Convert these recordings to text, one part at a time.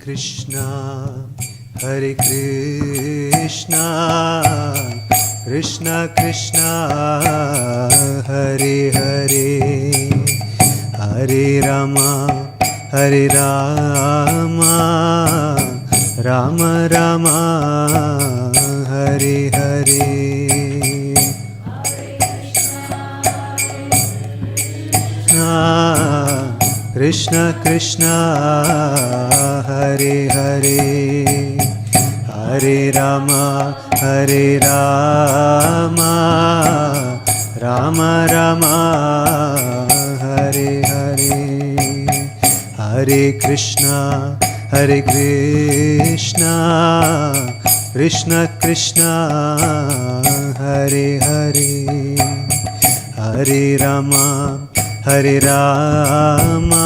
Krishna, Hare Krishna, Krishna Krishna, Hare Hare, Hare Rama, Hare Rama, Rama Rama, Hare Hare. Krishna Krishna, Hare Hare, Hare Rama, Hare Rama, Rama Rama, Hare Hare, Hare Krishna, Hare Krishna, Krishna Krishna, Hare Hare, Hare Rama, Hare Rama,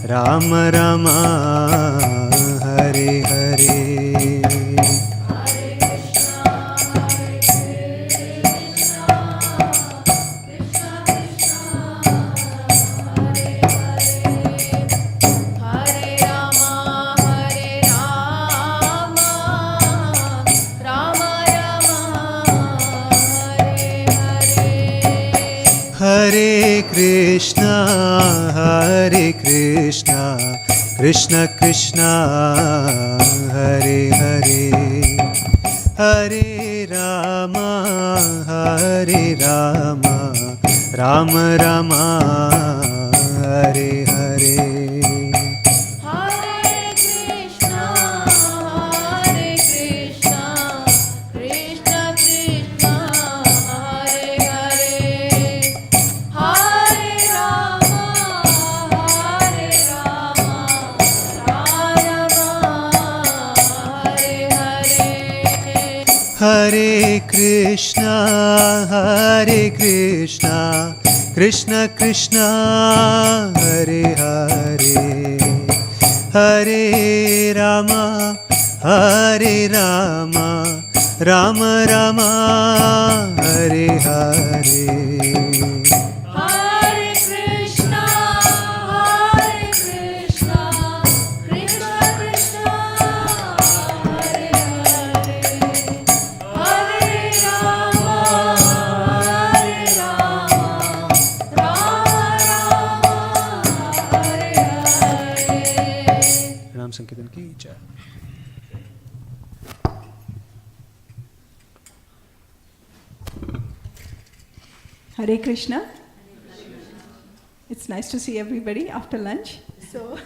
Rama Rama, Hare Hare. Hare Krishna, Hare Krishna, Krishna Krishna, Hare Hare, Hare Rama, Hare Rama, Rama Rama, Hare Hare. Hare Krishna, Hare Krishna, Krishna Krishna, Hare Hare, Hare Rama, Hare Rama, Rama Rama, Hare Hare. संकीर्तन की जय। Hare Krishna. It's nice to see everybody after lunch. So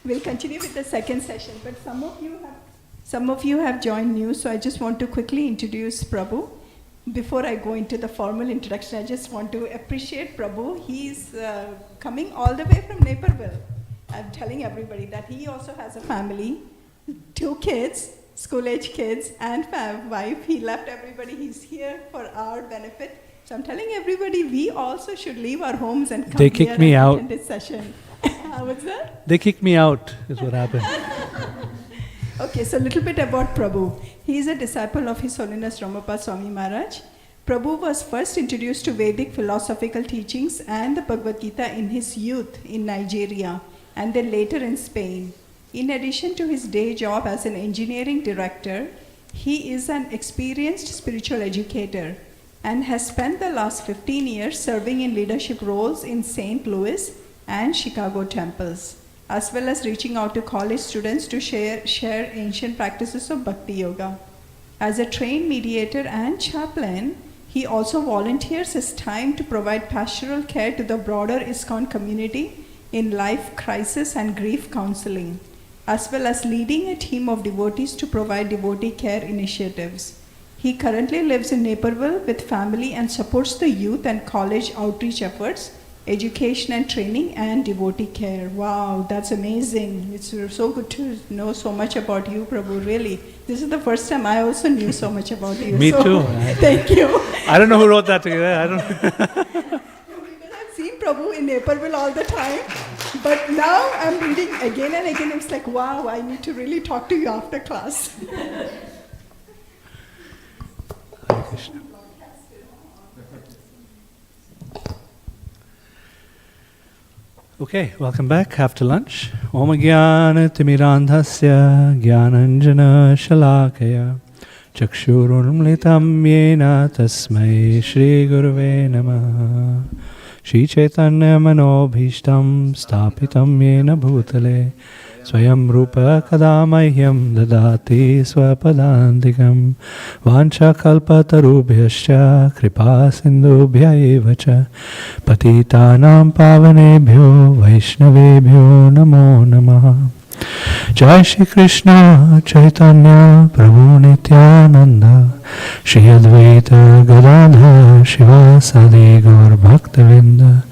we'll continue with the second session. But some of you have joined new, so I just want to quickly introduce Prabhu. Before I go into the formal introduction, I just want to appreciate Prabhu. He's coming all the way from Naperville. I'm telling everybody that he also has a family, 2 kids, school-age kids, and wife. He left everybody. He's here for our benefit. So I'm telling everybody, we also should leave our homes and come here and attend this session. What's that? They kicked me out, is what happened. Okay, so a little bit about Prabhu. He is a disciple of His Holiness Romapada Swami Maharaj. Prabhu was first introduced to Vedic philosophical teachings and the Bhagavad Gita in his youth in Nigeria, and then later in Spain. In addition to his day job as an engineering director, he is an experienced spiritual educator and has spent the last 15 years serving in leadership roles in St. Louis and Chicago temples, as well as reaching out to college students to share ancient practices of Bhakti Yoga. As a trained mediator and chaplain, he also volunteers his time to provide pastoral care to the broader ISKCON community in life crisis and grief counseling, as well as leading a team of devotees to provide devotee care initiatives. He currently lives in Naperville with family and supports the youth and college outreach efforts, education and training, and devotee care. Wow, that's amazing. It's so good to know so much about you, Prabhu, really. This is the first time I also knew so much about you. Me too. Thank you. I don't know who wrote that together. I don't I've seen Prabhu in Naperville all the time, but now I'm reading again and again. It's like, wow, I need to really talk to you after class. Hare Krishna. Okay, welcome back after lunch. Om Jnana Timirandhasya Jnananjana Shalakaya Chakshurunmlitam Yena Tasmai Shri Gurave Namaha Shri Chaitanya Manobhishtam Stapitam Yena Bhutale Swayam Rupa Kadamahyam Dadati Swapadantikam Vancha Kalpatarubhyascha Kripa Sindhubhya Evacha Patitanam Pavanebhyo Vaishnavebhyo Namo Namaha Jai Shri Krishna Chaitanya Prabhu Nityananda Shri Advaita Gadadhar Shivasadi Gaur Bhaktavinda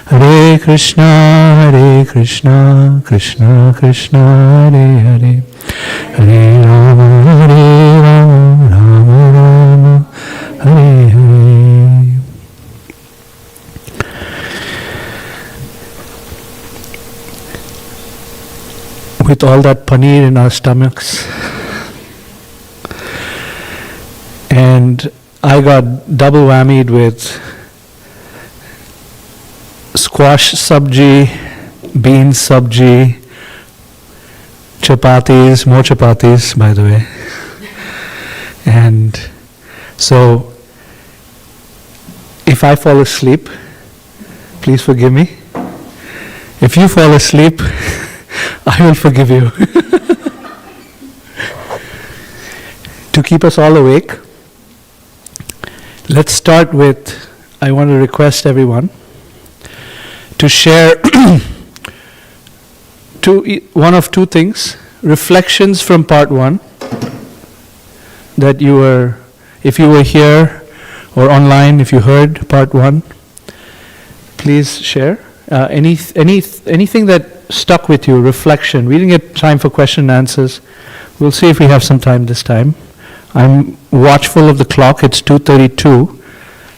Hare Krishna Krishna Krishna Hare Hare Hare Rama Rama Rama Hare Hare. With all that paneer in our stomachs, and I got double whammied with squash sabji, bean sabji, chapatis, more chapatis by the way. And so if I fall asleep, please forgive me. If you fall asleep, I will forgive you. To keep us all awake, let's start with, I want to request everyone to share one of two things: reflections from part one that you were, if you were here or online, if you heard part one, please share. Anything that stuck with you, reflection. We didn't get time for question and answers. We'll see if we have some time this time. I'm watchful of the clock. It's 2:32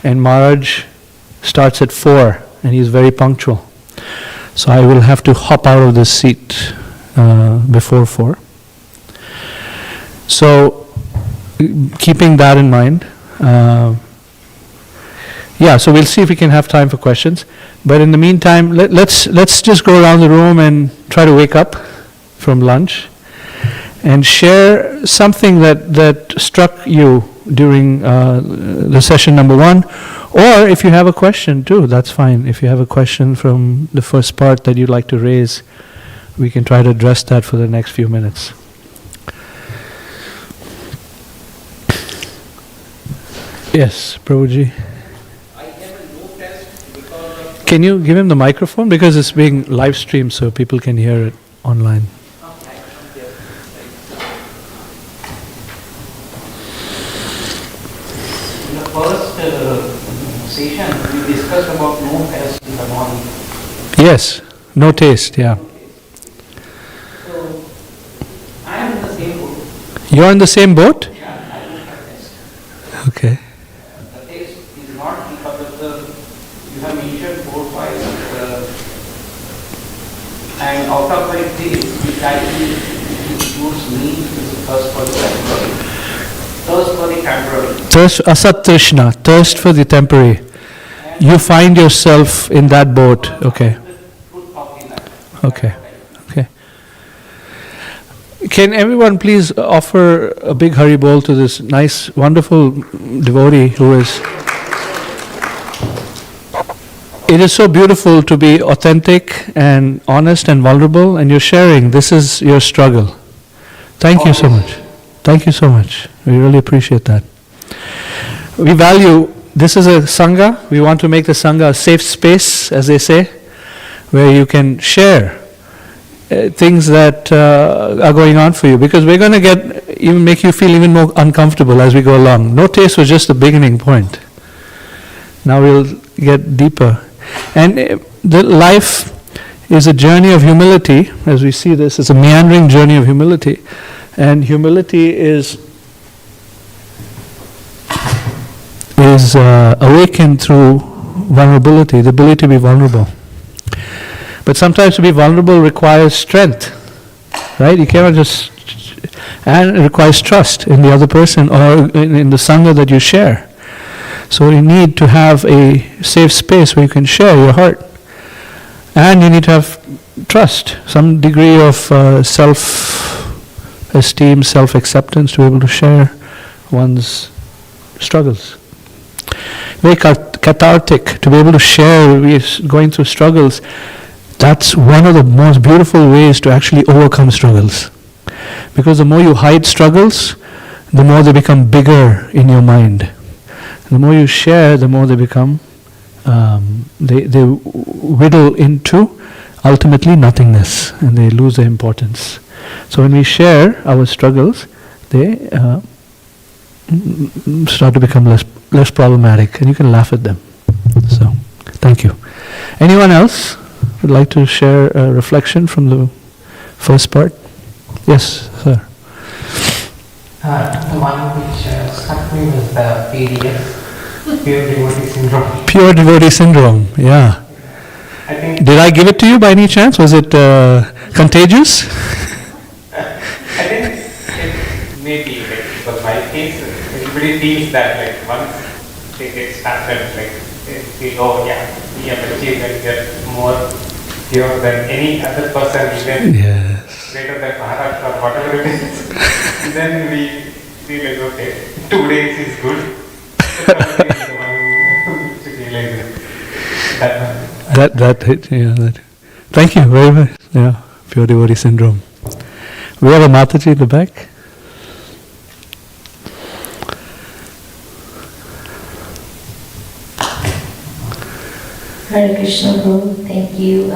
and Maharaj starts at 4 and he's very punctual. So I will have to hop out of this seat before 4. So keeping that in mind, so we'll see if we can have time for questions. But in the meantime, let's just go around the room and try to wake up from lunch and share something that struck you during the session number 1. Or if you have a question too, that's fine. If you have a question from the first part that you'd like to raise, we can try to address that for the next few minutes. Yes, Prabhuji. Can you give him the microphone? Because it's being live streamed so people can hear it online. In the first session, we discussed about no taste in the morning. Yes, no taste, yeah. So, I am in the same boat. You're in the same boat? Yeah, I don't have taste. Okay. The taste is not because of you have mentioned 4 or 5, and out of 5 days, which actually includes me, is the thirst for the temporary. Thirst for the temporary. Thirst, asat trishna, thirst for the temporary. You find yourself in that boat. Okay. Okay. Okay. Can everyone please offer a big Hari Bol to this nice, wonderful devotee who is... It is so beautiful to be authentic and honest and vulnerable, and you're sharing. This is your struggle. Thank you so much. Thank you so much. We really appreciate that. We value, this is a Sangha. We want to make the Sangha a safe space, as they say, where you can share things that are going on for you, because we're going to make you feel even more uncomfortable as we go along. No taste was just the beginning point. Now we'll get deeper. And the life is a journey of humility, as we see this. It's a meandering journey of humility. And humility is awakened through vulnerability, the ability to be vulnerable. But sometimes to be vulnerable requires strength, right? You cannot just... And it requires trust in the other person or in the Sangha that you share. So you need to have a safe space where you can share your heart. And you need to have trust, some degree of self-esteem, self-acceptance to be able to share one's struggles. Very cathartic to be able to share we're going through struggles. That's one of the most beautiful ways to actually overcome struggles. Because the more you hide struggles, the more they become bigger in your mind. The more you share, the more they become, they whittle into ultimately nothingness, and they lose their importance. So when we share our struggles, they start to become less problematic, and you can laugh at them. So, thank you. Anyone else would like to share a reflection from the first part? Yes, sir. The one which struck me was the PDS, Pure Devotee Syndrome. Pure Devotee Syndrome, yeah. I think Did I give it to you by any chance? Was it contagious? I think it may be, like, for my case, everybody feels that, like, once they get started, like, they feel, oh yeah, we have achieved and we are more pure than any other person, even Yes. greater than Maharaj or whatever it is. Then we feel like, okay, 2 days is good. Somebody is the one to realize that one. That hit, yeah. That. Thank you very much. Yeah, Pure Devotee Syndrome. We have a Mataji in the back. Hare Krishna, Prabhu. Thank you.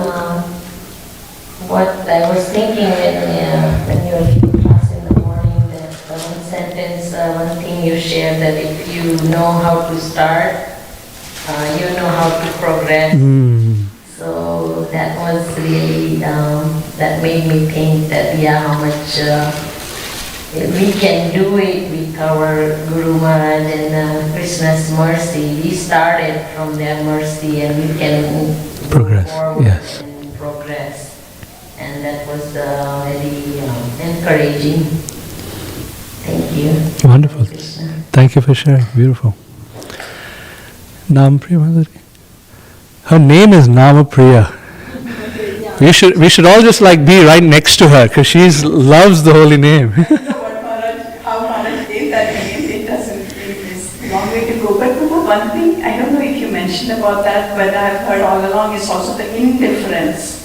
What I was thinking when you were giving class in the morning, that one sentence, one thing you shared, that if you know how to start, you know how to progress. So that was really, that made me think that, yeah, how much we can do it with our Guru Maharaj and Krishna's mercy. We started from their mercy and we can Progress, go forward yes. and progress. And that was very encouraging. Thank you. Wonderful. Krishna. Thank you for sharing. Beautiful. Namapriya Mataji. Her name is Namapriya. We should all just like be right next to her because she loves the holy name. I don't know how Maharaj gave that name. It doesn't, it's a long way to go. But one thing, I don't know if you mentioned about that, but I've heard all along, is also the indifference.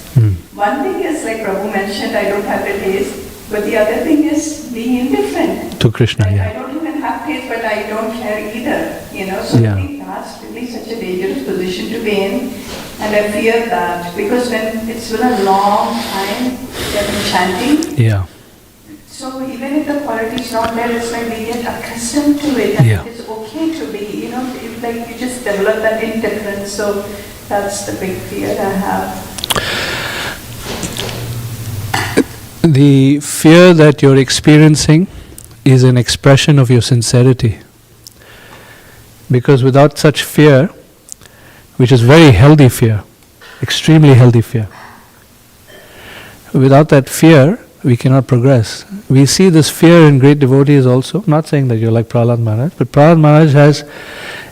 One thing is, like Prabhu mentioned, I don't have the taste, but the other thing is being indifferent. To Krishna, Like, yeah. I don't even have taste, but I don't care either. So Yeah. I think that's really such a dangerous position to be in. And I fear that, because when it's been a long time they've been chanting, Yeah. so even if the quality is not there, it's like we get accustomed to it, and Yeah. it's okay to be, it's like you just develop that indifference. So that's the big fear I have. The fear that you're experiencing is an expression of your sincerity. Because without such fear, which is very healthy fear, extremely healthy fear, without that fear, we cannot progress. We see this fear in great devotees also. Not saying that you're like Prahlad Maharaj, but Prahlad Maharaj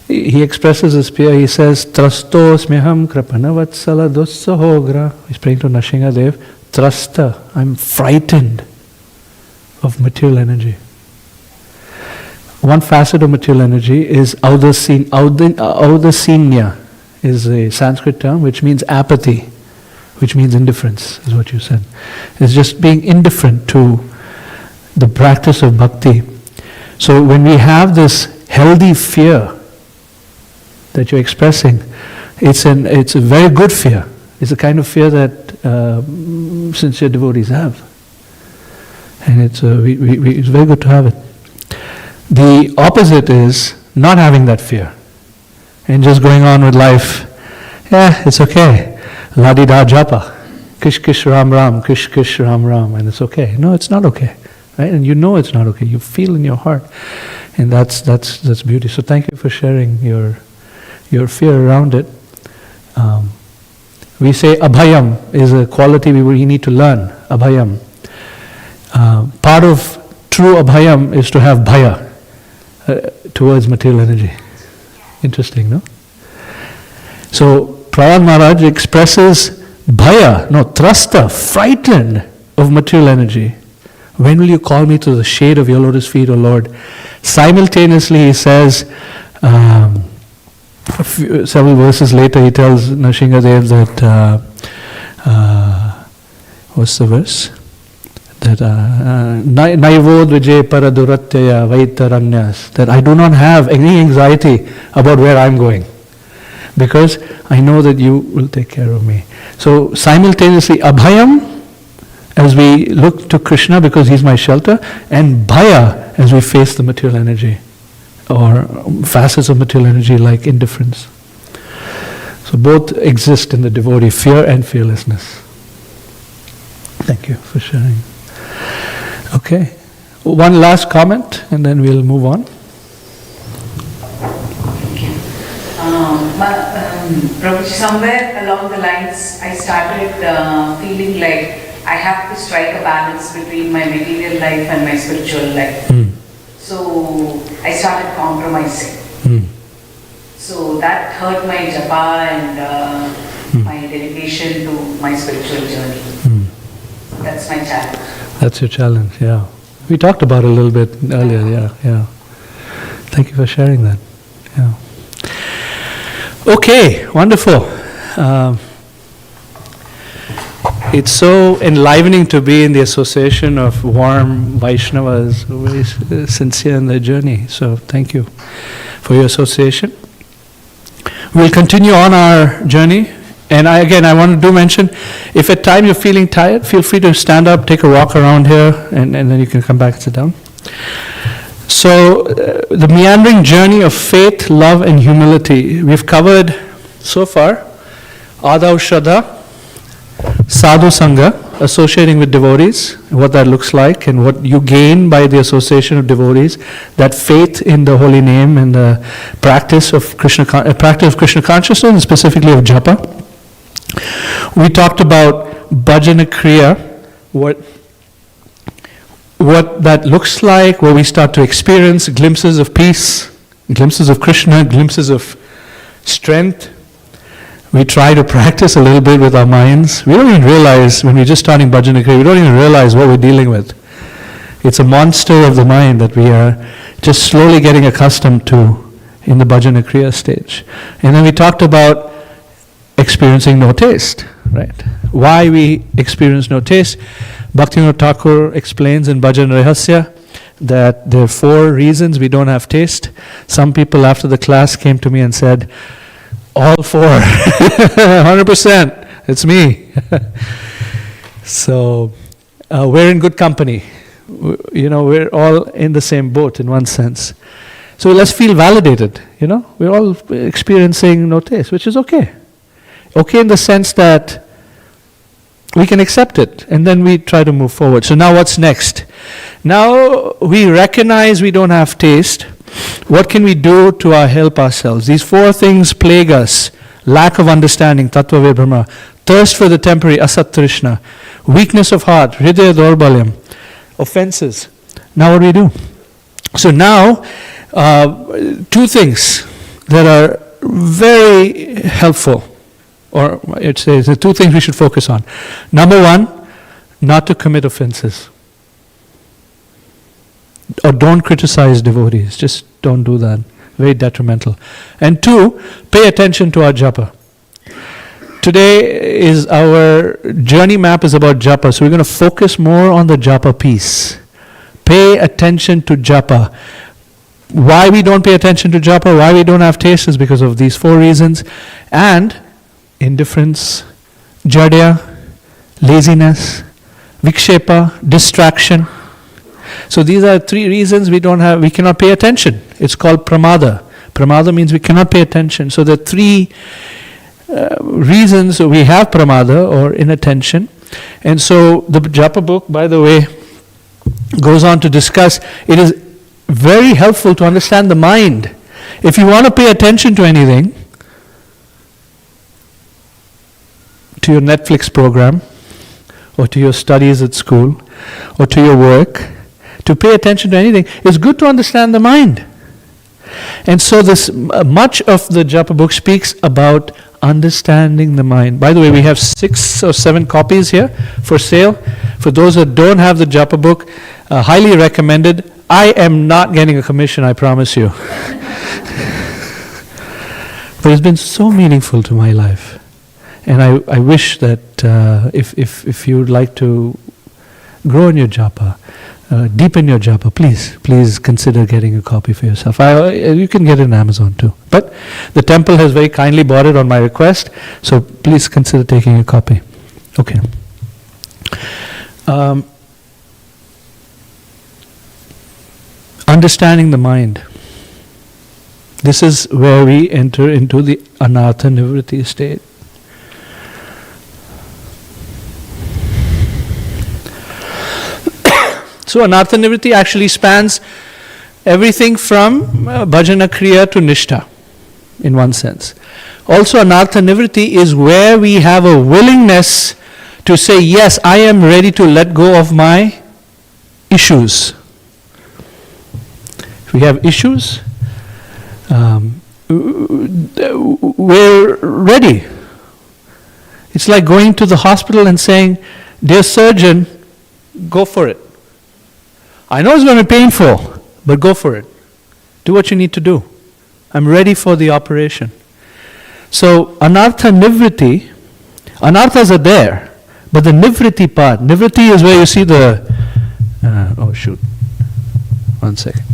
he expresses his fear. He says, Trasto smeham krapanavat dossahogra. He's praying to Nashinga Dev. Trasta, I'm frightened of material energy. One facet of material energy is audasinya, is a Sanskrit term which means apathy, which means indifference, is what you said. It's just being indifferent to the practice of bhakti. So when we have this healthy fear that you're expressing, it's a very good fear. It's a kind of fear that sincere devotees have. And it's very good to have it. The opposite is not having that fear and just going on with life. Yeah, it's okay. La-di-da japa. Kish kish ram ram, kish kish ram ram, and it's okay. No, it's not okay. Right? And you know it's not okay. You feel in your heart. And that's beauty. So thank you for sharing your fear around it. We say abhayam is a quality we need to learn. Abhayam. Part of true abhayam is to have bhaya towards material energy. Interesting, no? So Prahlad Maharaj expresses bhaya, no, trasta, frightened of material energy. When will you call me to the shade of your lotus feet, O Lord? Simultaneously, he says, several verses later, he tells Nrsingadev that, what's the verse? That Naivod Vijay Paraduratyaya Vaitaranyas, that I do not have any anxiety about where I'm going, because I know that you will take care of me. So simultaneously, abhayam, as we look to Krishna because he's my shelter, and bhaya as we face the material energy, or facets of material energy like indifference. So both exist in the devotee, fear and fearlessness. Thank you for sharing. Okay, one last comment and then we'll move on. Prabhuji, somewhere along the lines I started feeling like I have to strike a balance between my material life and my spiritual life. So I started compromising. So that hurt my japa and my dedication to my spiritual journey. That's my challenge. That's your challenge, yeah. We talked about it a little bit earlier, yeah. Thank you for sharing that. Yeah. Okay, wonderful. It's so enlivening to be in the association of warm Vaishnavas who are very sincere in their journey. So thank you for your association. We'll continue on our journey. And I want to mention, if at time you're feeling tired, feel free to stand up, take a walk around here, and then you can come back and sit down. So, the meandering journey of faith, love, and humility. We've covered so far Adav Shraddha, Sadhu Sangha, associating with devotees, what that looks like, and what you gain by the association of devotees, that faith in the holy name and the practice of Krishna consciousness, and specifically of japa. We talked about bhajana kriya, what that looks like, where we start to experience glimpses of peace, glimpses of Krishna, glimpses of strength. We try to practice a little bit with our minds. We don't even realize, when we're just starting bhajana kriya, we don't even realize what we're dealing with. It's a monster of the mind that we are just slowly getting accustomed to in the bhajana kriya stage. And then we talked about experiencing no taste, right? Why we experience no taste. Bhaktivinoda Thakur explains in Bhajan Rahasya that there are 4 reasons we don't have taste. Some people after the class came to me and said, all 4, 100%, it's me. So, we're in good company. We're all in the same boat in one sense. So let's feel validated, We're all experiencing no taste, which is okay. Okay in the sense that we can accept it, and then we try to move forward. So now what's next? Now we recognize we don't have taste. What can we do to help ourselves? These 4 things plague us. Lack of understanding, tattva vibhrama, thirst for the temporary, asat trishna, weakness of heart, hridaya dorbalyam, offenses. Now what do we do? So now, 2 things that are very helpful. Or it says the 2 things we should focus on. Number 1, not to commit offenses. Or don't criticize devotees. Just don't do that. Very detrimental. And 2, pay attention to our japa. Today is our journey map is about japa. So we're going to focus more on the japa piece. Pay attention to japa. Why we don't pay attention to japa, why we don't have taste is because of these 4 reasons. And indifference, jadya, laziness, vikshepa, distraction. So these are 3 reasons we cannot pay attention. It's called pramada. Pramada means we cannot pay attention. So the 3 reasons we have pramada or inattention. And so the Japa book, by the way, goes on to discuss, it is very helpful to understand the mind. If you want to pay attention to anything, to your Netflix program, or to your studies at school, or to your work, to pay attention to anything, it's good to understand the mind. And so this much of the Japa book speaks about understanding the mind. By the way, we have 6 or 7 copies here for sale. For those that don't have the Japa book, highly recommended. I am not getting a commission, I promise you. But it's been so meaningful to my life. And I wish that if you would like to grow in your japa, deepen your japa, please consider getting a copy for yourself. You can get it on Amazon too. But the temple has very kindly bought it on my request, so please consider taking a copy. Okay. Understanding the mind. This is where we enter into the anartha nivritti state. So anartha nivritti actually spans everything from bhajana kriya to nishtha, in one sense. Also anartha nivritti is where we have a willingness to say, yes, I am ready to let go of my issues. If we have issues, we're ready. It's like going to the hospital and saying, dear surgeon, go for it. I know it's going to be painful, but go for it. Do what you need to do. I'm ready for the operation. So, anartha nivritti, anarthas are there, but the nivritti part, nivritti is where you see the, oh shoot, 1 second.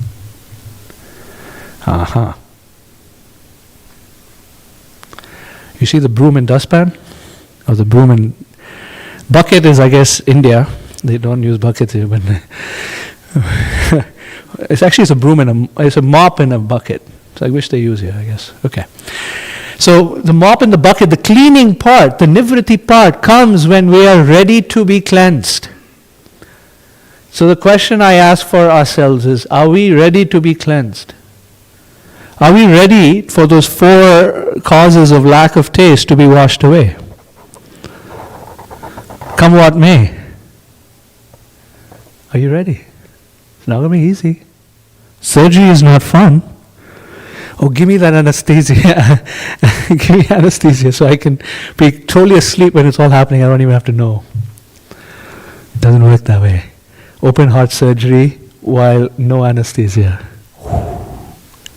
You see the broom and dustpan? Or the broom and bucket is, I guess, India. They don't use buckets here, but it's a broom and it's a mop and a bucket. So I wish they use here, I guess. Okay. So the mop and the bucket, the cleaning part, the nivritti part comes when we are ready to be cleansed. So the question I ask for ourselves is, are we ready to be cleansed? Are we ready for those 4 causes of lack of taste to be washed away? Come what may. Are you ready? It's not going to be easy. Surgery is not fun. Oh, give me that anesthesia. Give me anesthesia so I can be totally asleep when it's all happening. I don't even have to know. It doesn't work that way. Open heart surgery while no anesthesia.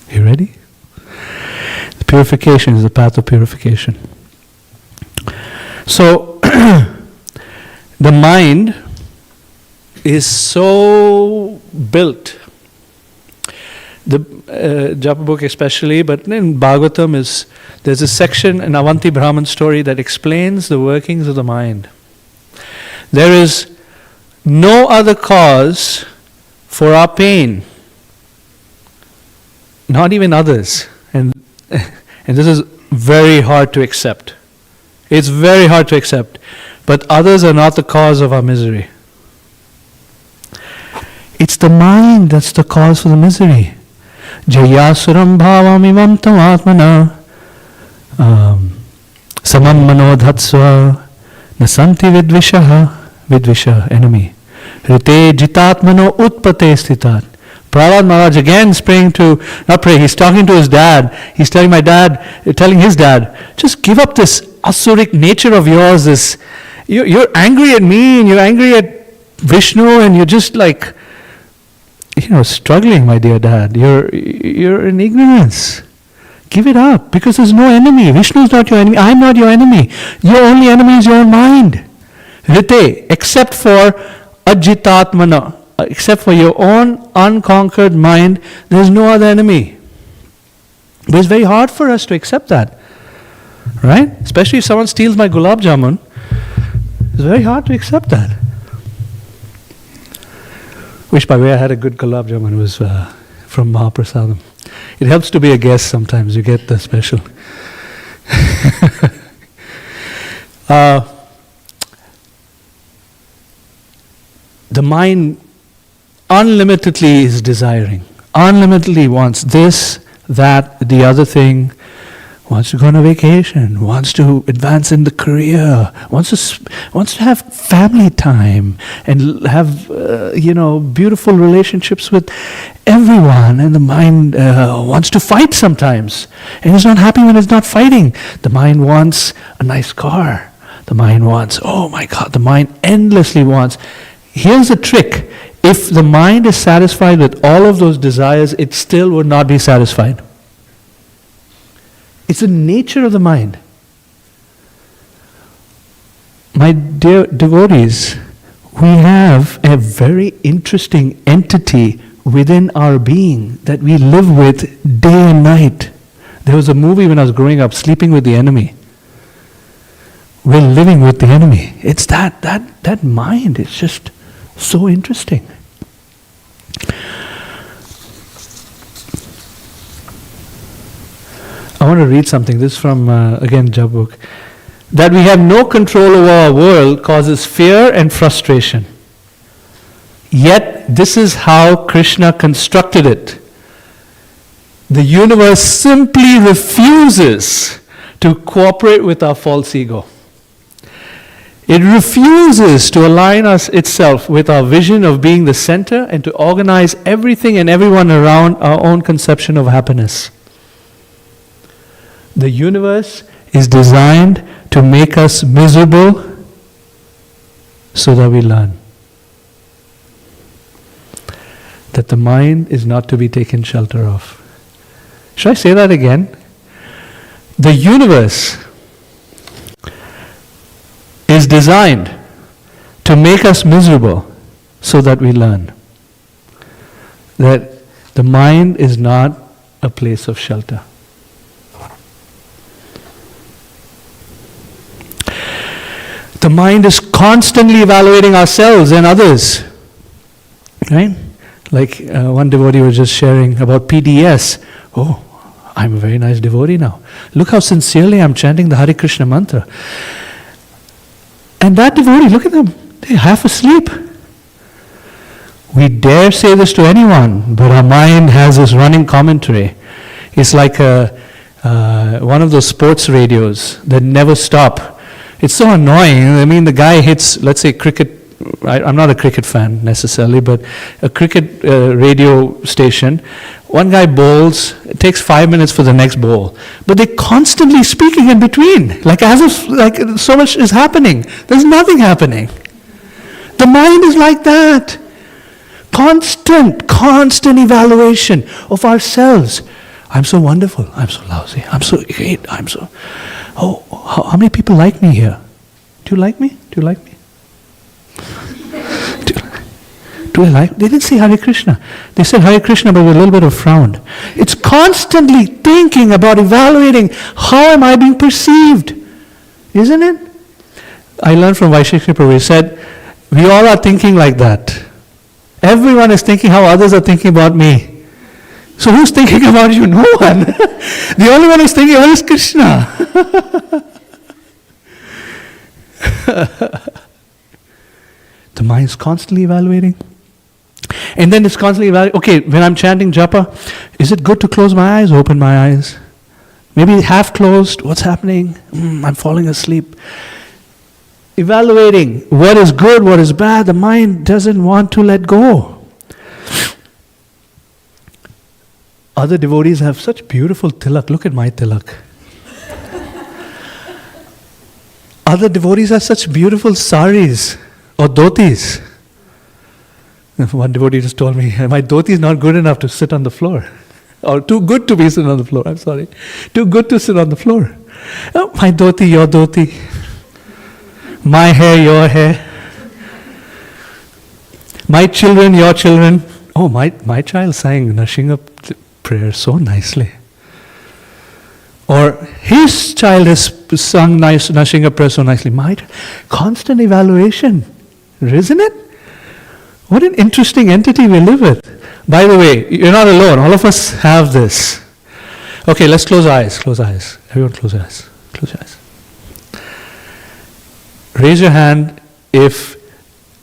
You ready? The purification is the path of purification. So, the mind is so built. The Japa book especially, but in Bhagavatam there's a section in Avanti Brahman story that explains the workings of the mind. There is no other cause for our pain. Not even others. And this is very hard to accept. It's very hard to accept. But others are not the cause of our misery. It's the mind that's the cause for the misery. Jayasuram bhavam imam tam atmana samam manodhatsva nasanti vidvisha, enemy. Rite jitatmano utpate stitat. Prahlad Maharaj again he's talking to his dad. He's telling his dad, just give up this asuric nature of yours. You're angry at me and you're angry at Vishnu and you're just like, struggling, my dear dad. You're in ignorance. Give it up because there's no enemy. Vishnu is not your enemy. I'm not your enemy. Your only enemy is your own mind. Rite, except for ajitatmana. Except for your own unconquered mind, there is no other enemy. But it's very hard for us to accept that. Right? Especially if someone steals my gulab jamun, it's very hard to accept that. Which, by the way, I had a good gulab jamun. It was from Mahaprasadam. It helps to be a guest sometimes. You get the special. The mind unlimitedly is desiring, unlimitedly wants this, that, the other thing, wants to go on a vacation, wants to advance in the career, wants to have family time and have beautiful relationships with everyone. And the mind wants to fight sometimes, and it's not happy when it's not fighting. The mind wants a nice car. The mind wants, oh my God, the mind endlessly wants. Here's the trick. If the mind is satisfied with all of those desires, it still would not be satisfied. It's the nature of the mind. My dear devotees, we have a very interesting entity within our being that we live with day and night. There was a movie when I was growing up, Sleeping with the Enemy. We're living with the enemy. It's that mind. It's just so interesting. I want to read something. This is from, again, Japa book. That we have no control over our world causes fear and frustration. Yet, this is how Krishna constructed it. The universe simply refuses to cooperate with our false ego. It refuses to align itself with our vision of being the center and to organize everything and everyone around our own conception of happiness. The universe is designed to make us miserable so that we learn that the mind is not to be taken shelter of. Should I say that again? The universe is designed to make us miserable so that we learn that the mind is not a place of shelter. The mind is constantly evaluating ourselves and others. Right? Like one devotee was just sharing about PDS. Oh, I'm a very nice devotee now. Look how sincerely I'm chanting the Hare Krishna mantra. And that devotee, look at them, they're half asleep. We dare say this to anyone, but our mind has this running commentary. It's like one of those sports radios that never stop. It's so annoying. I mean, the guy hits, let's say, cricket. I'm not a cricket fan necessarily, but a cricket radio station. One guy bowls. It takes 5 minutes for the next bowl, but they're constantly speaking in between, like as if like so much is happening. There's nothing happening. The mind is like that. Constant evaluation of ourselves. I'm so wonderful. I'm so lousy. I'm so great. I'm so. Oh, how many people like me here? Do you like me? Do you like me? Do I like? They didn't say Hare Krishna. They said Hare Krishna, but with a little bit of frown. It's constantly thinking about evaluating how am I being perceived, isn't it? I learned from Vaisheshika Prabhu. He said, we all are thinking like that. Everyone is thinking how others are thinking about me. So who's thinking about you? No one. The only one who's thinking about is Krishna. The mind is constantly evaluating. And then it's constantly evaluating. Okay, when I'm chanting japa, is it good to close my eyes or open my eyes? Maybe half closed. What's happening? I'm falling asleep. Evaluating what is good, what is bad. The mind doesn't want to let go. Other devotees have such beautiful tilak. Look at my tilak. Other devotees have such beautiful saris or dhotis. One devotee just told me, my dhoti is not good enough to sit on the floor. Or too good to be sitting on the floor, I'm sorry. Too good to sit on the floor. Oh, my dhoti, your dhoti. My hair, your hair. My children, your children. Oh, my child sang Nashinga prayer so nicely. Or his child has sung Nashinga prayer so nicely. My constant evaluation, isn't it? What an interesting entity we live with. By the way, you're not alone. All of us have this. Okay, let's close our eyes. Close our eyes. Everyone close your eyes. Close your eyes. Raise your hand if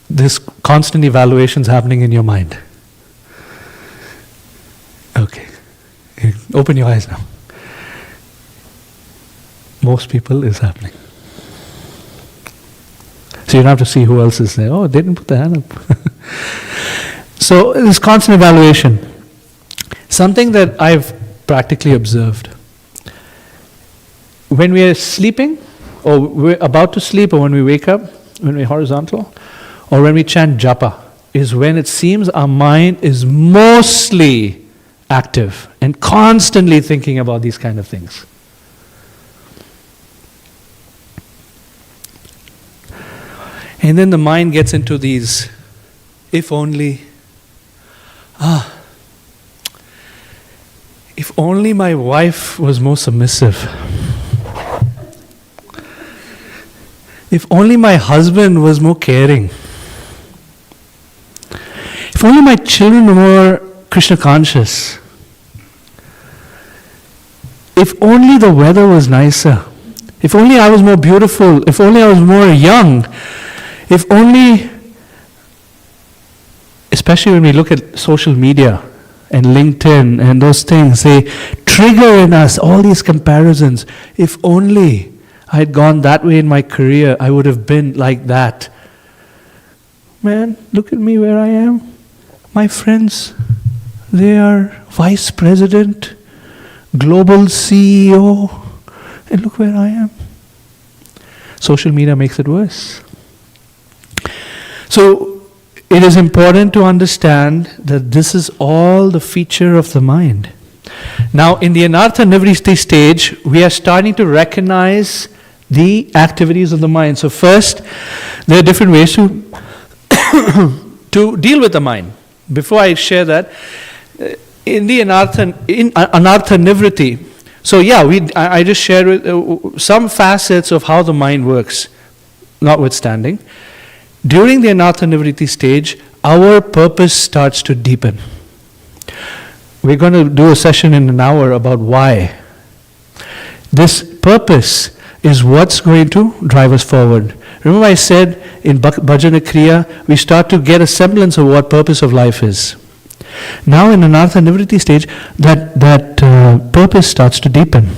this constant evaluation is happening in your mind. Okay. Open your eyes now. most people is happening. So you don't have to see who else is there. Oh, they didn't put their hand up. So this constant evaluation. Something that I've practically observed. When we are sleeping, or we're about to sleep, or when we wake up, when we're horizontal, or when we chant japa, is when it seems our mind is mostly active and constantly thinking about these kind of things. And then the mind gets into these, if only, if only my wife was more submissive. If only my husband was more caring. If only my children were more Krishna conscious. If only the weather was nicer. If only I was more beautiful. If only I was more young. If only, especially when we look at social media and LinkedIn and those things, they trigger in us all these comparisons. If only I had gone that way in my career, I would have been like that. Man, look at me where I am. My friends, they are vice president, global CEO, and look where I am. Social media makes it worse. So, it is important to understand that this is all the feature of the mind. Now, in the Anartha Nivritti stage, we are starting to recognize the activities of the mind. So first, there are different ways to to deal with the mind. Before I share that, in the Anartha Nivritti, so yeah, I just shared some facets of how the mind works, notwithstanding. During the Anartha Nivritti stage, our purpose starts to deepen. We're going to do a session in an hour about why. This purpose is what's going to drive us forward. Remember I said in Bhajana Kriya, we start to get a semblance of what purpose of life is. Now in Anartha Nivritti stage, that purpose starts to deepen.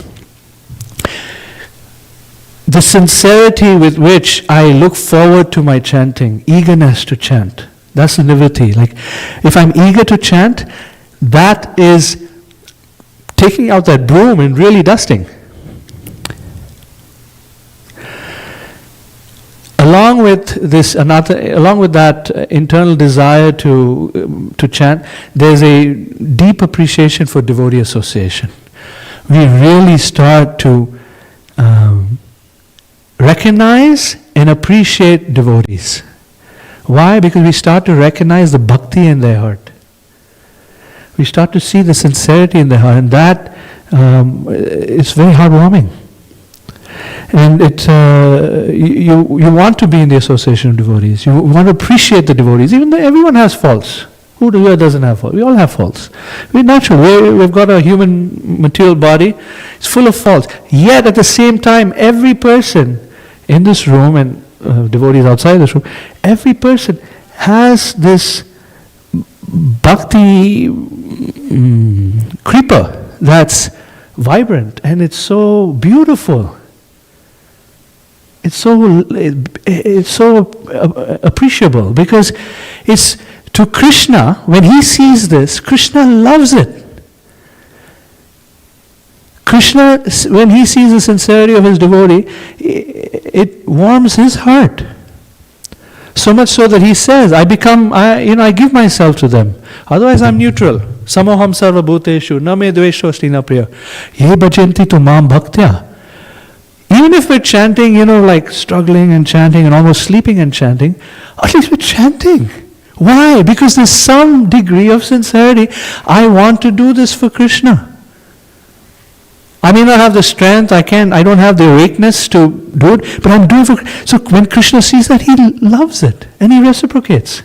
The sincerity with which I look forward to my chanting, eagerness to chant, that's the Nivritti. Like, if I'm eager to chant, that is taking out that broom and really dusting. Along with that internal desire to chant, there's a deep appreciation for devotee association. We really start to recognize and appreciate devotees. Why? Because we start to recognize the bhakti in their heart. We start to see the sincerity in their heart, and that is very heartwarming. And you want to be in the association of devotees. You want to appreciate the devotees, even though everyone has faults. Who here doesn't have faults? We all have faults. We're natural. We've got a human material body. It's full of faults. Yet at the same time, every person in this room and devotees outside this room, every person has this bhakti creeper that's vibrant, and it's so beautiful. It's so appreciable, because it's to Krishna, when he sees this, Krishna loves it. Krishna, when he sees the sincerity of his devotee, it warms his heart. So much so that he says, I give myself to them. Otherwise I'm neutral. Samoham sarva bhuteshu, na me dveshosti na priya. Ye bhajanti tu mam bhaktya. Even if we're chanting, like struggling and chanting and almost sleeping and chanting, at least we're chanting. Why? Because there's some degree of sincerity. I want to do this for Krishna. I may not have the strength, I don't have the awakeness to do it, but I'm doing it for Krishna. So when Krishna sees that, he loves it and he reciprocates.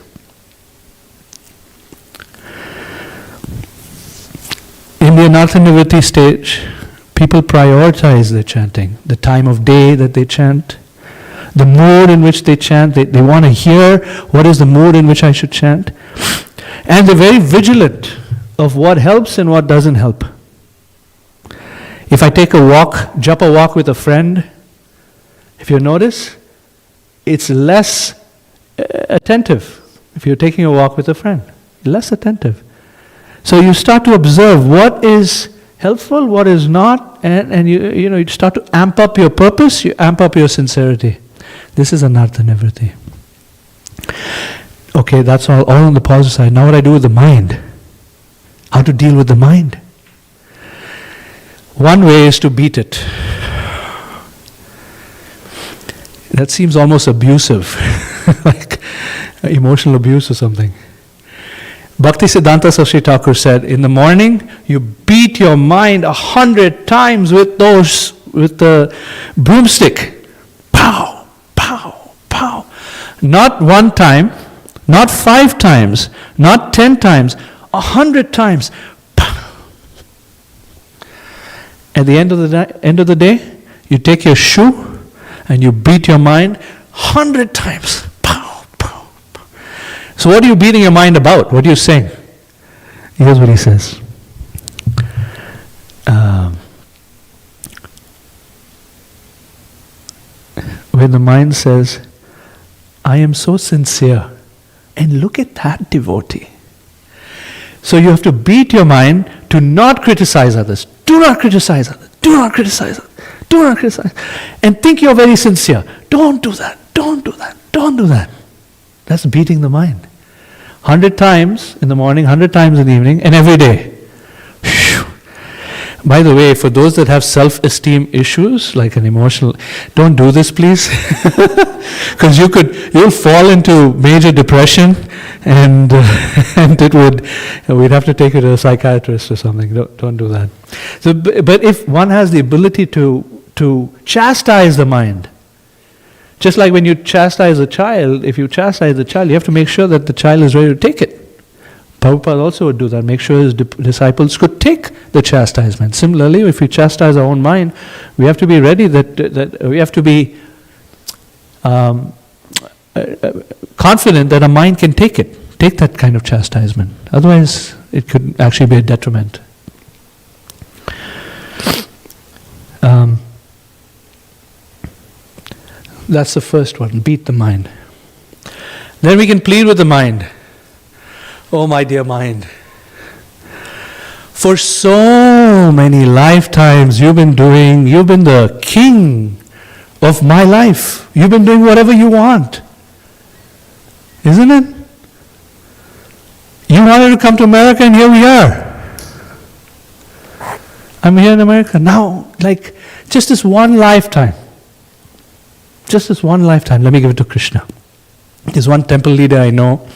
In the Anartha Nivritti stage, people prioritize their chanting, the time of day that they chant, the mood in which they chant. They want to hear what is the mood in which I should chant. And they're very vigilant of what helps and what doesn't help. If I take a walk, japa walk with a friend, if you notice, it's less attentive. If you're taking a walk with a friend, less attentive. So you start to observe what is helpful, what is not, and you start to amp up your purpose, you amp up your sincerity. This is anartha nivritti. Okay, that's all on the positive side. Now what I do with the mind. How to deal with the mind. One way is to beat it. That seems almost abusive, like emotional abuse or something. Bhakti Siddhanta Saraswati Thakur said, in the morning, you beat your mind 100 times with the broomstick. Pow, pow, pow. Not one time, not 5 times, not 10 times, 100 times. Pow. At the end of the day, you take your shoe and you beat your mind 100 times. So what are you beating your mind about? What are you saying? Here's what he says. When the mind says, I am so sincere, and look at that devotee. So you have to beat your mind to not criticize others. Do not criticize others. Do not criticize others. Do not criticize. And think you're very sincere. Don't do that. Don't do that. Don't do that. That's beating the mind. 100 times in the morning, 100 times in the evening, and every day. Whew. By the way, for those that have self-esteem issues, like an emotional, don't do this, please, because you'll fall into major depression, and we'd have to take you to a psychiatrist or something. Don't do that. So, but if one has the ability to chastise the mind. Just like when you chastise a child, if you chastise the child, you have to make sure that the child is ready to take it. Prabhupada also would do that, make sure his disciples could take the chastisement. Similarly, if we chastise our own mind, we have to be ready that we have to be confident that our mind can take that kind of chastisement. Otherwise, it could actually be a detriment. That's the first one, beat the mind. Then we can plead with the mind. Oh, my dear mind, for so many lifetimes you've been the king of my life. You've been doing whatever you want. Isn't it? You wanted to come to America and here we are. I'm here in America now, like just this one lifetime. Just this one lifetime, let me give it to Krishna. There's one temple leader I know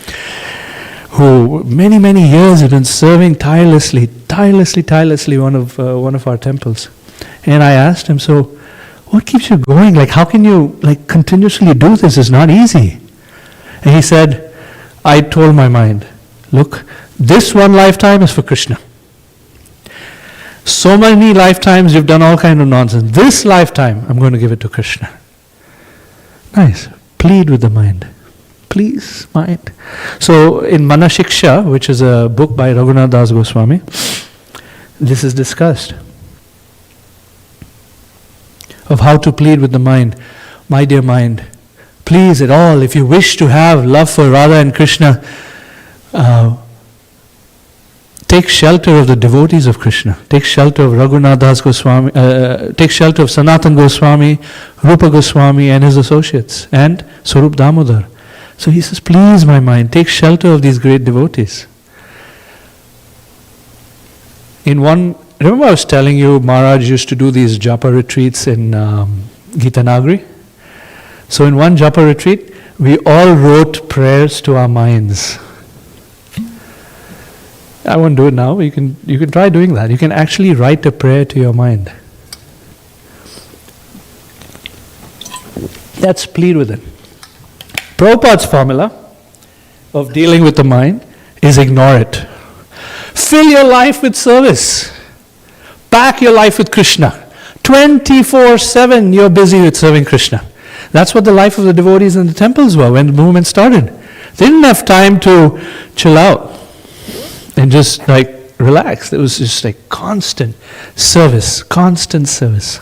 who many, many years has been serving tirelessly one of our temples. And I asked him, so what keeps you going? Like, how can you continuously do this? It's not easy. And he said, I told my mind, look, this one lifetime is for Krishna. So many lifetimes you've done all kind of nonsense. This lifetime, I'm going to give it to Krishna. Nice. Plead with the mind. Please, mind. So in Manashiksha, which is a book by Raghunath Das Goswami, this is discussed. Of how to plead with the mind. My dear mind, please at all, if you wish to have love for Radha and Krishna, take shelter of the devotees of Krishna. Take shelter of Raghunath Das Goswami, take shelter of Sanatan Goswami, Rupa Goswami and his associates, and Swarup Damodar. So he says, please my mind, take shelter of these great devotees. Remember I was telling you, Maharaj used to do these Japa retreats in Gitanagari? So in one Japa retreat, we all wrote prayers to our minds. I won't do it now. You can try doing that. You can actually write a prayer to your mind. Let's plead with it. Prabhupada's formula of dealing with the mind is ignore it. Fill your life with service. Pack your life with Krishna. 24/7 you're busy with serving Krishna. That's what the life of the devotees in the temples were when the movement started. They didn't have time to chill out and just relaxed. It was just like constant service, constant service.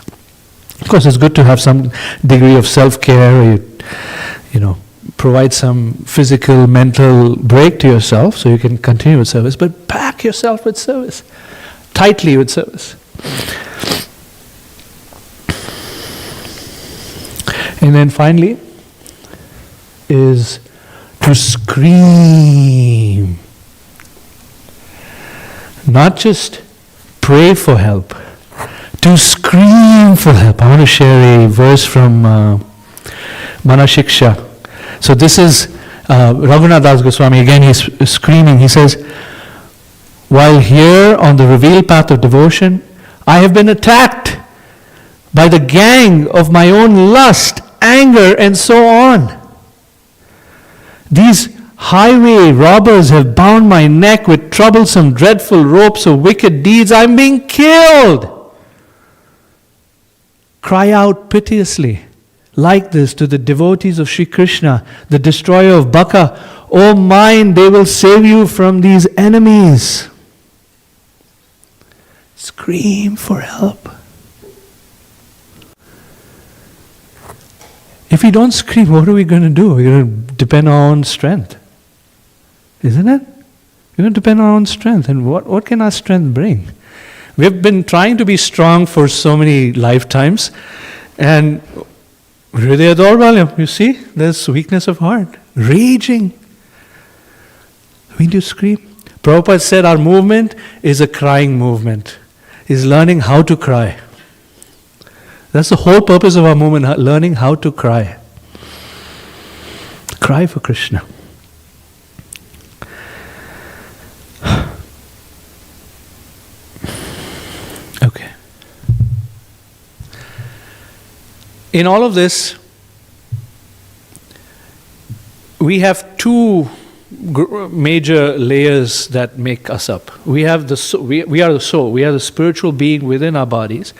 Of course, it's good to have some degree of self-care, you know, provide some physical, mental break to yourself so you can continue with service, but pack yourself with service, tightly with service. And then finally is to scream. Not just pray for help, to scream for help. I want to share a verse from Manashiksha. So this is Raghunath Das Goswami, again he's screaming. He says, while here on the revealed path of devotion, I have been attacked by the gang of my own lust, anger, and so on. These highway robbers have bound my neck with troublesome, dreadful ropes of wicked deeds. I'm being killed. Cry out piteously like this to the devotees of Sri Krishna, the destroyer of Baka. O mind, they will save you from these enemies. Scream for help. If we don't scream, what are we going to do? We're going to depend on our own strength. Isn't it? We're going to depend on our own strength. And what can our strength bring? We've been trying to be strong for so many lifetimes. And Hridaya Daurbalyam, you see, there's weakness of heart. Raging. We need to scream. Prabhupada said our movement is a crying movement. Is learning how to cry. That's the whole purpose of our movement, learning how to cry. Cry for Krishna. Okay. In all of this, we have two major layers that make us up. We have the we are the soul. We are the spiritual being within our bodies.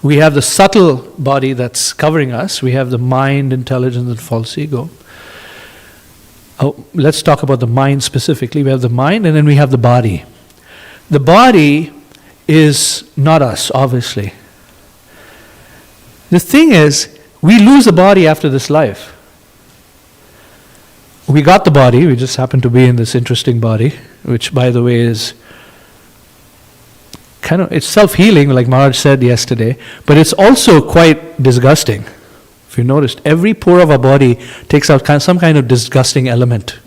We have the subtle body that's covering us. We have the mind, intelligence, and false ego. Oh, let's talk about the mind specifically. We have the mind, and then we have the body. The body is not us, obviously. The thing is, we lose the body after this life. We got the body, we just happen to be in this interesting body, which by the way is it's self-healing, like Maharaj said yesterday, but it's also quite disgusting. If you noticed, every pore of our body takes out some kind of disgusting element.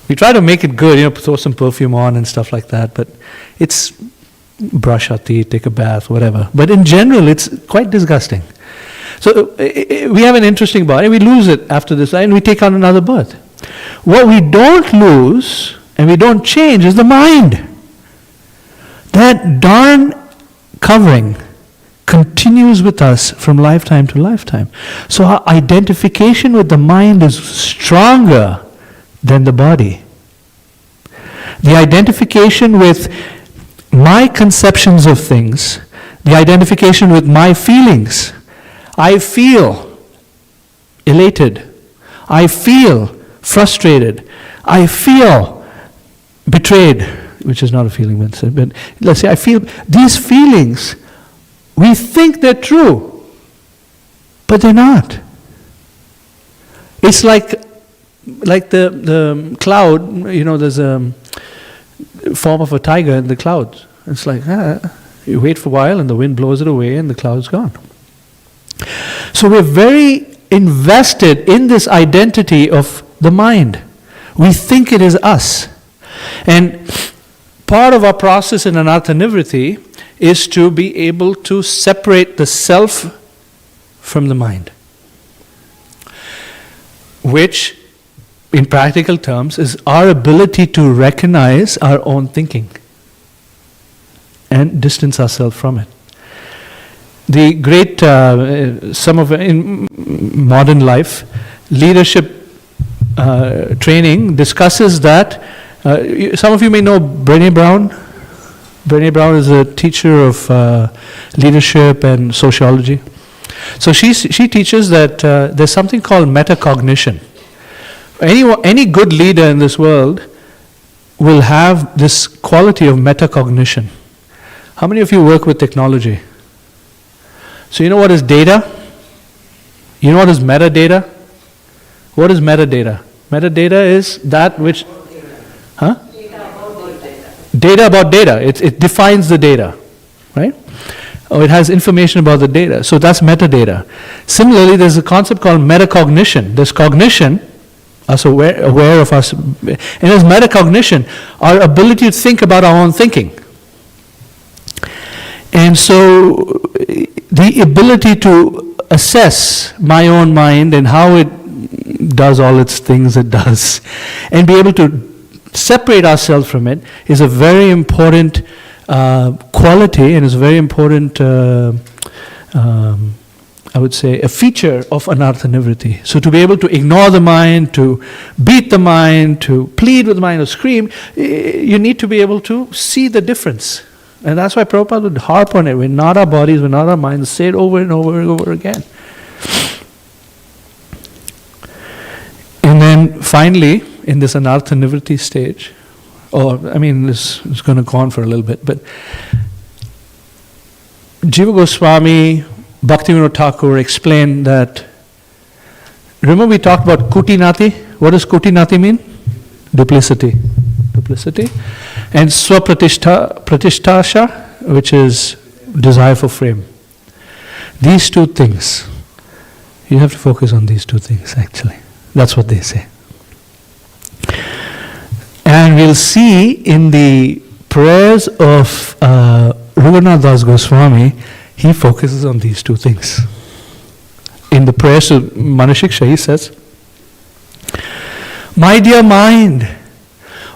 We try to make it good, throw some perfume on and stuff like that, but it's brush our teeth, take a bath, whatever. But in general, it's quite disgusting. So we have an interesting body, we lose it after this, and we take on another birth. What we don't lose, and we don't change, is the mind. That darn covering continues with us from lifetime to lifetime. So our identification with the mind is stronger than the body. The identification with my conceptions of things, the identification with my feelings. I feel elated. I feel frustrated. I feel betrayed, which is not a feeling, but let's say I feel these feelings. We think they're true, but they're not. It's like the cloud, there's a form of a tiger in the clouds. It's like, you wait for a while and the wind blows it away and the cloud's gone. So we're very invested in this identity of the mind. We think it is us. And part of our process in Anartha Nivritti is to be able to separate the self from the mind. Which, in practical terms, is our ability to recognize our own thinking and distance ourselves from it. The great, some of in modern life, leadership training discusses that. Some of you may know Brené Brown. Brené Brown is a teacher of leadership and sociology. So she teaches that there's something called metacognition. Any good leader in this world will have this quality of metacognition. How many of you work with technology? So you know what is data? You know what is metadata? What is metadata? Metadata is that which... Huh? Data about data. It defines the data, right? Or it has information about the data. So that's metadata. Similarly, there's a concept called metacognition. There's cognition, us aware of us, and there's metacognition, our ability to think about our own thinking. And so the ability to assess my own mind and how it does all its things it does, and be able to separate ourselves from it is a very important quality, and is a very important, I would say, a feature of anartha nivritti. So to be able to ignore the mind, to beat the mind, to plead with the mind, or scream, you need to be able to see the difference. And that's why Prabhupada would harp on it. We're not our bodies, we're not our minds. Say it over and over and over again. And then finally, in this anartha nivritti stage, this is going to go on for a little bit, but Jiva Goswami, Bhaktivinoda Thakur explained that, remember we talked about kutinati? What does kutinati mean? Duplicity. And swapratishtasha, which is desire for fame. These two things, you have to focus on these two things actually. That's what they say. And we'll see in the prayers of Raghunath Das Goswami, he focuses on these two things. In the prayers of Manashiksha, he says, "My dear mind,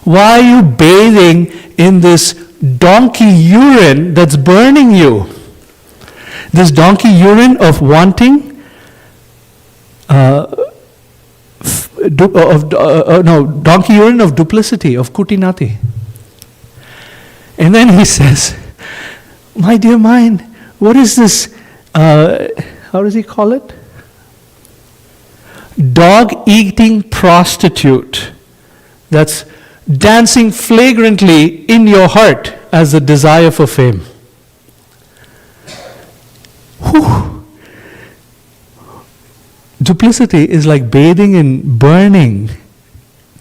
why are you bathing in this donkey urine that's burning you? This donkey urine of wanting, donkey urine of duplicity, of kutinati." And then he says, "My dear mind, what is this, how does he call it? Dog-eating prostitute that's dancing flagrantly in your heart as a desire for fame." Whew. Duplicity is like bathing in burning,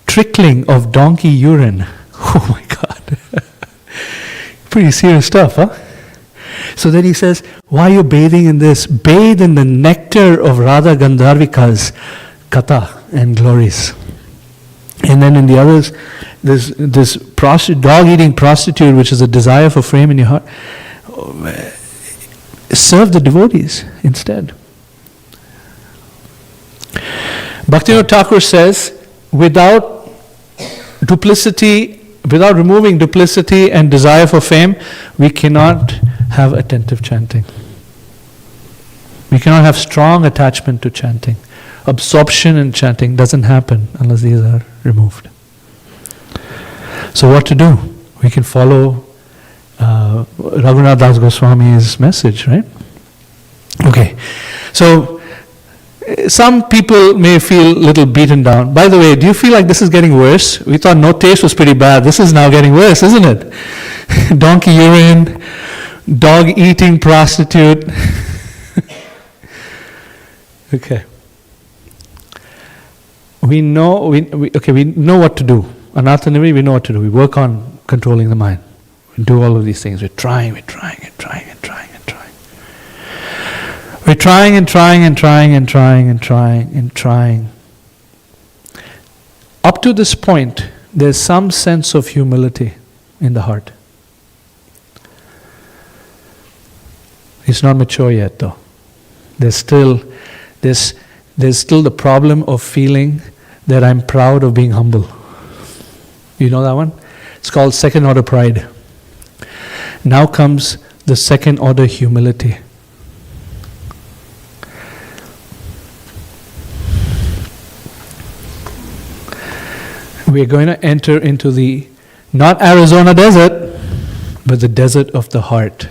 trickling of donkey urine. Oh my God. Pretty serious stuff, huh? So then he says, why are you bathing in this? Bathe in the nectar of Radha Gandharvika's katha and glories. And then in the others, there's this dog-eating prostitute, which is a desire for fame in your heart. Serve the devotees instead. Bhaktivinoda Thakur says, without removing duplicity and desire for fame, we cannot have attentive chanting. We cannot have strong attachment to chanting. Absorption in chanting doesn't happen unless these are removed. So what to do? We can follow Raghunath Das Goswami's message, right? Okay, so some people may feel a little beaten down. By the way, do you feel like this is getting worse? We thought no taste was pretty bad. This is now getting worse, isn't it? Donkey urine, dog-eating prostitute. Okay. We know what to do. Anartha nivritti, we know what to do. We work on controlling the mind. We do all of these things. We're trying. We're trying and trying. Up to this point, there's some sense of humility in the heart. It's not mature yet, though. There's still the problem of feeling that I'm proud of being humble. You know that one? It's called second order pride. Now comes the second order humility. We're going to enter into the, not Arizona desert, but the desert of the heart.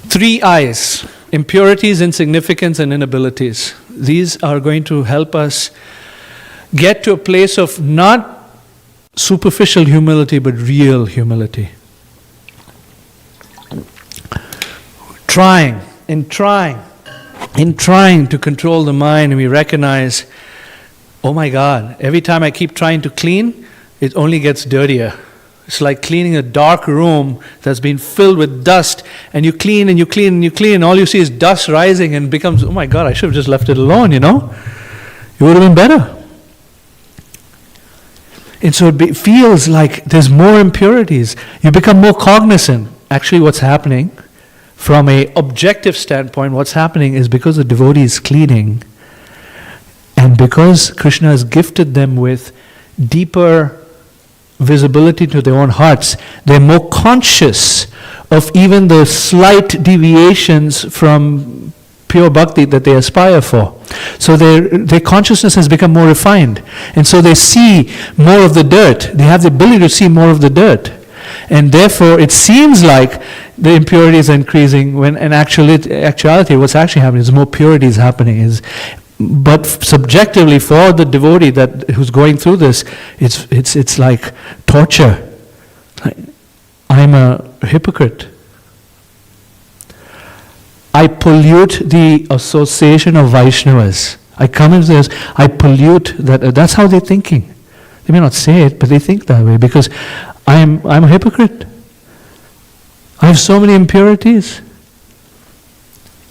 3 I's: impurities, insignificance, and inabilities. These are going to help us get to a place of not superficial humility but real humility. Trying to control the mind, and we recognize, oh my God, every time I keep trying to clean, it only gets dirtier. It's like cleaning a dark room that's been filled with dust, and you clean and you clean and you clean, and all you see is dust rising, and becomes, oh my God, I should have just left it alone, It would have been better. And so it feels like there's more impurities. You become more cognizant. Actually, what's happening, from an objective standpoint, what's happening is because the devotee is cleaning, and because Krishna has gifted them with deeper visibility to their own hearts, they're more conscious of even the slight deviations from pure bhakti that they aspire for. So their consciousness has become more refined, and so they see more of the dirt. They have the ability to see more of the dirt, and therefore it seems like the impurities are increasing, when in actuality what's actually happening is more purities happening. But subjectively, for the devotee who's going through this, it's like torture. I'm a hypocrite. I pollute the association of Vaishnavas. I come into this, I pollute that. That's how they're thinking. They may not say it, but they think that way, because I'm a hypocrite. I have so many impurities.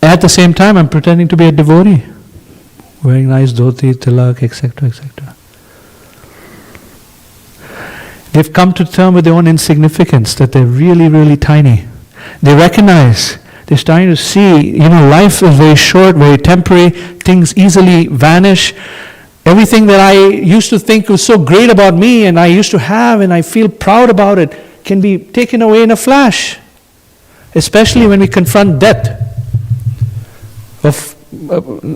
At the same time, I'm pretending to be a devotee, wearing nice dhoti, tilak, etc., etc. They've come to terms with their own insignificance, that they're really, really tiny. They recognize, they're starting to see, life is very short, very temporary, things easily vanish. Everything that I used to think was so great about me, and I used to have, and I feel proud about it, can be taken away in a flash. Especially when we confront death of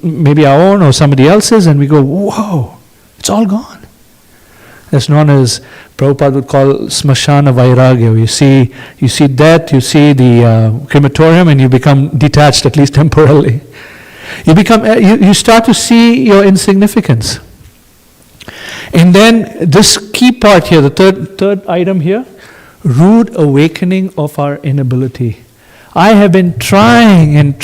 maybe our own or somebody else's, and we go, whoa, it's all gone. That's known as, Prabhupada would call smashana vairagya. You see death, you see the crematorium, and you become detached, at least temporarily. You start to see your insignificance. And then this key part here, the third item here, rude awakening of our inability. I have been trying, and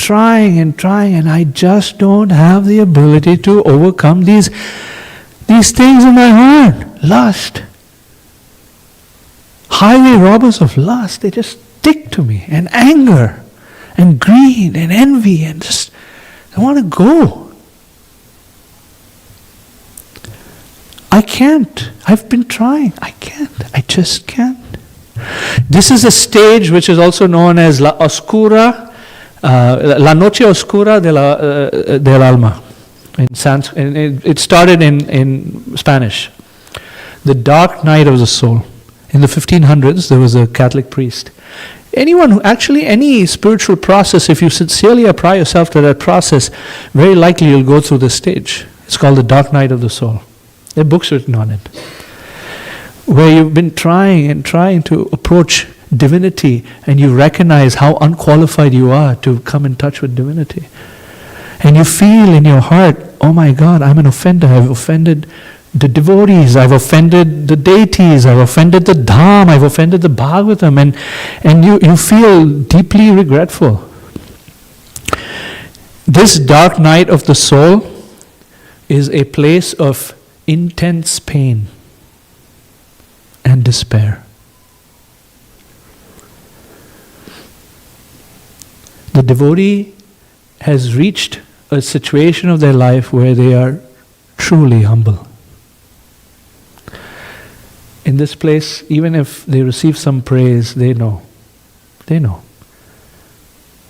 I just don't have the ability to overcome these things in my heart. Lust. Highway robbers of lust, they just stick to me. And anger, and greed, and envy, and just, I want to go. I can't. I've been trying. I can't. I just can't. This is a stage which is also known as la noche oscura del alma. It started in Spanish. The dark night of the soul. In the 1500s, there was a Catholic priest. Any spiritual process, if you sincerely apply yourself to that process, very likely you'll go through this stage. It's called the dark night of the soul. There are books written on it, where you've been trying to approach divinity, and you recognize how unqualified you are to come in touch with divinity. And you feel in your heart, oh my God, I'm an offender. I've offended the devotees, I've offended the deities, I've offended the Dham, I've offended the Bhagavatam, and you feel deeply regretful. This dark night of the soul is a place of intense pain and despair. The devotee has reached a situation of their life where they are truly humble. In this place, even if they receive some praise, they know.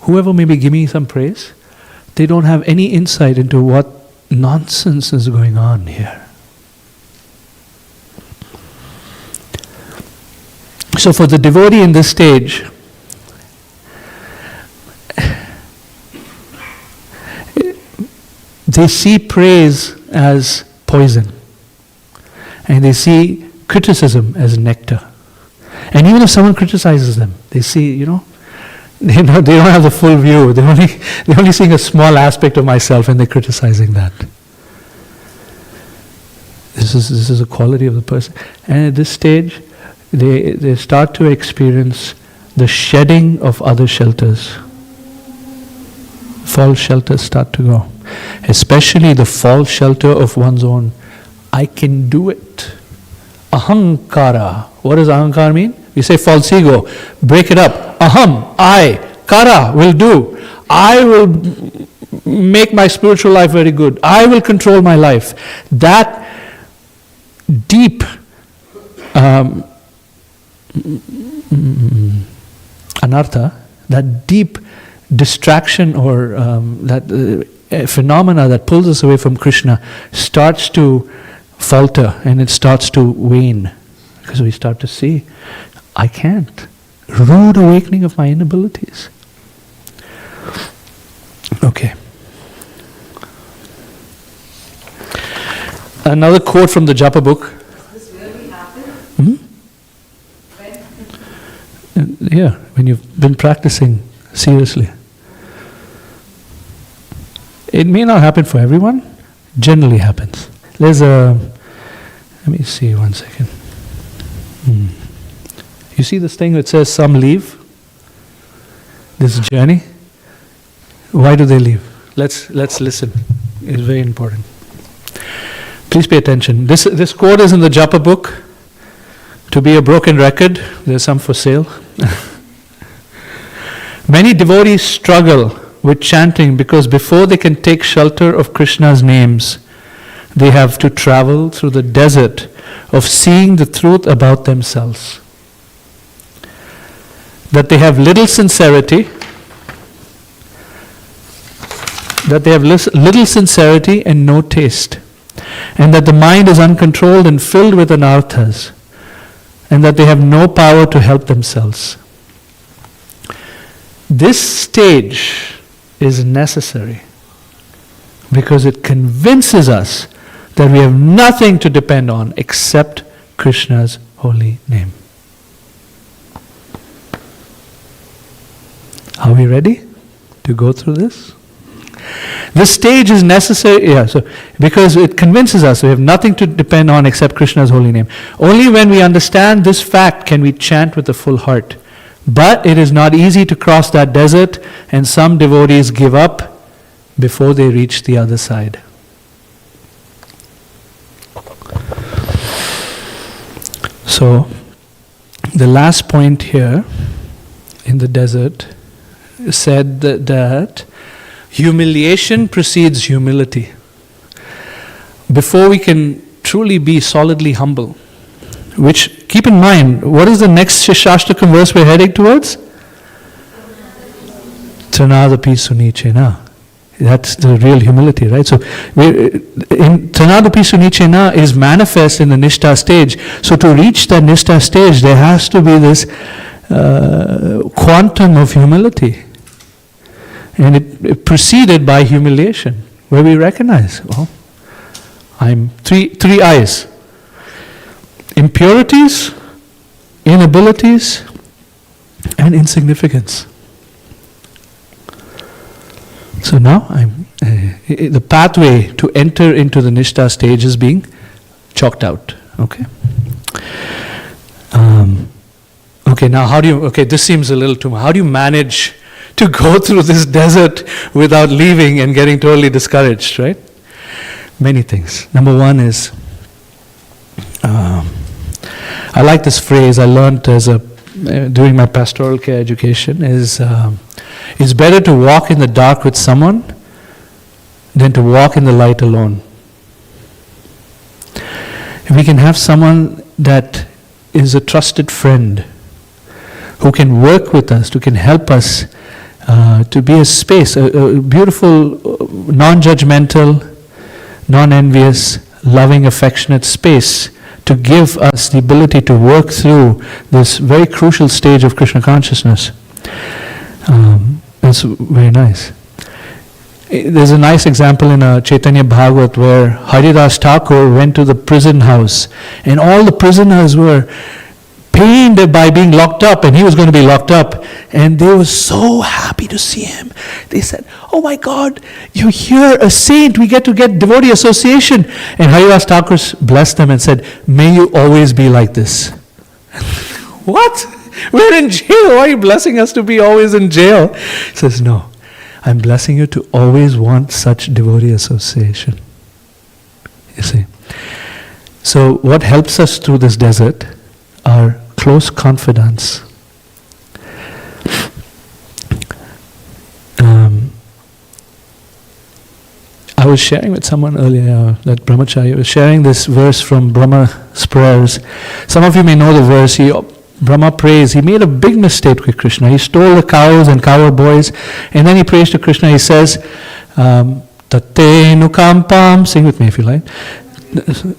Whoever may be giving some praise, they don't have any insight into what nonsense is going on here. So for the devotee in this stage, they see praise as poison, and they see criticism as nectar. And even if someone criticizes them, they see, they don't have the full view. They're only seeing a small aspect of myself, and they're criticizing that. This is a quality of the person. And at this stage, they start to experience the shedding of other shelters. False shelters start to go. Especially the false shelter of one's own, I can do it. Ahankara. What does ahankara mean? We say false ego. Break it up. Aham, I. Kara, will do. I will make my spiritual life very good. I will control my life. That deep anartha, that deep distraction or that phenomena that pulls us away from Krishna starts to falter and it starts to wane because we start to see, I can't. Rude awakening of my inabilities. Okay. Another quote from the Japa book. Does this really happen? When? Yeah, when you've been practicing seriously. It may not happen for everyone, generally happens. There's let me see 1 second. You see this thing that says some leave? This journey? Why do they leave? Let's listen. It's very important. Please pay attention. This quote is in the Japa book. To be a broken record, there's some for sale. Many devotees struggle with chanting because before they can take shelter of Krishna's names, they have to travel through the desert of seeing the truth about themselves. That they have little sincerity, and no taste, and that the mind is uncontrolled and filled with anarthas, and that they have no power to help themselves. This stage is necessary because it convinces us that we have nothing to depend on except Krishna's holy name. Are we ready to go through this? This stage is necessary, because it convinces us we have nothing to depend on except Krishna's holy name. Only when we understand this fact can we chant with a full heart. But it is not easy to cross that desert, and some devotees give up before they reach the other side. So, the last point here in the desert said that humiliation precedes humility. Before we can truly be solidly humble, which, keep in mind, what is the next Shastakam verse we're heading towards? Tranadapi sunichena. That's the real humility, right? So, in Tranadapi sunichena is manifest in the Nishtha stage. So, to reach that Nishtha stage, there has to be this quantum of humility. And it preceded by humiliation, where we recognize, well, I'm three I's. Impurities, inabilities, and insignificance. So now the pathway to enter into the Nishtha stage is being chalked out. Okay. Okay. Now, this seems a little too much. How do you manage to go through this desert without leaving and getting totally discouraged, right? Many things. Number one is, I like this phrase I learned during my pastoral care education, is it's better to walk in the dark with someone than to walk in the light alone. If we can have someone that is a trusted friend, who can work with us, who can help us to be a space, a beautiful, non-judgmental, non-envious, loving, affectionate space to give us the ability to work through this very crucial stage of Krishna consciousness. That's very nice. There's a nice example in Chaitanya Bhagavat where Haridas Thakur went to the prison house and all the prisoners were pained by being locked up, and he was going to be locked up. And they were so happy to see him. They said, "Oh my God, you're here, a saint. We get to get devotee association." And Haridas Thakur blessed them and said, "May you always be like this." What? We're in jail. Why are you blessing us to be always in jail? He says, "No, I'm blessing you to always want such devotee association." You see. So what helps us through this desert are close confidants. I was sharing with someone earlier that Brahmachari was sharing this verse from Brahma's prayers. Some of you may know the verse. Brahma prays. He made a big mistake with Krishna. He stole the cows and cow boys, and then he prays to Krishna. He says, "Tate nukampam." Sing with me if you like.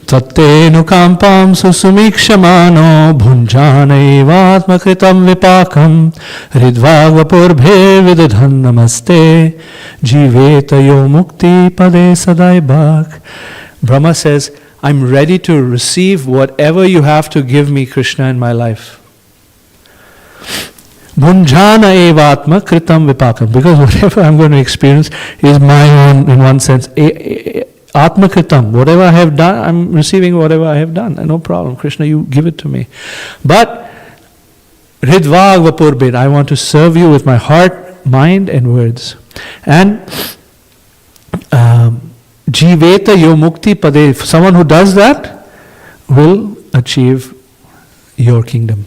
Tate nukampam susumikshamano bhunjanaivatmakritam vipakam ridvagvapurbhe vidadhan namaste jiveta yo mukti pade sadai bhak. Brahma says, "I'm ready to receive whatever you have to give me, Krishna, in my life. Bhunjana evatma kritam vipakam." Because whatever I'm going to experience is my own, in one sense. Atma kritam. Whatever I have done, I'm receiving whatever I have done. No problem. Krishna, you give it to me. But Ridvag Vapurbid, I want to serve you with my heart, mind, and words. And Jiveta yo mukti pade. Someone who does that will achieve your kingdom.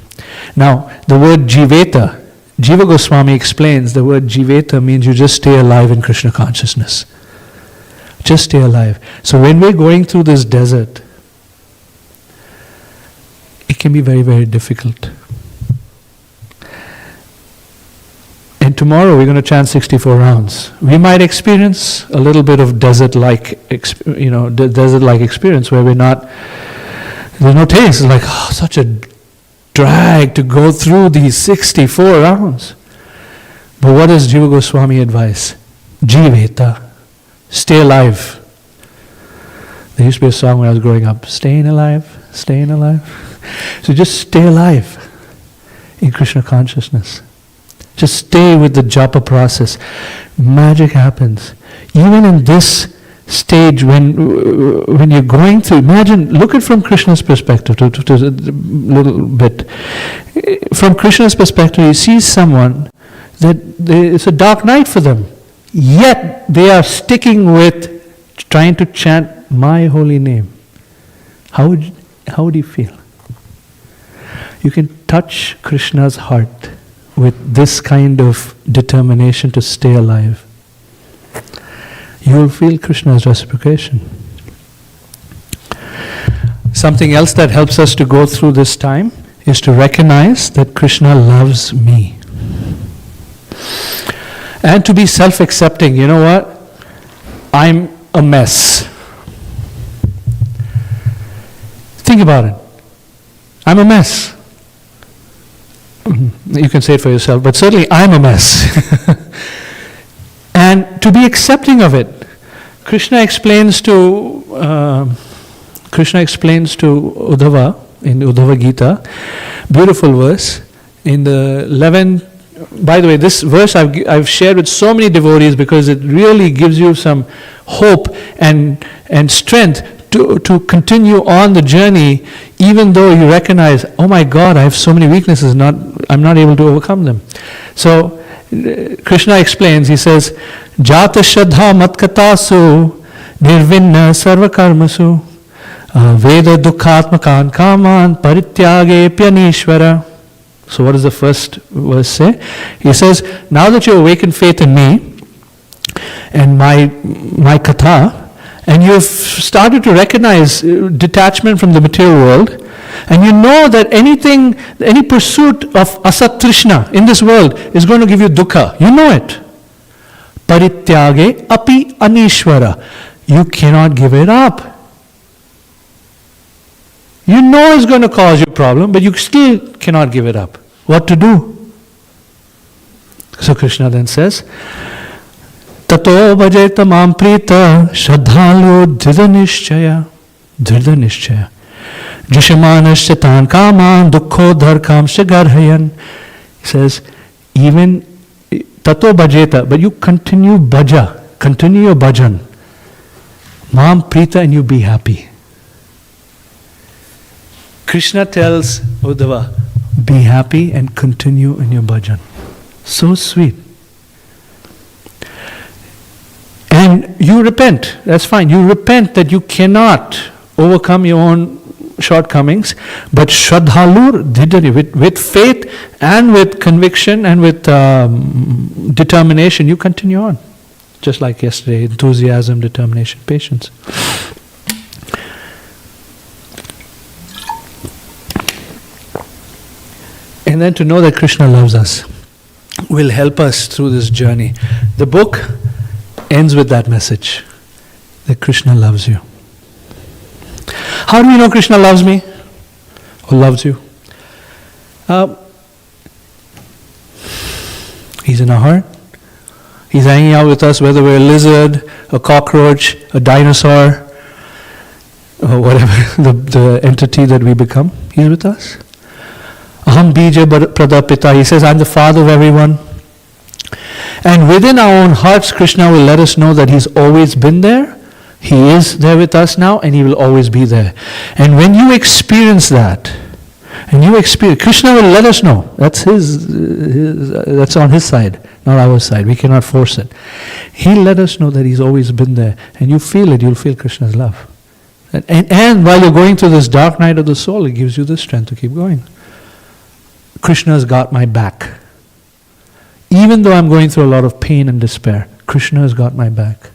Now, the word Jiveta, Jiva Goswami explains the word Jiveta means you just stay alive in Krishna consciousness. Just stay alive. So when we're going through this desert, it can be very, very difficult. And tomorrow we're going to chant 64 rounds. We might experience a little bit of desert-like experience where there's no taste. It's like, such a drag to go through these 64 rounds. But what does Jiva Goswami advise? Jiveta. Stay alive. There used to be a song when I was growing up, staying alive, staying alive. So just stay alive in Krishna consciousness. Just stay with the japa process. Magic happens. Even in this stage when you're going through, imagine, look at from Krishna's perspective, to a little bit. From Krishna's perspective, you see someone that it's a dark night for them. Yet they are sticking with trying to chant my holy name. How would you feel? You can touch Krishna's heart with this kind of determination to stay alive. You will feel Krishna's reciprocation. Something else that helps us to go through this time is to recognize that Krishna loves me. And to be self-accepting. You know what? I'm a mess. Think about it. I'm a mess. You can say it for yourself, but certainly I'm a mess. And to be accepting of it. Krishna explains to Uddhava in the Uddhava Gita, beautiful verse in the 11th. By the way, this verse I've shared with so many devotees because it really gives you some hope and strength to continue on the journey, even though you recognize, oh my God, I have so many weaknesses, I'm not able to overcome them. So Krishna explains, he says, Jata Shraddha Matkatasu Nirvinna Sarvakarmasu Veda Dukkhatmakan Kaman Parityage Pyanishvara. So what does the first verse say? He says, now that you awaken faith in me and my katha, and you've started to recognize detachment from the material world, and you know that any pursuit of asat trishna in this world is going to give you dukkha. You know it. Parityage api anishvara. You cannot give it up. You know it's going to cause you a problem, but you still cannot give it up. What to do? So Krishna then says, Tato bhajeta mam prita shraddhalo dhrida nishchaya. Jishamanashchatan kaman dukho dharkamsha garhayan. He says, even tato bhajeta, but you continue your bhajan. Mam prita, and you be happy. Krishna tells Uddhava, be happy and continue in your bhajan. So sweet. And you repent, that's fine. You repent that you cannot overcome your own shortcomings, but Shraddhalur Dhidari, with faith and with conviction and with determination, you continue on. Just like yesterday, enthusiasm, determination, patience. And then to know that Krishna loves us will help us through this journey. The book ends with that message, that Krishna loves you. How do you know Krishna loves me or loves you? He's in our heart. He's hanging out with us, whether we're a lizard, a cockroach, a dinosaur, or whatever the entity that we become. He's with us. Aham bija pradapita. He says, I'm the father of everyone. And within our own hearts, Krishna will let us know that He's always been there. He is there with us now, and He will always be there. And when you experience that, Krishna will let us know. That's that's on His side, not our side. We cannot force it. He'll let us know that He's always been there. And you feel it, you'll feel Krishna's love. And while you're going through this dark night of the soul, it gives you the strength to keep going. Krishna's got my back. Even though I'm going through a lot of pain and despair, Krishna has got my back.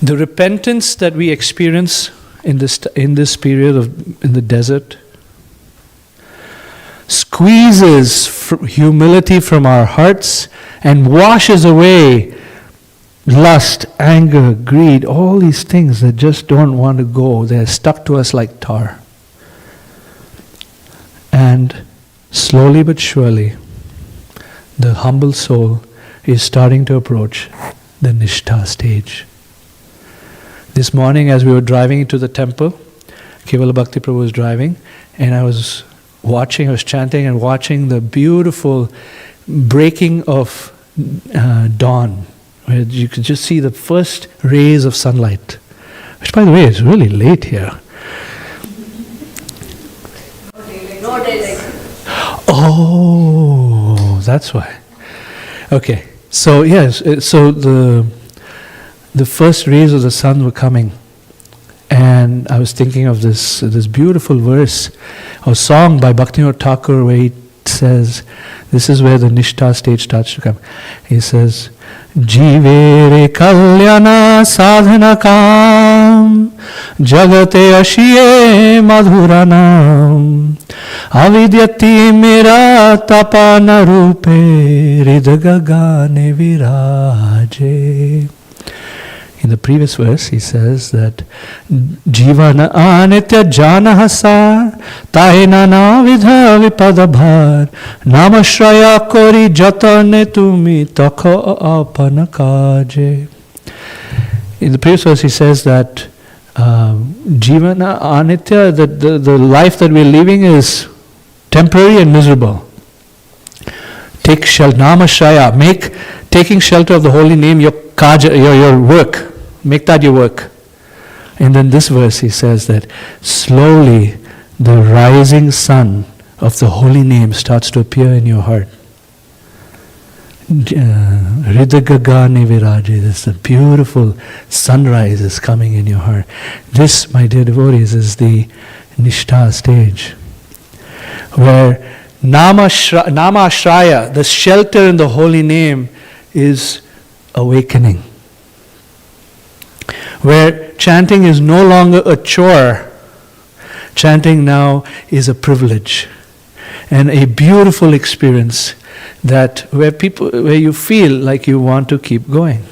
The repentance that we experience in this period in the desert squeezes humility from our hearts and washes away lust, anger, greed, all these things that just don't want to go. They're stuck to us like tar. And slowly but surely, the humble soul is starting to approach the Nishtha stage. This morning, as we were driving to the temple, Kevala Bhakti Prabhu was driving, and I was chanting and watching the beautiful breaking of dawn, where you could just see the first rays of sunlight, which, by the way, is really late here. No daylight. Oh, that's why. Okay, so yes, so the first rays of the sun were coming, and I was thinking of this beautiful verse or song by Bhaktivinoda Thakur, where he says, this is where the Nishtha stage starts to come. He says, Jivere kalyana sadhanakam jagate ashiye madhuranam avidyati mera tapana rupe ridagagane viraje. In the previous verse, he says that Jivana anitya janahasa tahena navidha vipadabhar namashraya kori jatane tumi takha apanakaje. In the previous verse, he says that Jivana anitya, that the life that we're living is temporary and miserable. Take shelter, namashraya, make taking shelter of the holy name your kaja, your work. Make that your work. And then this verse, he says that slowly the rising sun of the holy name starts to appear in your heart. Ridagagane viraje, this beautiful sunrise is coming in your heart. This, my dear devotees, is the Nishtha stage, where Nama Ashraya, the shelter in the holy name, is awakening. Where chanting is no longer a chore, chanting now is a privilege and a beautiful experience where you feel like you want to keep going.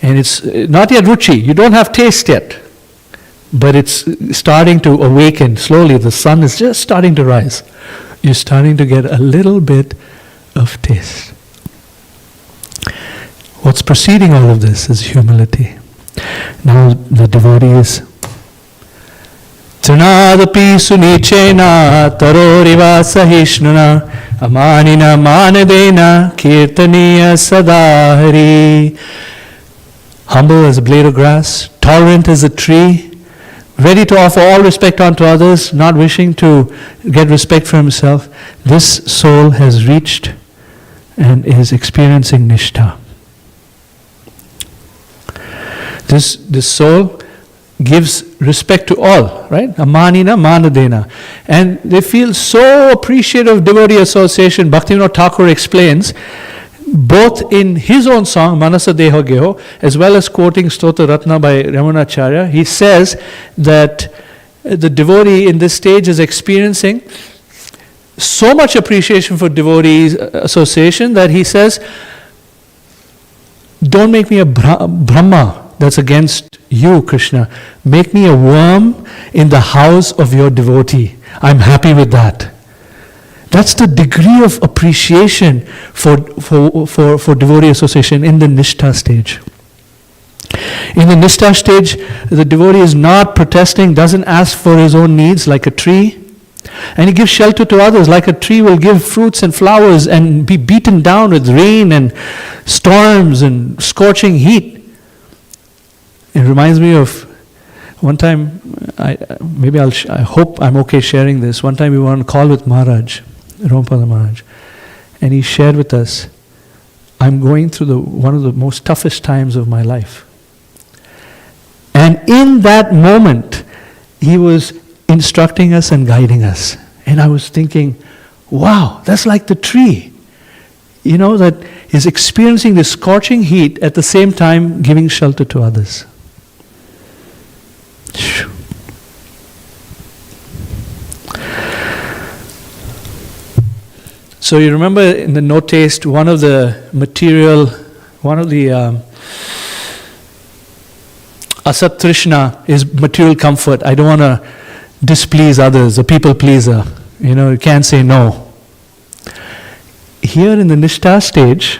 And it's not yet ruchi, you don't have taste yet, but it's starting to awaken slowly. The sun is just starting to rise. You're starting to get a little bit of taste. what's preceding all of this is humility. Now the devotee is Trunadapi sunichena taroriva sahishnuna amanina manadena kirtaniya sadahari. Humble as a blade of grass, tolerant as a tree, ready to offer all respect unto others, not wishing to get respect for himself. This soul has reached and is experiencing nishtha. This soul gives respect to all, right? Amanina manadena. And they feel so appreciative of devotee association. Bhaktivinoda Thakur explains, both in his own song, Manasa Deha Geho, as well as quoting Stota Ratna by Ramanacharya, he says that the devotee in this stage is experiencing so much appreciation for devotee association that he says, don't make me a Brahma that's against you, Krishna. Make me a worm in the house of your devotee. I'm happy with that. That's the degree of appreciation for devotee association in the Nishtha stage. In the Nishtha stage, the devotee is not protesting, doesn't ask for his own needs like a tree, and he gives shelter to others like a tree will give fruits and flowers and be beaten down with rain and storms and scorching heat. It reminds me of one time, I hope I'm okay sharing this. One time we were on a call with Maharaj, Romapada Maharaj, and he shared with us, I'm going through one of the most toughest times of my life. And in that moment, he was instructing us and guiding us. And I was thinking, wow, that's like the tree, that is experiencing this scorching heat at the same time giving shelter to others. So you remember in the no taste, one of the asat trishna is material comfort. I don't want to displease others, a people pleaser. You can't say no. Here in the Nishtha stage,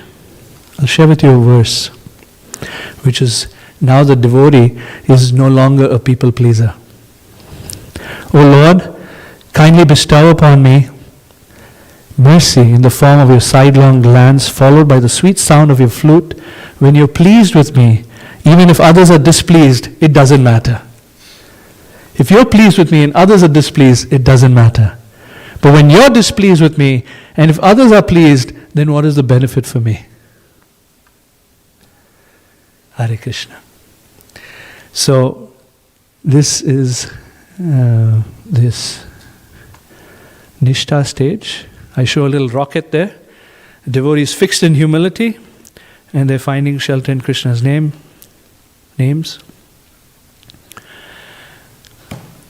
I'll share with you a verse, which is now the devotee is no longer a people pleaser. O Lord, kindly bestow upon me mercy in the form of your sidelong glance, followed by the sweet sound of your flute. When you're pleased with me, even if others are displeased, it doesn't matter. If you're pleased with me and others are displeased, it doesn't matter. But when you're displeased with me, and if others are pleased, then what is the benefit for me? Hare Krishna. So, this is this Nishtha stage. I show a little rocket there. The devotee is fixed in humility, and they're finding shelter in Krishna's names.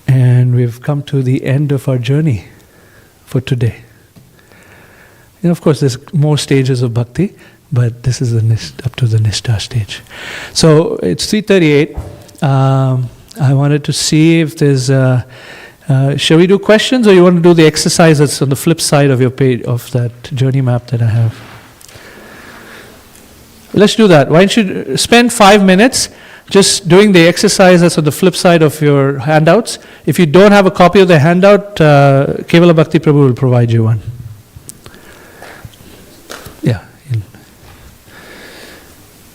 And we've come to the end of our journey for today. And of course, there's more stages of bhakti, but this is up to the Nishtha stage. So it's 3:38. I wanted to see if there's. Shall we do questions, or you want to do the exercise that's on the flip side of your page of that journey map that I have? Let's do that. Why don't you spend 5 minutes just doing the exercise that's on the flip side of your handouts. If you don't have a copy of the handout, Kevala Bhakti Prabhu will provide you one. Yeah.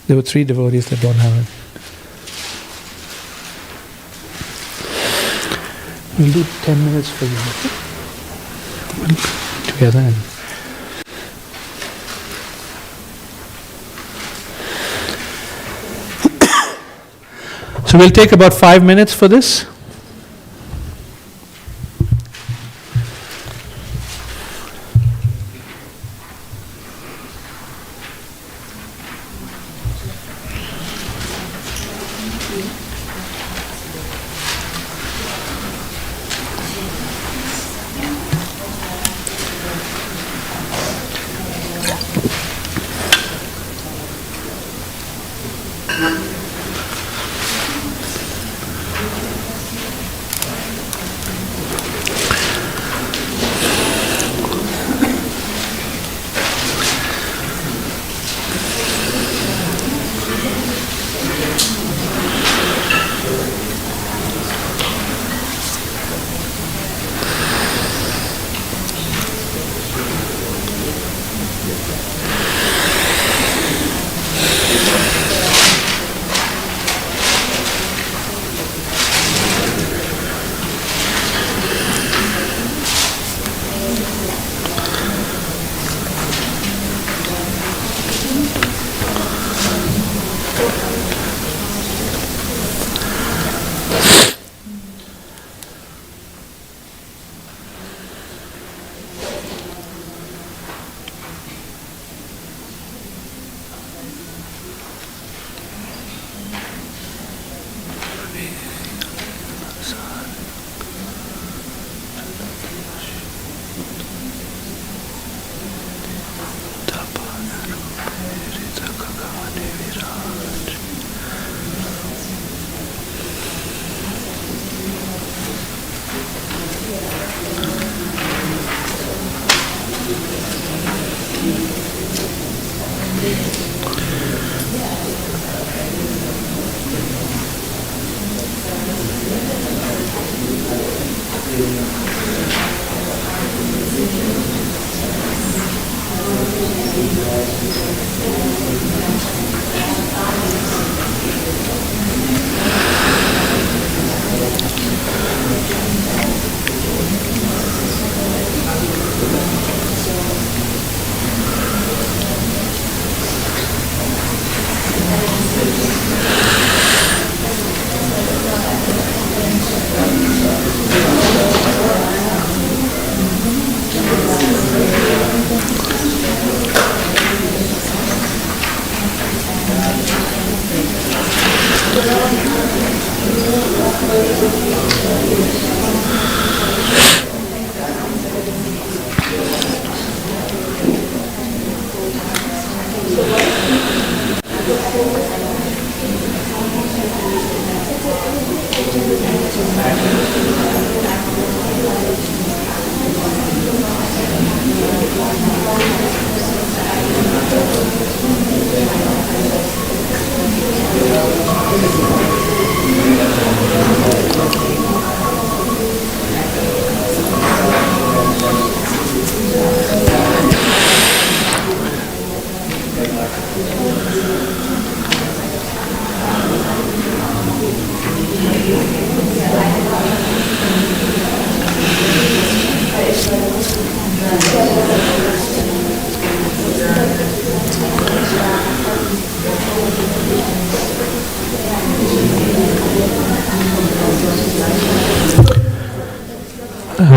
There were 3 devotees that don't have it. We'll do 10 minutes for you. Okay? Together. And so we'll take about 5 minutes for this.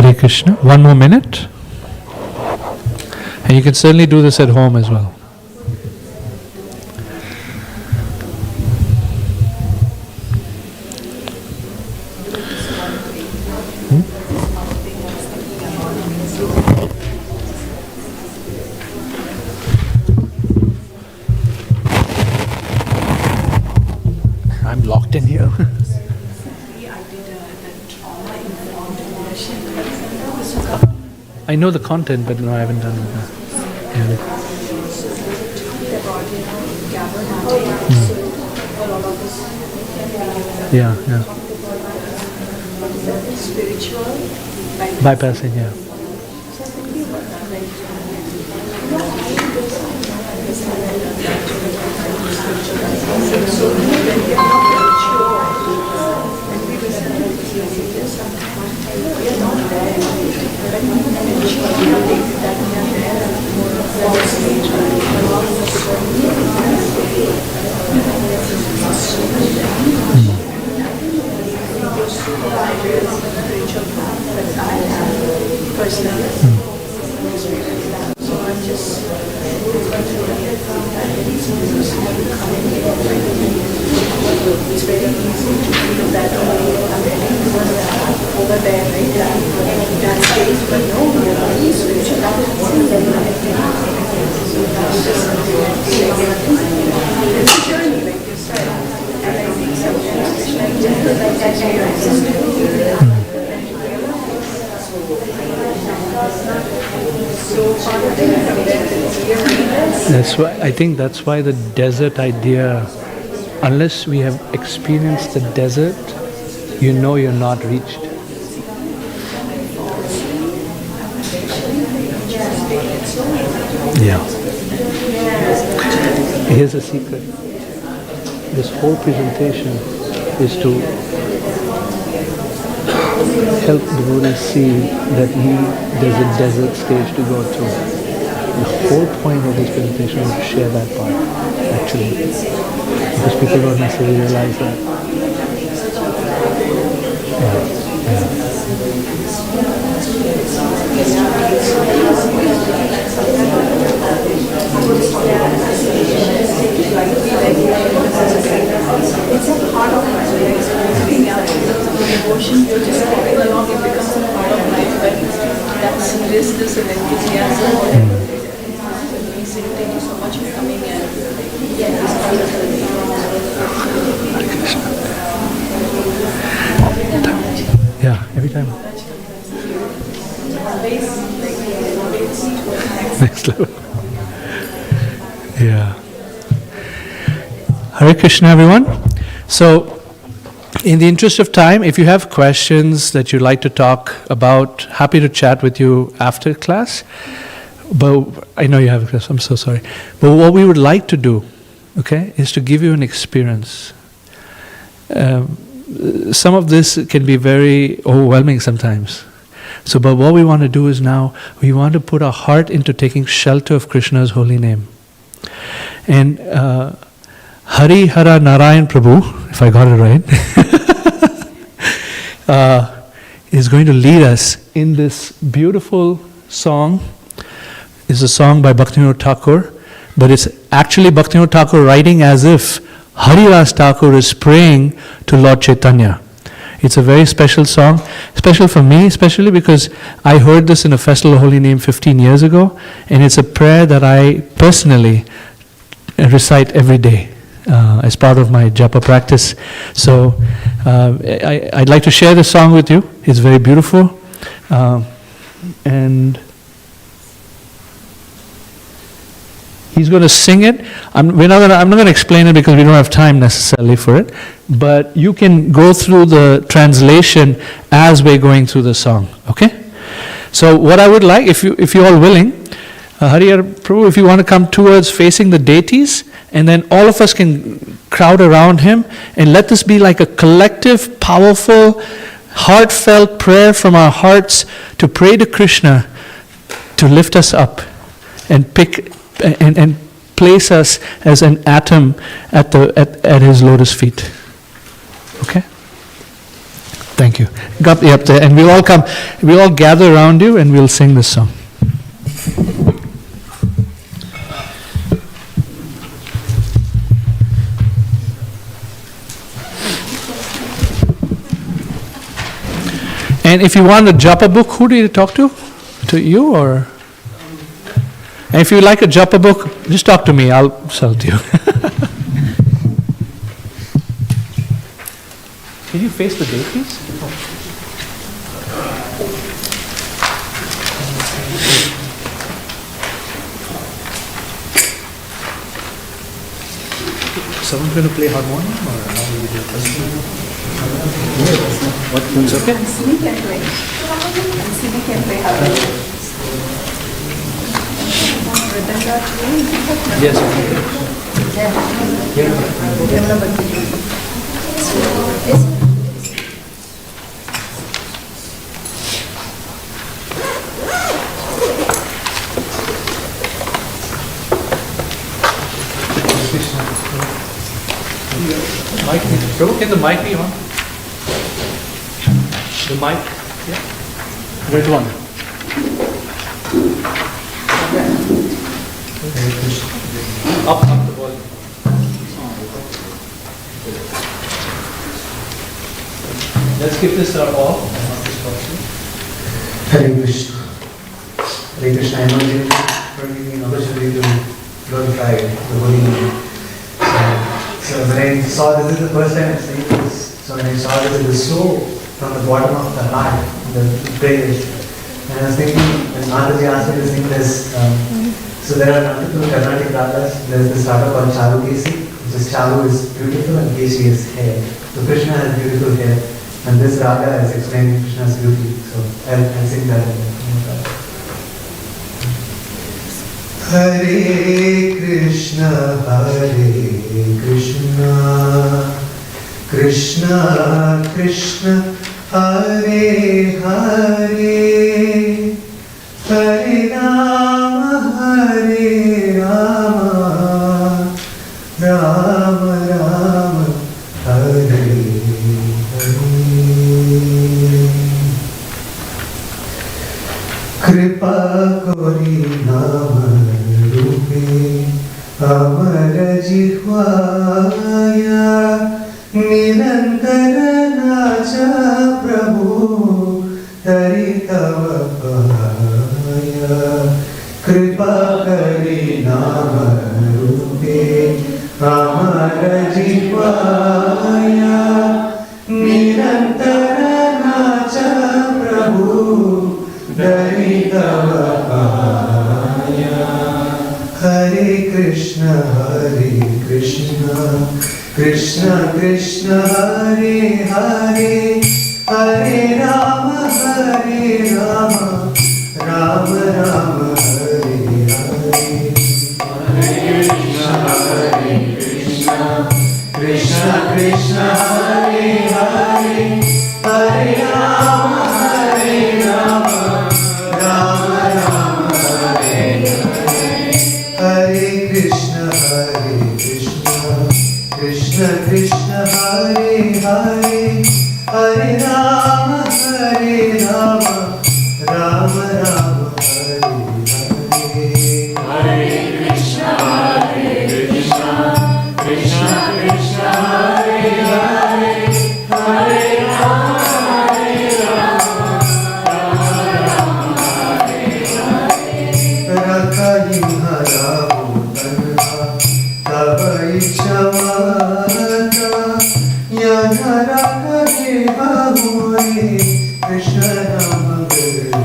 Hare Krishna. One more minute. And you can certainly do this at home as well. I'm locked in here. I know the content, but no, I haven't done it. Yeah, yeah. Bypassing, yeah. That's why I think that's why the desert idea, unless we have experienced the desert, you know you're not reached. Yeah. Here's a secret. This whole presentation is to help devotees see that there's a desert stage to go through. The whole point of this presentation is to share that part, actually. Because people don't necessarily realize that. It's a part of my life. Devotion, you're just walking along, it becomes a part of life, but that seriousness and enthusiasm, it's amazing. Thank you so much for coming and Yeah, every time. Next level. Yeah. Hare Krishna, everyone. So, in the interest of time, if you have questions that you'd like to talk about, happy to chat with you after class. But I know you have a class, I'm so sorry. But what we would like to do, okay, is to give you an experience. Some of this can be very overwhelming sometimes. So, but what we want to do is now, we want to put our heart into taking shelter of Krishna's holy name. And Hari Hara Narayan Prabhu, if I got it right, is going to lead us in this beautiful song. It's a song by Bhaktivinoda Thakur, but it's actually Bhaktivinoda Thakur writing as if Hari Ras Thakur is praying to Lord Chaitanya. It's a very special song, special for me, especially because I heard this in a Festival of Holy Name 15 years ago, and it's a prayer that I personally recite every day as part of my Japa practice. So I'd like to share this song with you. It's very beautiful, and he's going to sing it. I'm not going to explain it because we don't have time necessarily for it. But you can go through the translation as we're going through the song. Okay? So what I would like, if you're all willing, Harihar Prabhu, if you want to come towards facing the deities, and then all of us can crowd around him, and let this be like a collective, powerful, heartfelt prayer from our hearts to pray to Krishna to lift us up and pick and place us as an atom at his lotus feet. Okay? Thank you. Got me up there, and we'll all gather around you and we'll sing this song. And if you want a Japa book, who do you talk to? To you or? And if you like a Japa book, just talk to me, I'll sell it to you. Can you face the deities? Someone's going to play harmonium or how will you do it? What? It's okay? Swami can play. Swami can play harmonium. Yes. Mic, Prabhu, can the mic be on? The mic? Yeah. Which one? Up the volume. Let's give this our all. Hare Krishna. Hare Krishna. I know you for giving me an opportunity to glorify the holy name. So when I saw this is the first time I'm saying this, so when I saw this, it was so from the bottom of the heart, the prayers. And I was thinking, when Mataji asked me to sing this, so there are multiple Carnatic ragas. There is this raga called Charu Kesi, which is Charu is beautiful and Kesi is hair. So Krishna has beautiful hair, and this raga is explaining Krishna's beauty. So I'll sing that. Hare Krishna, Krishna Krishna, Hare Hare, Hare Rama, Rama Rama, Hare Hare. Kripa kori nama rupe, amar jihvaya, nirantara nacha prabhu, taritava paya. Kripa kari nama rupe, amar jihvaya, nirantara nacha prabhu, Krishna Krishna Hare Hare, Hare Rama Hare Rama, Rama Rama Hare Hare. Krishna Krishna Hare Hare, Hare Rama Hare Rama, Rama Rama Hare Hare. Hare Krishna Krishna Krishna Hare Hare, Hare Rama Hare Rama, Rama Rama Hare Hare. Hare Krishna Krishna Krishna Hare Hare, Hare Rama Hare Rama, Rama Rama Hare Hare. Rakhayi Haravu Tanha, Tava Ichha Mata, Yana Rakhayi Hamore, Krishna Rama Virta.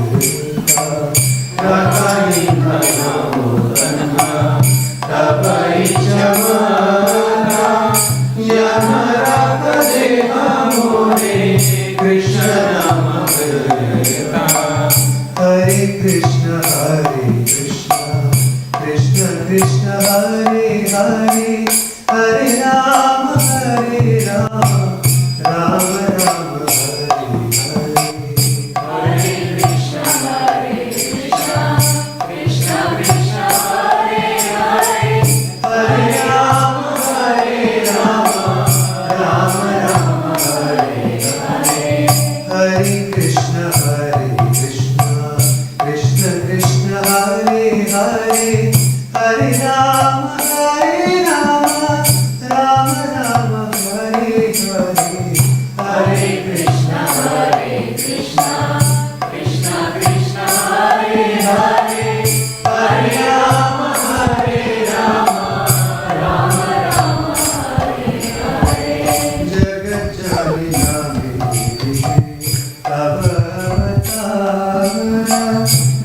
Rakhayi Haravu Tanha, Tava Ichha Mata, Yana Rakhayi Hamore, Krishna Rama Virta. Hare Krishna Krishna Krishna Hare Hare, Hare Rama Hare Rama, Rama Rama Hare Hare. Hare Krishna Krishna Krishna Hare Hare, Hare Rama Hare Rama, Rama Rama Hare Hare. Hare Krishna Krishna Krishna Hare Hare, Hare Rama Hare Rama, Rama Rama Hare Hare. Hare Krishna Krishna Krishna Hare Hare, Hare Rama Hare Rama, Rama Rama Hare Hare. Jagat Janina Tava Avatara,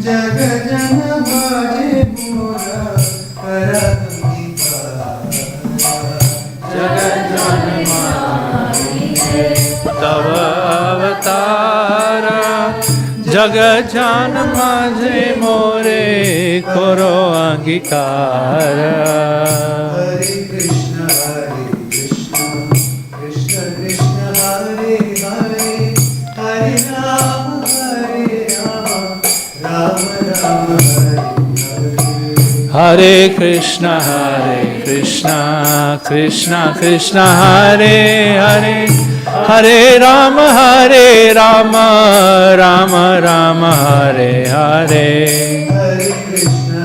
Jagat Jana Bhaje Mora Karakangikara. Jagat Jana Tava avatara, Jagat Jana Majhe More Koro Angikara. Hare Krishna Krishna Krishna Hare Hare, Hare Rama Hare Rama, Rama Rama Hare Hare. Hare Krishna Krishna Krishna Hare Hare, Hare Rama Rama Rama Hare Hare. Hare Krishna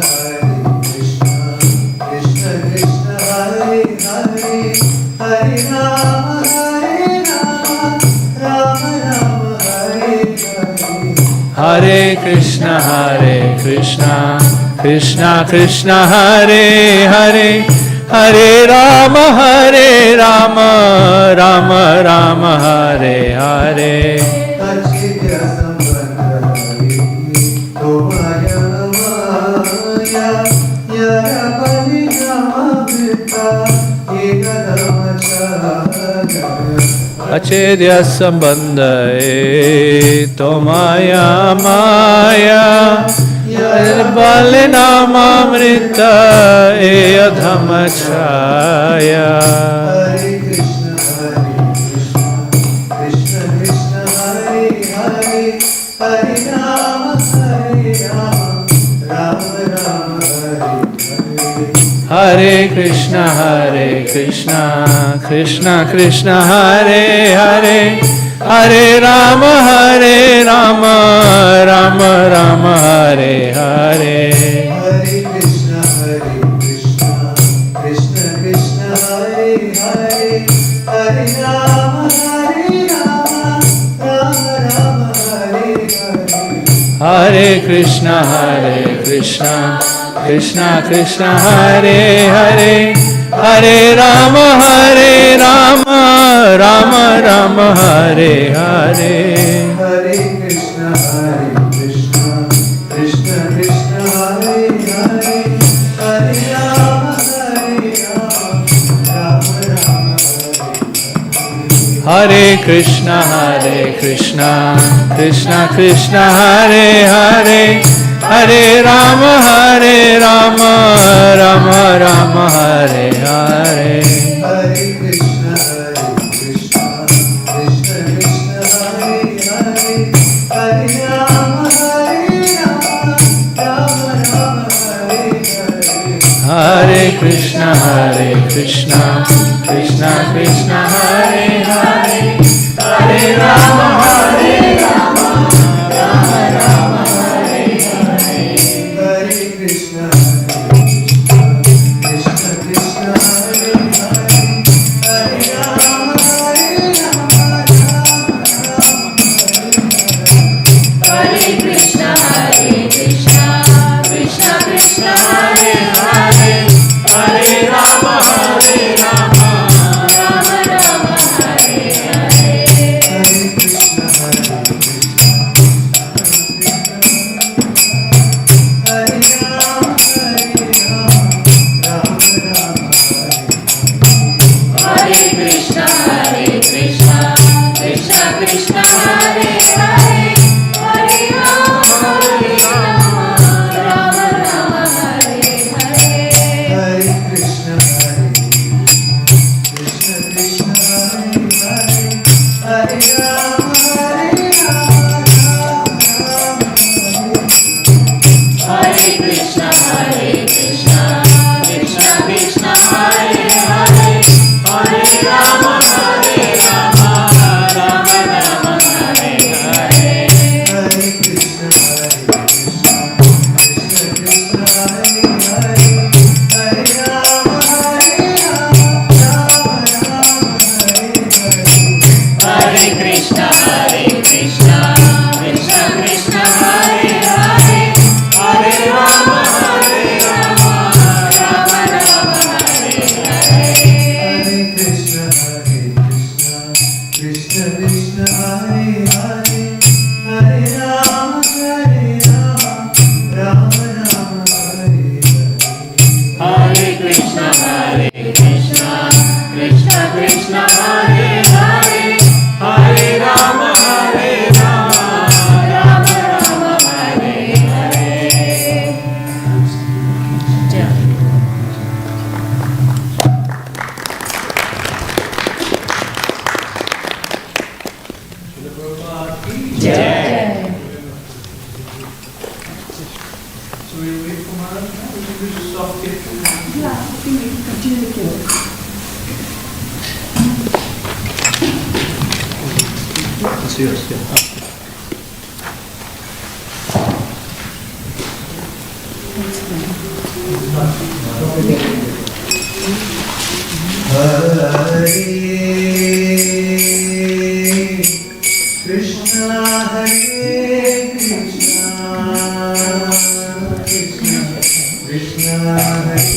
Krishna Krishna Hare Hare, Hare Rama Rama Rama Hare Hare. Hare Krishna Krishna Hare Hare, Hare Rama Rama Rama Hare Hare. Achidya Sambandhari, Tomaya Maya, Yara Bali Rama Vrita, Ekadamacharya. Achedya Sambandha Tomaya Maya, Bale Namamrita Adhamachaya. Hare Krishna Krishna Krishna Hare Hare, Hare Rama Hare Rama, Rama Rama Hare Hare. Hare Krishna Krishna Hare Hare, Hare Rama Rama Rama Hare Hare. Hare Krishna Krishna Krishna Hare Hare, Hare Rama Rama Rama Hare Hare. Hare Krishna Krishna Hare Hare, Hare Rama Rama Rama Hare Hare. Hare Krishna Krishna Krishna Hare Hare, Hare Rama Rama Rama Rama Hare Krishna, Krishna Krishna, Hare Hare, Hare Rama, Rama Rama, Hare Hare. Hare Krishna, Krishna Krishna, Hare Hare, Hare Rama, Rama Rama, Hare Hare. Hare Krishna, Krishna Krishna, Hare Hare, Hare Rama, Rama Rama, Hare Hare. Hare Krishna, Krishna Krishna, Hare Hare, Hare Rama, Hare Krishna, Krishna Krishna, Hare Hare, Hare Rama, Rama Rama, Hare Hare. Hare Krishna, Hare Rama, Rama Rama, Hare Krishna, Krishna Krishna, Hare Hare, Hare Rama, Rama Rama, Hare Hare. Hare Krishna, Krishna Krishna, Hare Hare, Hare Rama, Hare Krishna, Krishna Krishna, Hare Hare, Hare Rama, Rama Rama, Hare Hare. Hare Krishna, Krishna Krishna, Hare Hare, Hare Rama, Rama Rama, Hare Hare. Hare Krishna, Krishna Krishna, Hare Hare, Hare Rama, Rama Rama, Hare Hare. Hare Krishna, Krishna Krishna, Hare Hare, Hare Rama, Rama Rama, Hare Hare. Hare Krishna, Krishna Krishna, Hare Hare, Hare Rama, Rama Rama, Hare Hare. Jai. So we wait for Maharaj now, we will just stop here. Yeah, I think we continue the Q&A. It's yours, yeah. Hare Krishna, Hare Krishna, Krishna Krishna, Hare Hare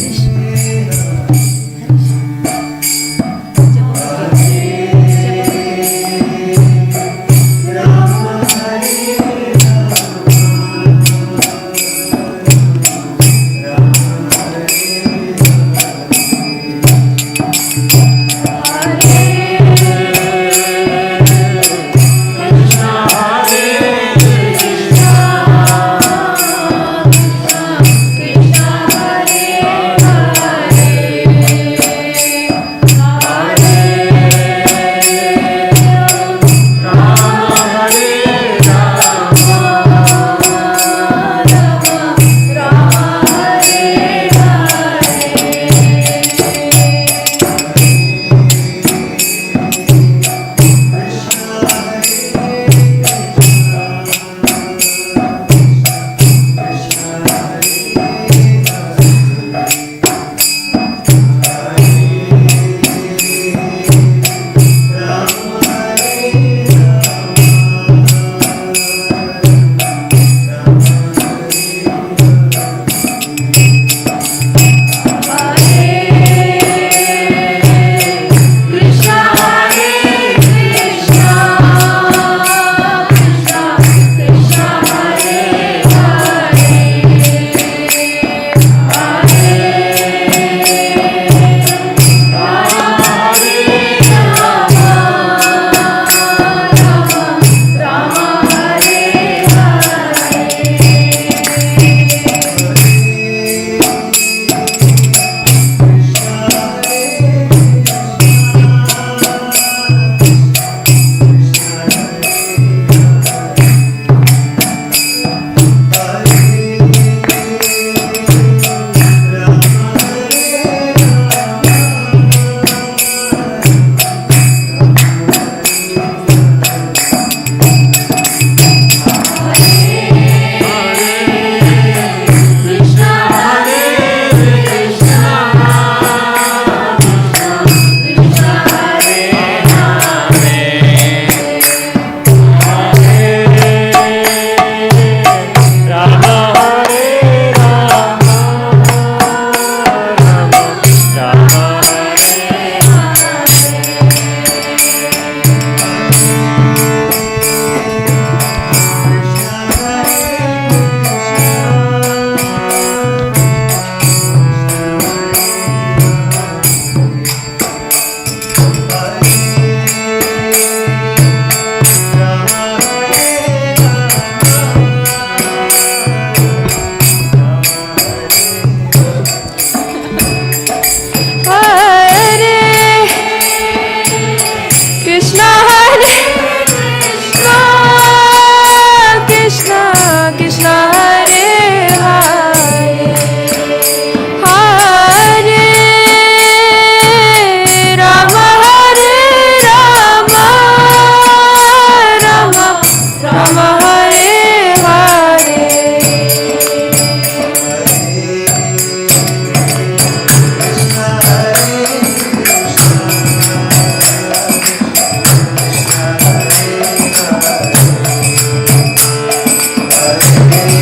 Krishna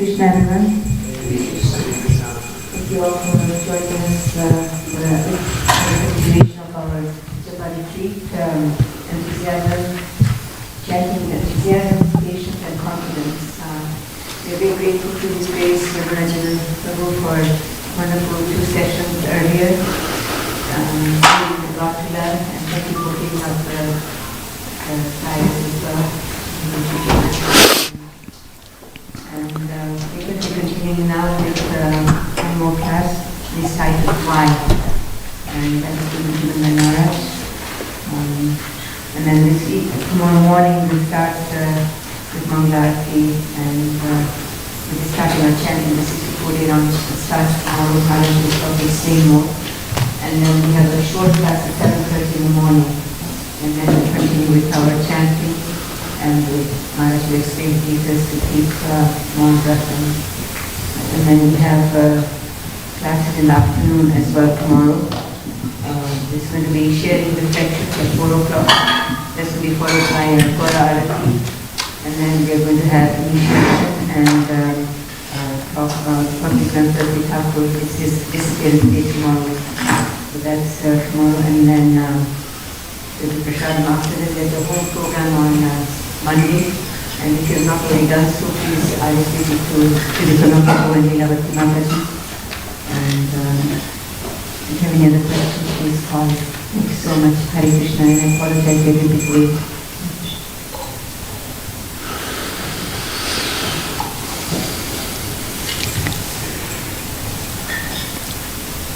Krishna everyone. Thank you all for joining us for the continuation of our Japa Retreat. Enthusiasm, chanting enthusiasm, patience and confidence. We are very grateful to His Grace, Maharaj Prabhu, for wonderful 2 sessions earlier. We got to learn, and thank you for giving up the slides as well. And we're going to be continuing now with one more class, this title Why, and that is going to be given by Maharaj. And then tomorrow morning we'll start with Mangalarti, and we'll be starting our chanting the 64-day round. We'll start tomorrow, Maharaj will probably stay more. And then we have a short class at 7:30 in the morning, and then we'll continue with our chanting. And Maharaj will explain Jesus to keep more breath. And then we have classes in the afternoon as well tomorrow. There's going to be sharing reflections at 4 o'clock. This will be followed by a Kora Arati. And then we are going to have initiation and talk about Swami Granthasri Thakur. It's his disappearance day tomorrow. So that's tomorrow. And then there'll be Prashadam after that. There's a whole program on Monday, and if you have not already done so, please RSVP to Siddhikanakapu and Leelavati Mataji. And if you have any other questions, please call. Thank you so much. Hare Krishna, and I apologize very big way.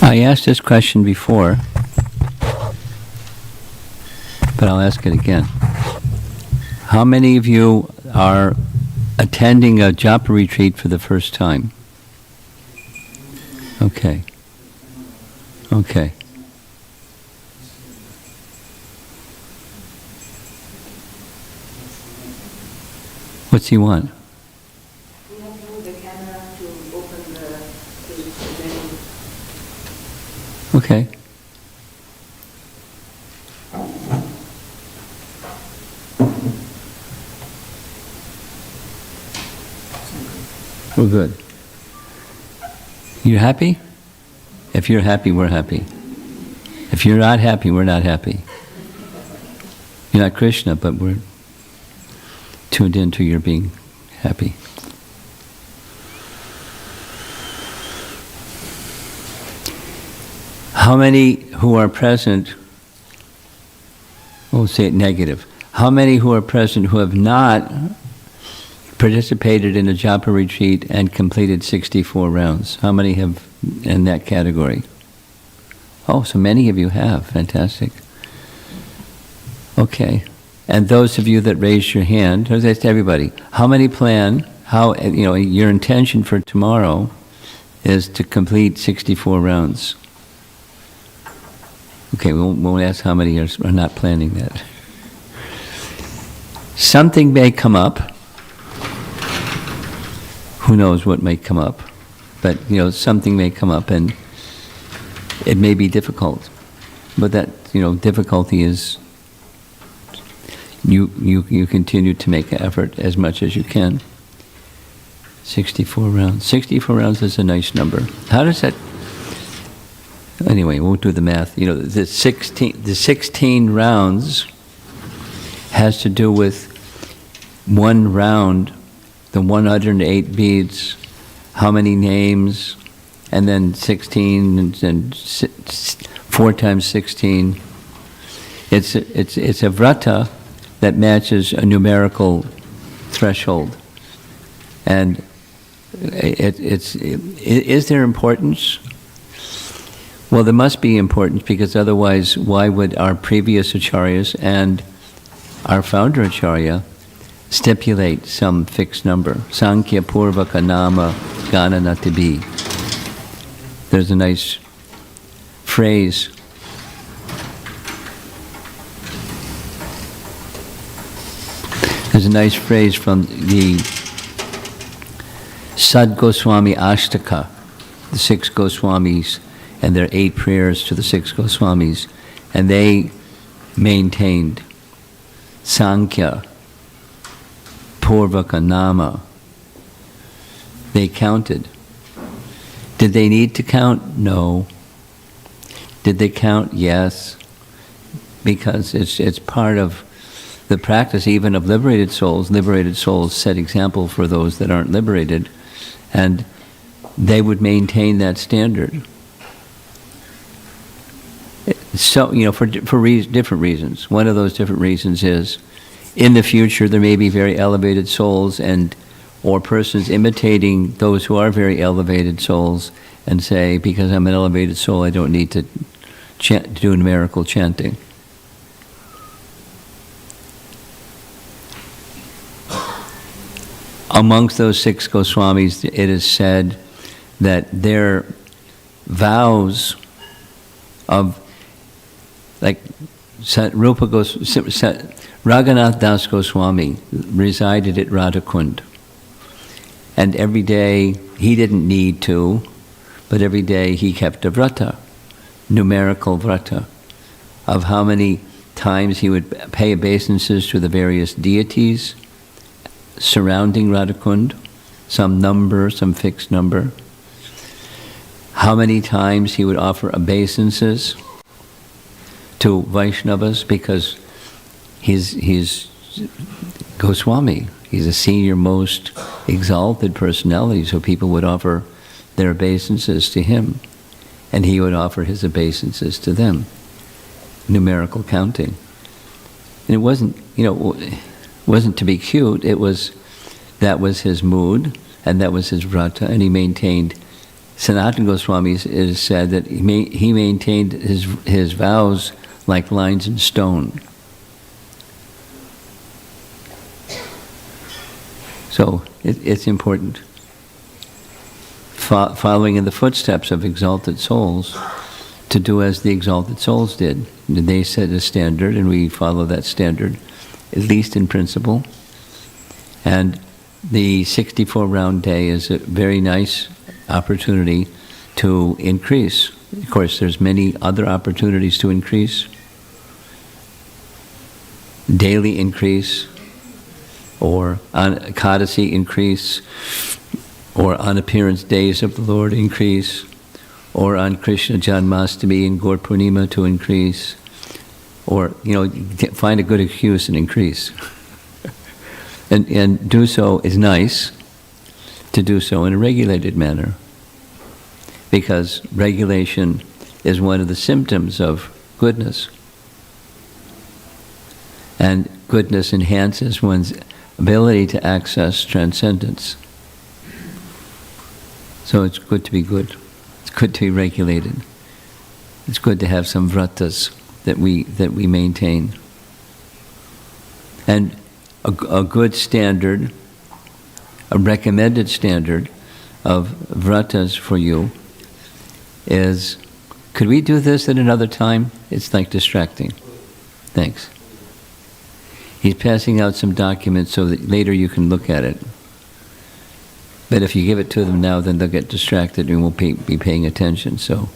I asked this question before, but I'll ask it again. How many of you are attending a Japa retreat for the first time? Okay. Okay. What's he want? We have to move the camera to open the menu. Okay. We're good. You happy? If you're happy, we're happy. If you're not happy, we're not happy. You're not Krishna, but we're tuned into your being happy. How many who are present, we'll say it negative, how many who are present who have not participated in a Japa retreat and completed 64 rounds? How many have in that category? Oh, so many of you have. Fantastic. Okay. And those of you that raised your hand, that's to everybody. How many plan, your intention for tomorrow is to complete 64 rounds? Okay, we won't ask how many are not planning that. Something may come up. Who knows what may come up? But, something may come up and it may be difficult. But that, difficulty is you continue to make an effort as much as you can. 64 rounds. 64 rounds is a nice number. How does that... Anyway, we won't do the math. The 16 rounds has to do with one round, the 108 beads, how many names, and then 16 and 4 times 16. It's a vrata that matches a numerical threshold. And is there importance? Well, there must be importance, because otherwise, why would our previous acharyas and our founder acharya stipulate some fixed number? Sankhya Purvaka Nama Gananatibi. There's a nice phrase. There's a nice phrase from the Sad Goswami Ashtaka, the 6 Goswamis, and their 8 prayers to the 6 Goswamis, and they maintained Sankhya, Purvaka Nama. They counted. Did they need to count? No. Did they count? Yes. Because it's part of the practice even of liberated souls. Liberated souls set example for those that aren't liberated, and they would maintain that standard. So, for different reasons. One of those different reasons is, in the future, there may be very elevated souls or persons imitating those who are very elevated souls and say, because I'm an elevated soul, I don't need to do numerical chanting. Amongst those 6 Goswamis, it is said that their vows of, like Raghunath Das Goswami resided at Radhakund, and every day, he didn't need to, but every day he kept a vrata, numerical vrata, of how many times he would pay obeisances to the various deities surrounding Radhakund, some number, some fixed number. How many times he would offer obeisances to Vaishnavas, because he's Goswami. He's a senior most exalted personality, so people would offer their obeisances to him, and he would offer his obeisances to them. Numerical counting. And it wasn't, wasn't to be cute. That was his mood, and that was his vrata, and he maintained. Sanatana Goswami is said that he maintained his vows like lines in stone. So it's important. Following in the footsteps of exalted souls, to do as the exalted souls did. They set a standard, and we follow that standard, at least in principle. And the 64-round day is a very nice opportunity to increase. Of course, there's many other opportunities to increase. Daily increase, or on Ekadasi increase, or on appearance days of the Lord increase, or on Krishna Janmashtami and Gaur Purnima to increase, or, find a good excuse and increase. and do so is nice, to do so in a regulated manner, because regulation is one of the symptoms of goodness. And goodness enhances one's ability to access transcendence. So it's good to be good. It's good to be regulated. It's good to have some vratas that we maintain. And a good standard, a recommended standard of vratas for you is, could we do this at another time? It's like distracting. Thanks. He's passing out some documents so that later you can look at it. But if you give it to them now, then they'll get distracted and won't be paying attention. So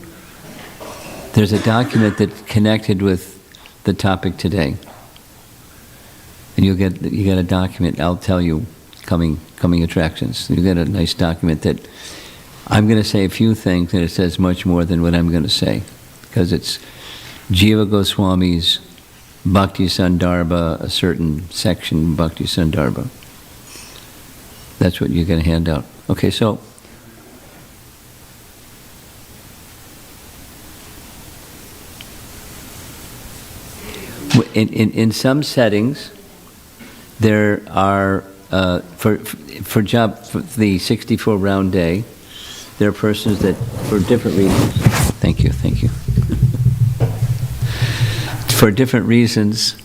there's a document that's connected with the topic today. And you get a document, I'll tell you, coming attractions. You get a nice document that I'm going to say a few things, and it says much more than what I'm going to say. Because it's Jiva Goswami's Bhakti Sandarbha, a certain section Bhakti Sandarbha. That's what you're going to hand out. Okay, so in some settings, there are for the 64-round day, there are persons that, for different reasons. Thank you. For different reasons,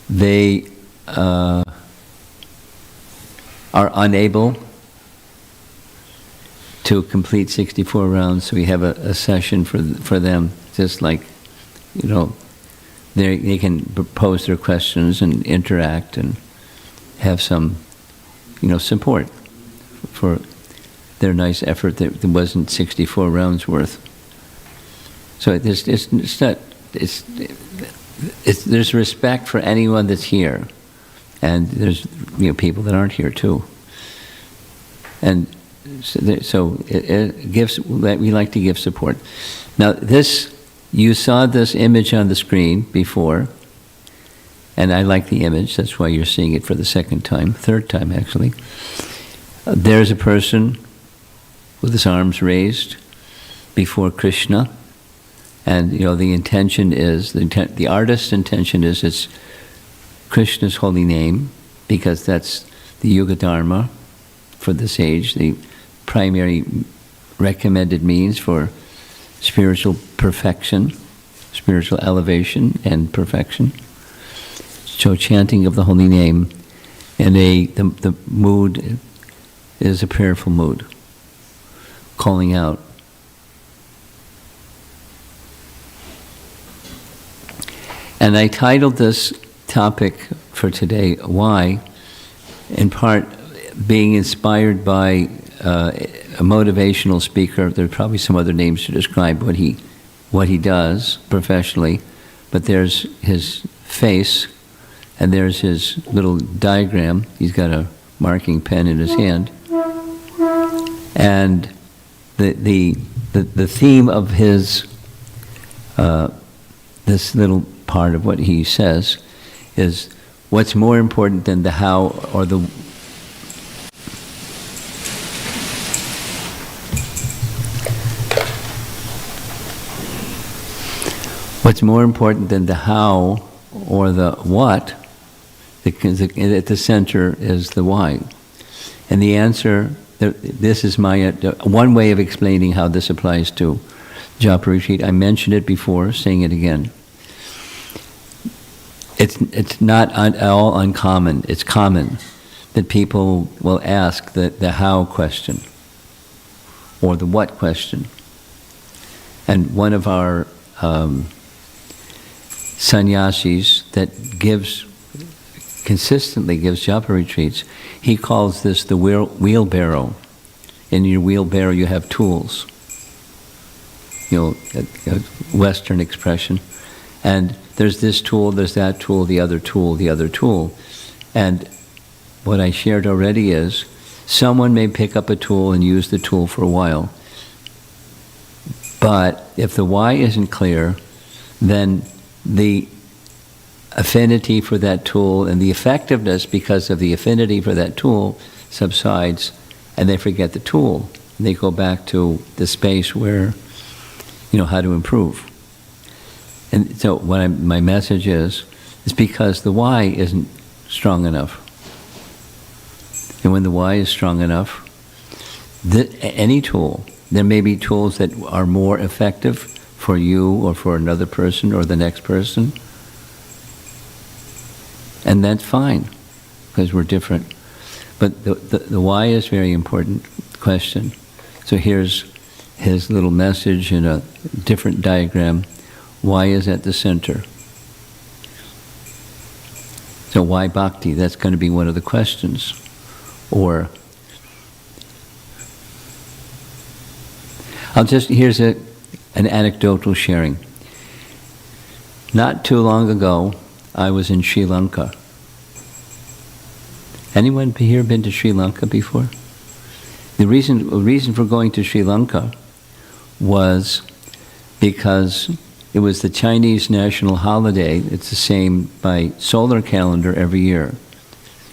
they are unable to complete 64 rounds, so we have a session for them, just like, they can pose their questions and interact and have some, support for their nice effort that wasn't 64 rounds worth. So there's respect for anyone that's here, and there's people that aren't here too. And so it gives. We like to give support. Now you saw this image on the screen before, and I like the image. That's why you're seeing it for the second time, third time actually. There's a person with his arms raised before Krishna. And the intention is, the artist's intention is, it's Krishna's holy name, because that's the Yuga Dharma for this age, the primary recommended means for spiritual perfection, spiritual elevation and perfection. So chanting of the holy name, and the mood is a prayerful mood, calling out. And I titled this topic for today, Why? In part being inspired by a motivational speaker. There are probably some other names to describe what he does professionally, but there's his face, and there's his little diagram. He's got a marking pen in his hand. And the theme of his, this little part of what he says is, what's more important than the how or the what's more important than the how or the what? At the center is the why. And the answer, this is my one way of explaining how this applies to Japa Retreat. I mentioned it before, saying it again. It's not at all uncommon. It's common that people will ask the how question or the what question. And one of our sannyasis that gives consistently gives Japa retreats, he calls this the wheelbarrow. In your wheelbarrow you have tools. A Western expression. And there's this tool, there's that tool, the other tool, the other tool. And what I shared already is, someone may pick up a tool and use the tool for a while. But if the why isn't clear, then the affinity for that tool and the effectiveness because of the affinity for that tool subsides, and they forget the tool. And they go back to the space where, how to improve. And so my message is because the why isn't strong enough. And when the why is strong enough, any tool, there may be tools that are more effective for you or for another person or the next person. And that's fine, because we're different. But the why is a very important question. So here's his little message in a different diagram. Why is at the center? So why bhakti? That's going to be one of the questions. Or, here's an anecdotal sharing. Not too long ago, I was in Sri Lanka. Anyone here been to Sri Lanka before? The reason for going to Sri Lanka was because it was the Chinese national holiday. It's the same by solar calendar every year.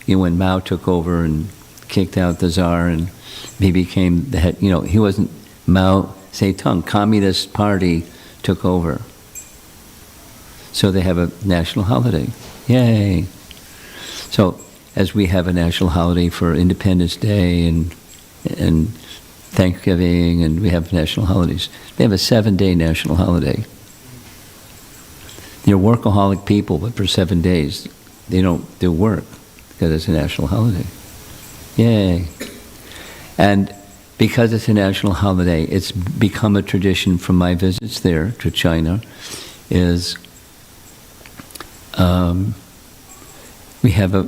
When Mao took over and kicked out the Tsar and he became the head, he wasn't Mao Zedong. Communist Party took over. So they have a national holiday. Yay! So as we have a national holiday for Independence Day and Thanksgiving, and we have national holidays, they have a 7-day national holiday. They're workaholic people, but for 7 days they don't do work because it's a national holiday. Yay! And because it's a national holiday, it's become a tradition from my visits there to China, is we have a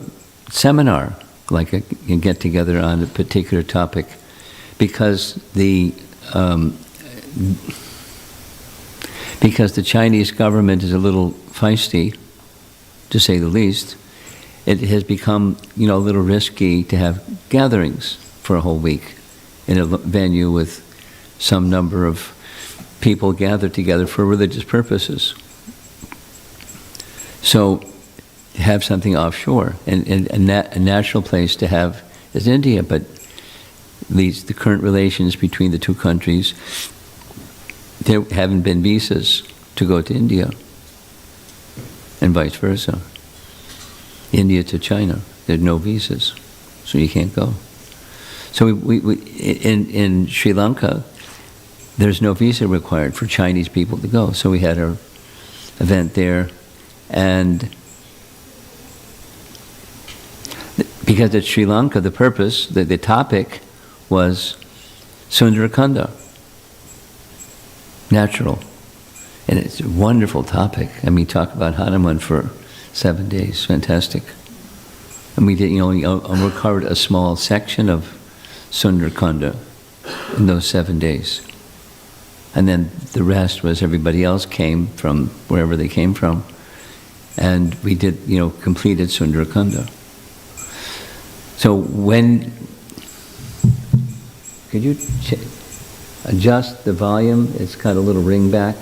seminar, like a get-together on a particular topic, because the Chinese government is a little feisty, to say the least. It has become, a little risky to have gatherings for a whole week in a venue with some number of people gathered together for religious purposes. So, to have something offshore, and a natural place to have is India, but the current relations between the two countries, there haven't been visas to go to India, and vice versa. India to China, there are no visas, so you can't go. So in Sri Lanka, there's no visa required for Chinese people to go. So we had our event there, and because it's Sri Lanka, the purpose, the topic was Sundarakanda, natural. And it's a wonderful topic. Talk about Hanuman for 7 days, fantastic. And we did, we covered a small section of Sundarakanda in those 7 days. And then the rest was everybody else came from wherever they came from. And we did, completed Sundarakanda. So could you adjust the volume? It's got a little ring back.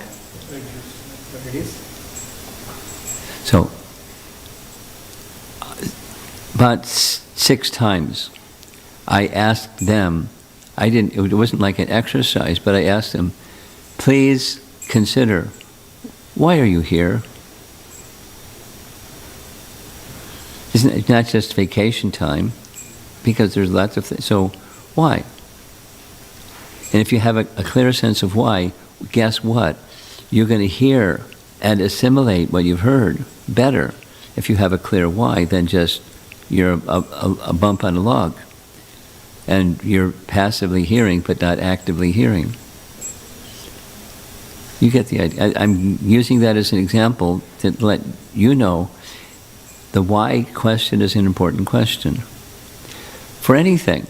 So, about 6 times, I asked them, it wasn't like an exercise, but I asked them, please consider, why are you here? It's not just vacation time, because there's lots of things. So, why? And if you have a clear sense of why, guess what? You're going to hear and assimilate what you've heard better if you have a clear why than just you're a bump on a log. And you're passively hearing but not actively hearing. You get the idea. I'm using that as an example to let you know the why question is an important question. For anything,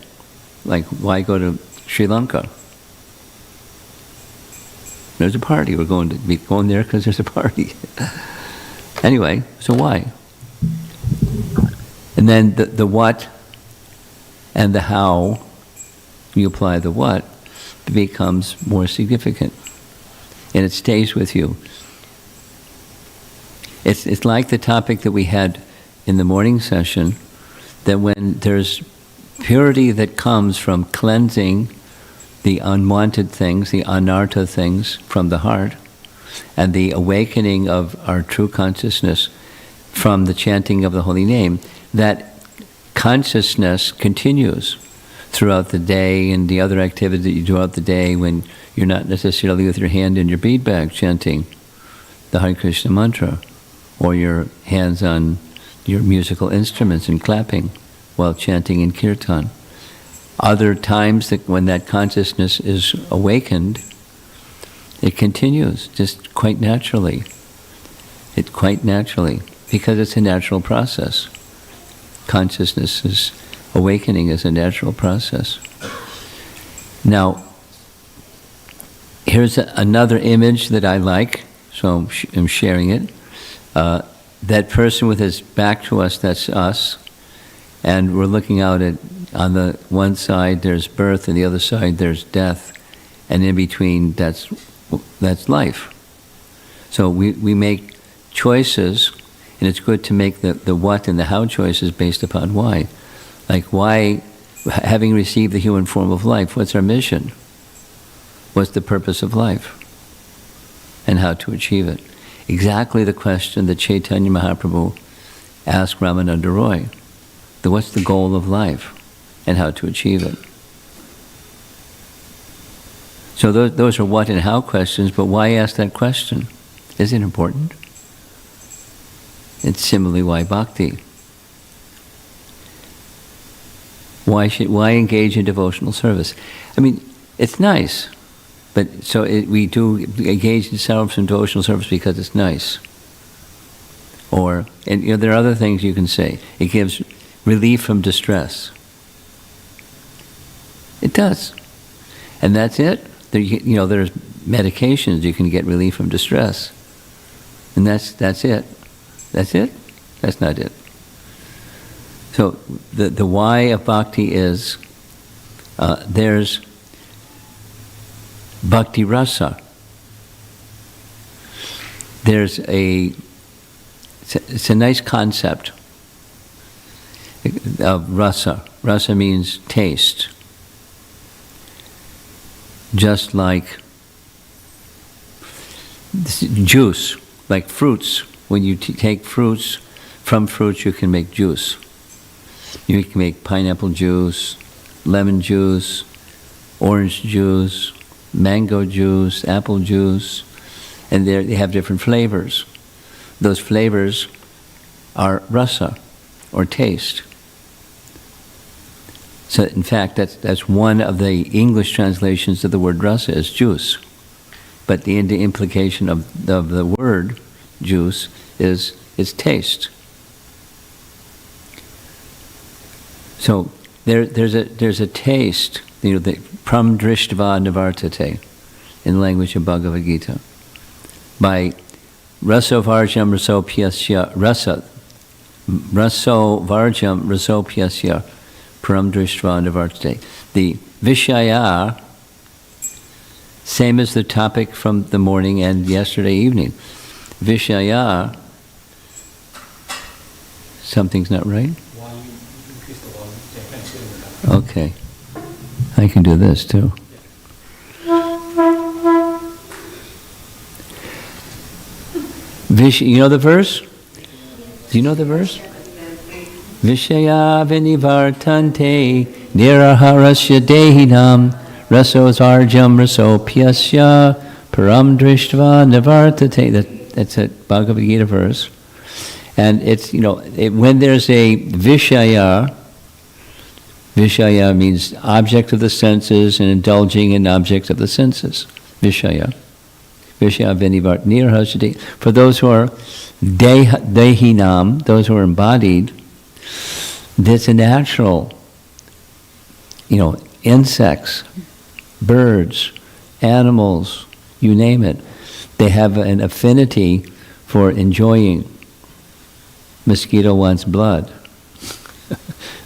like why go to Sri Lanka? There's a party. We're going to be going there because there's a party. Anyway, so why? And then the what and the how, you apply the what, it becomes more significant. And it stays with you. It's like the topic that we had in the morning session, that when there's purity that comes from cleansing the unwanted things, the anartha things from the heart, and the awakening of our true consciousness from the chanting of the holy name, that consciousness continues throughout the day and the other activities that you do throughout the day when you're not necessarily with your hand in your bead bag chanting the Hare Krishna mantra, or your hands on your musical instruments and clapping while chanting in kirtan. Other times that when that consciousness is awakened, it continues just quite naturally. Because it's a natural process. Consciousness is awakening is a natural process. Now, here's another image that I like, so I'm sharing it. That person with his back to us, that's us, and we're looking out at, on the one side there's birth and the other side there's death, and in between that's life. So we make choices, and it's good to make the what and the how choices based upon why. Like why, having received the human form of life, what's our mission? What's the purpose of life? And how to achieve it. Exactly the question that Chaitanya Mahaprabhu asked Ramananda Roy. What's the goal of life and how to achieve it? So those are what and how questions, but why ask that question? Is it important? It's similarly why bhakti. Why engage in devotional service? I mean, it's nice, but we do engage in some devotional service because it's nice. And there are other things you can say. It gives relief from distress. It does. And that's it. There's medications you can get relief from distress. And that's it. That's it? That's not it. So the why of bhakti is, there's bhakti rasa. It's a nice concept of rasa. Rasa means taste. Just like juice, like fruits. When you take fruits, from fruits you can make juice. You can make pineapple juice, lemon juice, orange juice, mango juice, apple juice, and they have different flavors. Those flavors are rasa, or taste. So in fact, that's one of the English translations of the word rasa is juice. But the implication of the word juice is taste. So there's a taste, the pram drishtva nivartate, in the language of Bhagavad Gita. By raso varjam raso pyasya param drishtva nivartate. The vishaya, same as the topic from the morning and yesterday evening. Vishaya, something's not right? Okay. I can do this too. You know the verse? Do you know the verse? Vishaya vinivartante niraharasya dehinam rasos arjam raso pyasya param drishtva nivartate. That's a Bhagavad Gita verse. And it's, when there's a vishaya means object of the senses and indulging in objects of the senses. Vishaya. Vishya Vinivartnir Hasati. For those who are Dehinam, those who are embodied, it's a natural, insects, birds, animals, you name it. They have an affinity for enjoying. Mosquito wants blood.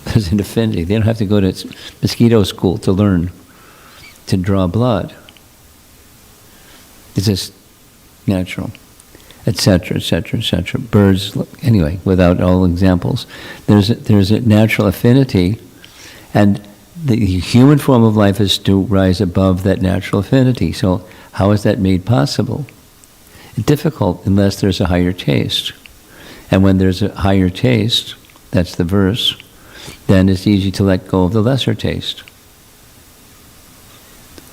There's an affinity. They don't have to go to mosquito school to learn to draw blood. It's just natural, etc., etc., etc. Birds, anyway, without all examples. There's a natural affinity, and the human form of life is to rise above that natural affinity. So how is that made possible? It's difficult unless there's a higher taste. And when there's a higher taste, that's the verse, then it's easy to let go of the lesser taste.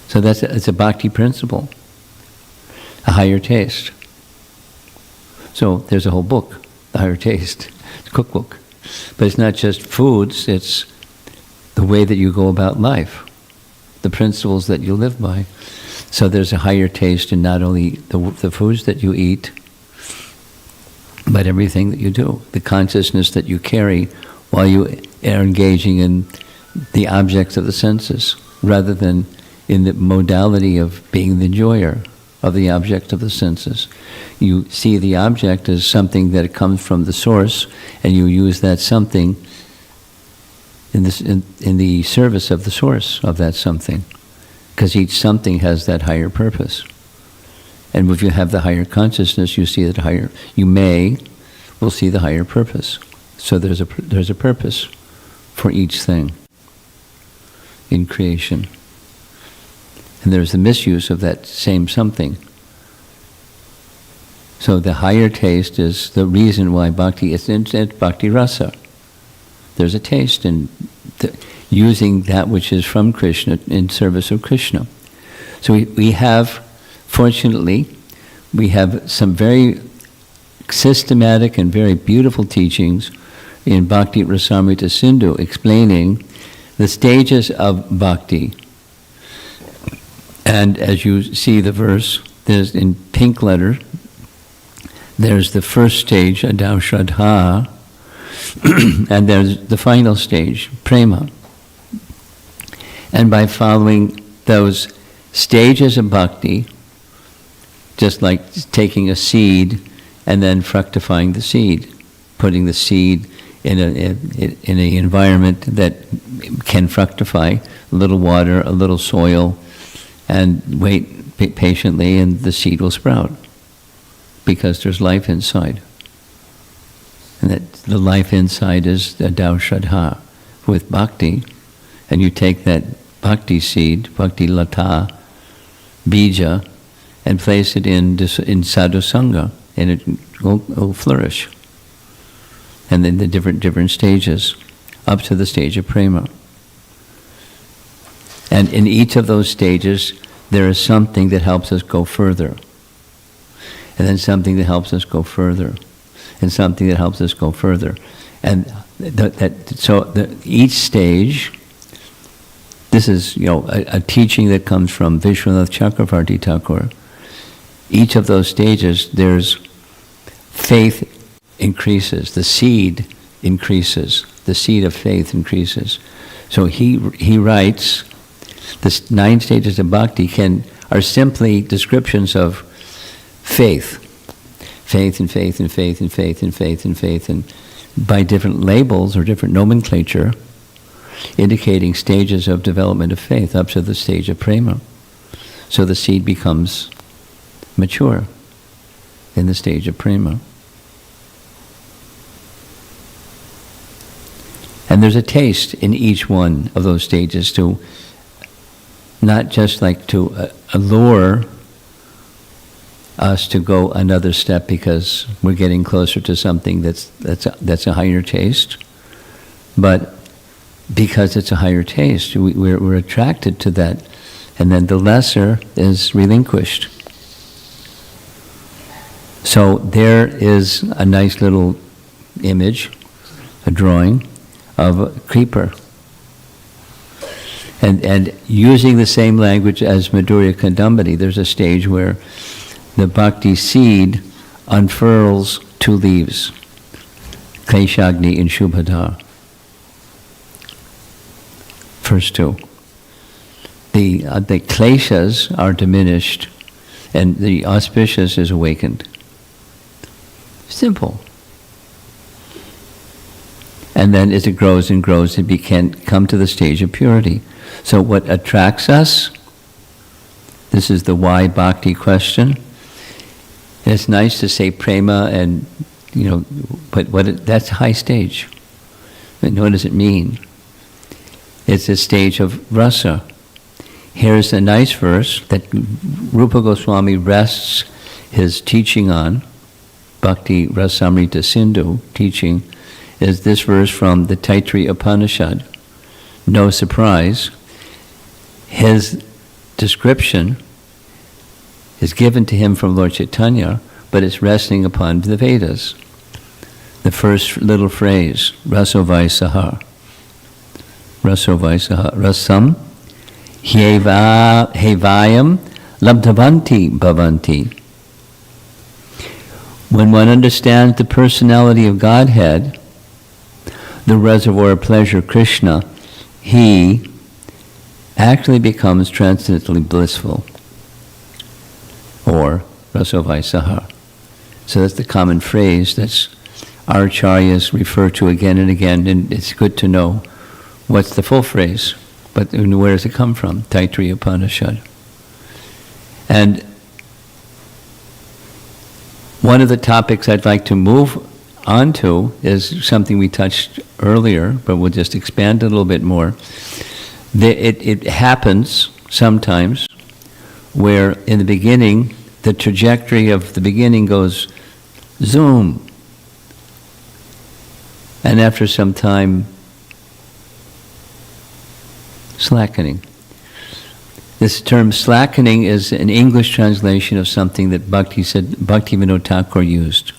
So it's a bhakti principle, a higher taste. So there's a whole book, The Higher Taste. It's a cookbook. But it's not just foods, it's the way that you go about life, the principles that you live by. So there's a higher taste in not only the foods that you eat, but everything that you do, the consciousness that you carry while you are engaging in the objects of the senses, rather than in the modality of being the enjoyer of the object of the senses. You see the object as something that comes from the source, and you use that something in the service of the source of that something, because each something has that higher purpose. And if you have the higher consciousness, you see that will see the higher purpose. So there's a purpose for each thing in creation. And there's the misuse of that same something. So the higher taste is the reason why bhakti is bhakti rasa. There's a taste in using that which is from Krishna in service of Krishna. So we have, fortunately, we have some very systematic and very beautiful teachings in Bhakti Rasamrita Sindhu explaining the stages of bhakti. And as you see the verse, there's in pink letter, there's the first stage, Adau Shraddha, and there's the final stage, Prema. And by following those stages of bhakti, just like taking a seed and then fructifying the seed, putting the seed in an environment that can fructify, a little water, a little soil, and wait patiently, and the seed will sprout, because there's life inside. And that the life inside is the Adau Shraddha with bhakti, and you take that bhakti seed, bhakti lata, bija, and place it in sadhu sangha, and it will flourish. And then the different stages, up to the stage of prema. And in each of those stages, there is something that helps us go further. And then something that helps us go further. And something that helps us go further. And each stage, this is a teaching that comes from Vishwanath Chakravarti Thakur. Each of those stages, there's faith increases, the seed increases, the seed of faith increases. So he writes, the 9 stages of bhakti are simply descriptions of faith. Faith and faith and faith and faith and faith and faith, and by different labels or different nomenclature, indicating stages of development of faith up to the stage of prema. So the seed becomes mature in the stage of prema. And there's a taste in each one of those stages to not just like to allure us to go another step because we're getting closer to something that's a higher taste, but because it's a higher taste, we're attracted to that, and then the lesser is relinquished. So there is a nice little image, a drawing of a creeper. And using the same language as Madhurya Kadambini, there's a stage where the bhakti seed unfurls 2 leaves, Kleshagni and Shubhadha. First 2. The kleshas are diminished and the auspicious is awakened. Simple. And then as it grows and grows, it can come to the stage of purity. So what attracts us, this is the why bhakti question. And it's nice to say prema and, but that's high stage. And what does it mean? It's a stage of rasa. Here's a nice verse that Rupa Goswami rests his teaching on, Bhakti Rasamrita Sindhu teaching, is this verse from the Taittiriya Upanishad. No surprise, his description is given to him from Lord Chaitanya, but it's resting upon the Vedas. The first little phrase, Rasovaisaha. Rasovaisaha. Rasam Hevayam Labdhavanti Bhavanti. When one understands the personality of Godhead, the reservoir of pleasure, Krishna, he actually becomes transcendently blissful. Or Rasovaisaha. So that's the common phrase that's our acharyas refer to again and again, and it's good to know what's the full phrase, but where does it come from? Taittiriya Upanishad. And one of the topics I'd like to move on to is something we touched earlier, but we'll just expand a little bit more. It happens sometimes where in the beginning, the trajectory of the beginning goes zoom. And after some time, slackening. This term slackening is an English translation of something that Bhaktivinoda Thakur used.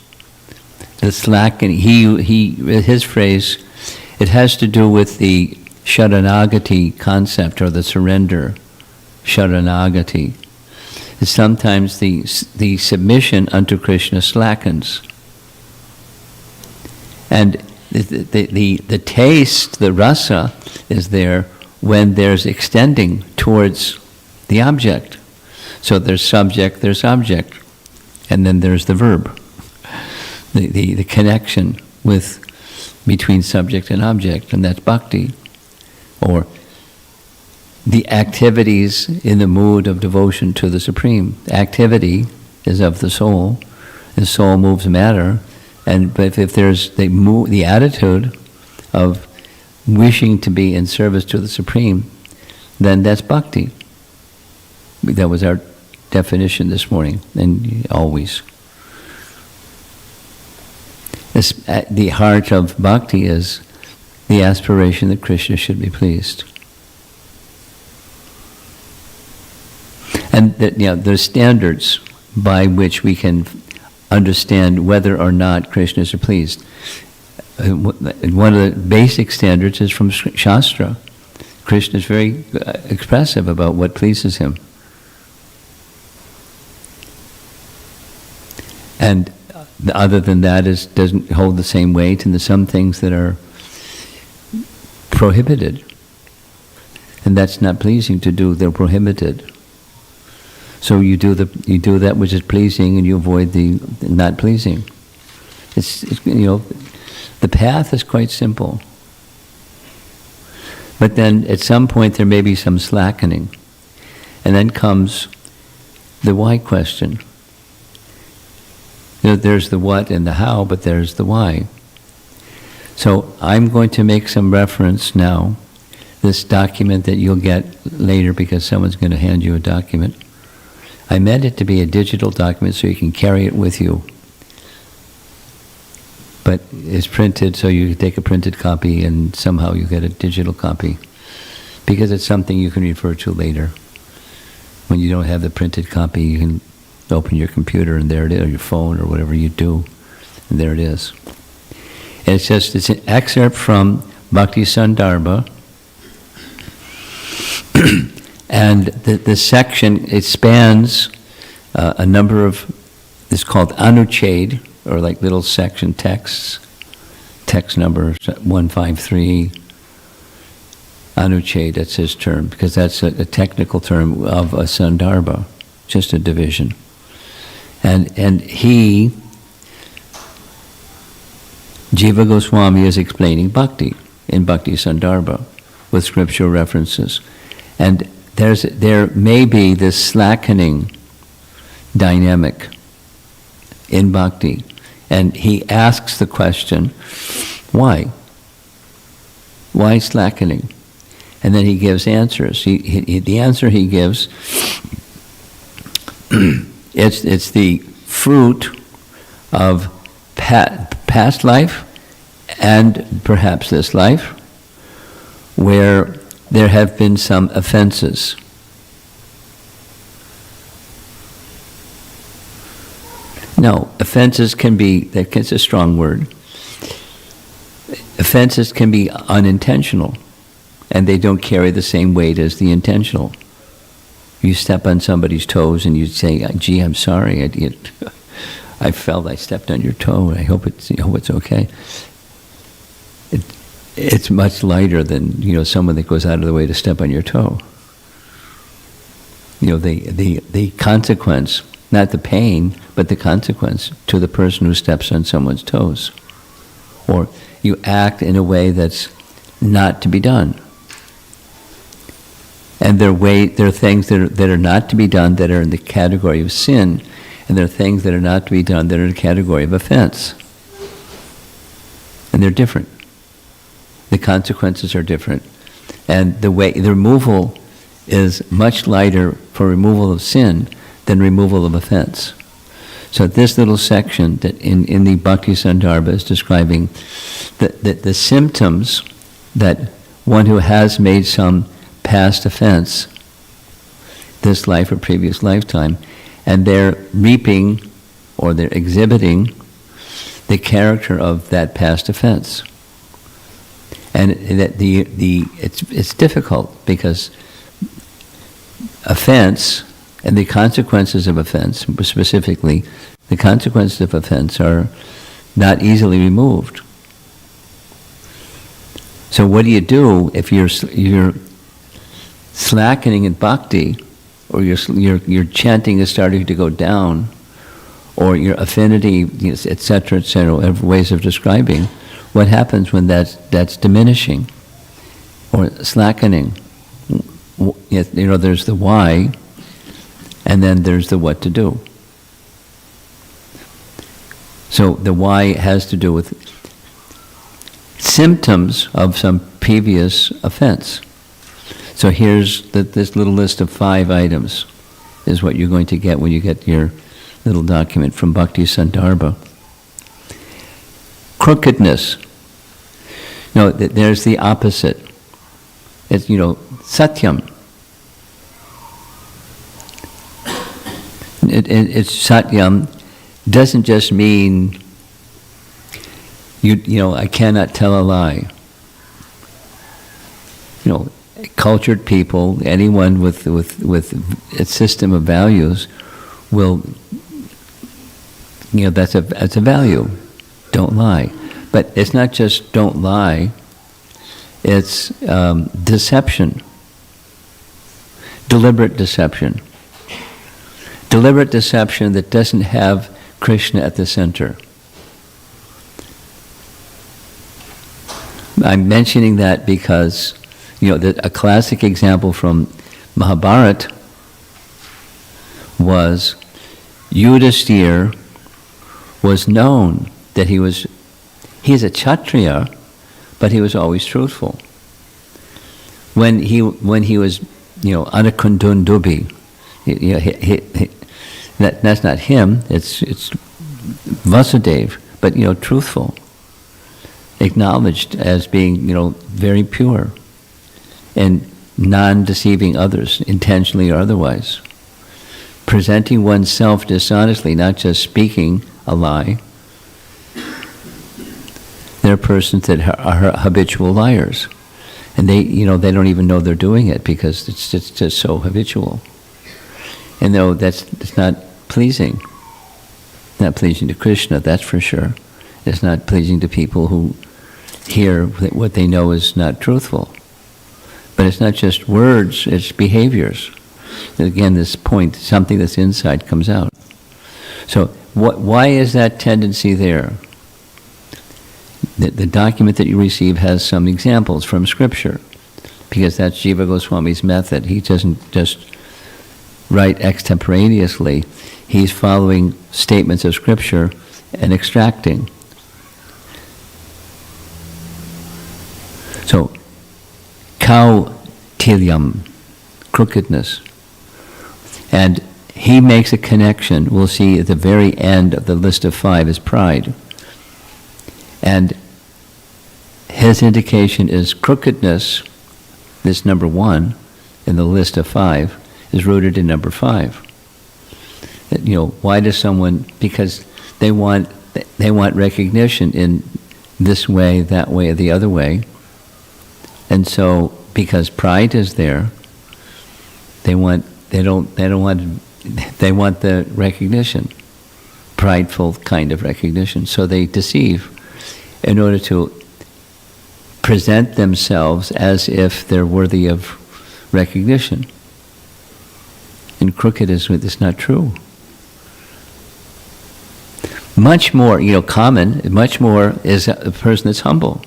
The slackening, his phrase, it has to do with the Sharanagati concept, or the surrender, Sharanagati. Sometimes the submission unto Krishna slackens. And the taste, the rasa, is there when there's extending towards the object. So there's subject, there's object, and then there's the verb. The connection between subject and object, and that's bhakti. Or the activities in the mood of devotion to the Supreme. Activity is of the soul. The soul moves matter. But if there's the attitude of wishing to be in service to the Supreme, then that's bhakti. That was our definition this morning, and always. The heart of bhakti is the aspiration that Krishna should be pleased. And there's standards by which we can understand whether or not Krishna is pleased. One of the basic standards is from Shastra. Krishna is very expressive about what pleases him. And other than that, doesn't hold the same weight, and there's some things that are prohibited. And that's not pleasing to do, they're prohibited. So you do that which is pleasing, and you avoid the not pleasing. The path is quite simple. But then at some point there may be some slackening. And then comes the why question. There's the what and the how, but there's the why. So I'm going to make some reference now, this document that you'll get later because someone's going to hand you a document. I meant it to be a digital document so you can carry it with you. But it's printed, so you take a printed copy and somehow you get a digital copy. Because it's something you can refer to later. When you don't have the printed copy, you can open your computer and there it is, or your phone or whatever you do, and there it is. And it's an excerpt from Bhakti Sandarbha. And the section, it spans a number of, it's called anuchad, or like little section texts, text number 153, anuchad, that's his term, because that's a technical term of a sandarbha, just a division. And he, Jiva Goswami, is explaining bhakti in Bhakti Sandarbha with scriptural references. And there may be this slackening dynamic in bhakti. And he asks the question, why? Why slackening? And then he gives answers. The answer he gives, it's the fruit of past life and perhaps this life, where there have been some offenses. No, offenses can be, that's a strong word. Offenses can be unintentional, and they don't carry the same weight as the intentional. You step on somebody's toes and you say, gee, I'm sorry, I felt I stepped on your toe, I hope it's okay. It's much lighter than, someone that goes out of the way to step on your toe. The consequence, not the pain, but the consequence to the person who steps on someone's toes. Or you act in a way that's not to be done. And there are things that are not to be done that are in the category of sin, and there are things that are not to be done that are in the category of offense. And they're different. The consequences are different. And the removal is much lighter for removal of sin than removal of offense. So this little section that in the Bhakti Sandarbha is describing the symptoms that one who has made some past offense, this life or previous lifetime, and they're reaping or they're exhibiting the character of that past offense. And that it's difficult because offense and the consequences of offense, specifically, the consequences of offense are not easily removed. So what do you do if you're slackening in bhakti, or your chanting is starting to go down, or your affinity, etc., ways of describing? What happens when that's diminishing or slackening? There's the why, and then there's the what to do. So the why has to do with symptoms of some previous offense. So here's this little list of 5 items is what you're going to get when you get your little document from Bhakti Sandarbha. Crookedness. No, there's the opposite. It's, satyam. It's satyam doesn't just mean, I cannot tell a lie. Cultured people, anyone with a system of values will, that's a value. Don't lie. But it's not just don't lie, it's deception. Deliberate deception. Deliberate deception that doesn't have Krishna at the center. I'm mentioning that because, a classic example from Mahabharata was Yudhisthira was known that he's a Kshatriya, but he was always truthful. When he was, Anakundundubi, that's not him, it's Vasudeva, but truthful, acknowledged as being very pure and non-deceiving others, intentionally or otherwise, presenting oneself dishonestly, not just speaking a lie. There are persons that are habitual liars, and they don't even know they're doing it because it's just so habitual. And though it's not pleasing. Not pleasing to Krishna, that's for sure. It's not pleasing to people who hear that what they know is not truthful. But it's not just words, it's behaviors. Again, this point, something that's inside comes out. So why is that tendency there? The document that you receive has some examples from Scripture, because that's Jiva Goswami's method. He doesn't just write extemporaneously. He's following statements of Scripture and extracting. So, kautilyam, crookedness. And he makes a connection, we'll see at the very end of the list of 5 is pride. And his indication is crookedness, this number 1 in the list of 5, is rooted in number 5. You know, why does someone, because they want recognition in this way, that way, or the other way. And so, because pride is there, they want the recognition, prideful kind of recognition. So they deceive in order to present themselves as if they're worthy of recognition. And crooked is not true. Much more, common, much more is a person that's humble.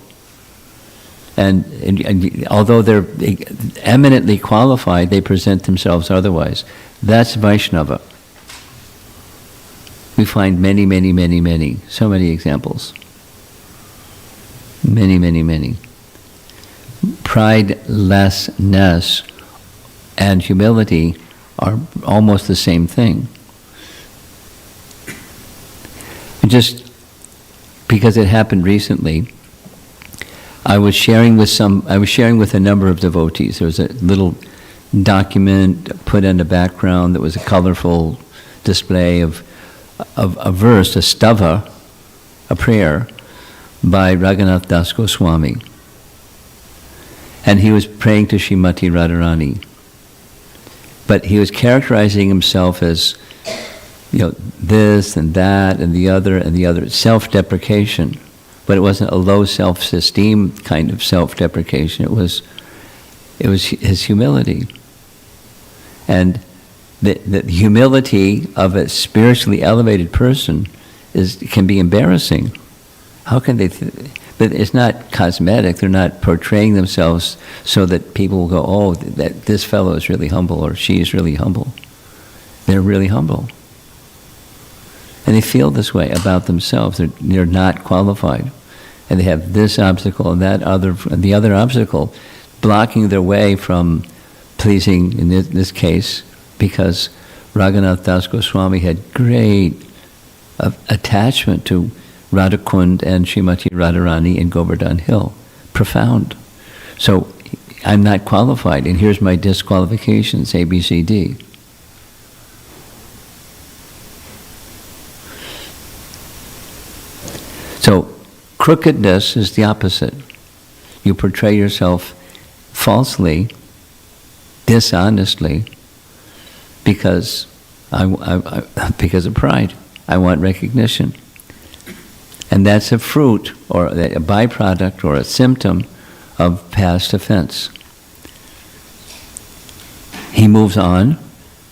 And although they're eminently qualified, they present themselves otherwise. That's Vaishnava. We find many, so many examples. Many. Pridelessness and humility are almost the same thing. Just because it happened recently, I was sharing with a number of devotees. There was a little document put in the background that was a colorful display of a verse, a stava, a prayer by Raghunath Das Goswami. And he was praying to Srimati Radharani. But he was characterizing himself as, this and that and the other, self-deprecation. But it wasn't a low self-esteem kind of self-deprecation. It was his humility. And the humility of a spiritually elevated person can be embarrassing. How can they? But it's not cosmetic. They're not portraying themselves so that people will go, oh, that this fellow is really humble or she is really humble. They're really humble. And they feel this way about themselves. They're not qualified. And they have this obstacle and the other obstacle blocking their way from pleasing, in this case, because Raghunath Das Goswami had great attachment to Radhakund and Srimati Radharani in Govardhan Hill. Profound. So I'm not qualified, and here's my disqualifications, A, B, C, D. So crookedness is the opposite. You portray yourself falsely, dishonestly, because because of pride. I want recognition. And that's a fruit or a byproduct or a symptom of past offense. He moves on.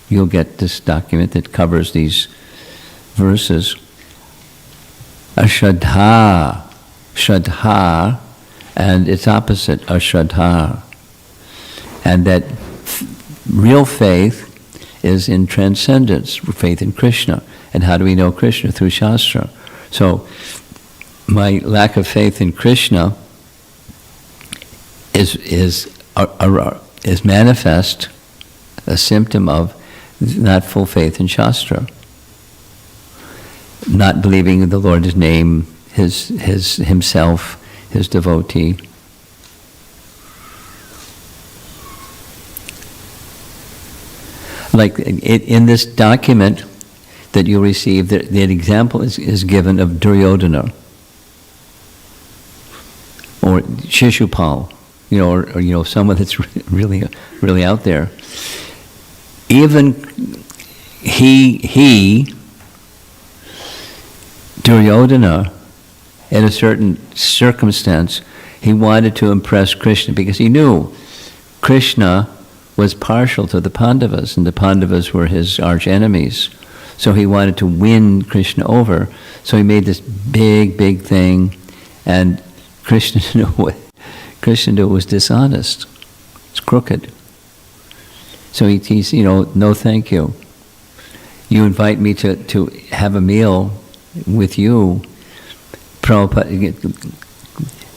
You'll get this document that covers these verses. Ashraddha, Shraddha, and its opposite, Ashraddha. And that real faith is in transcendence, faith in Krishna. And how do we know Krishna? Through Shastra. So my lack of faith in Krishna is manifest, a symptom of not full faith in Shastra. Not believing in the Lord's name, himself, his devotee. Like in this document that you receive, the example is given of Duryodhana or Shishupal, or someone that's really out there. Even Duryodhana, in a certain circumstance, he wanted to impress Krishna because he knew Krishna was partial to the Pandavas, and the Pandavas were his arch enemies. So he wanted to win Krishna over. So he made this big, big thing, and Krishna knew it was dishonest. It's crooked. So he's, no thank you. You invite me to have a meal with you. Prabhupada,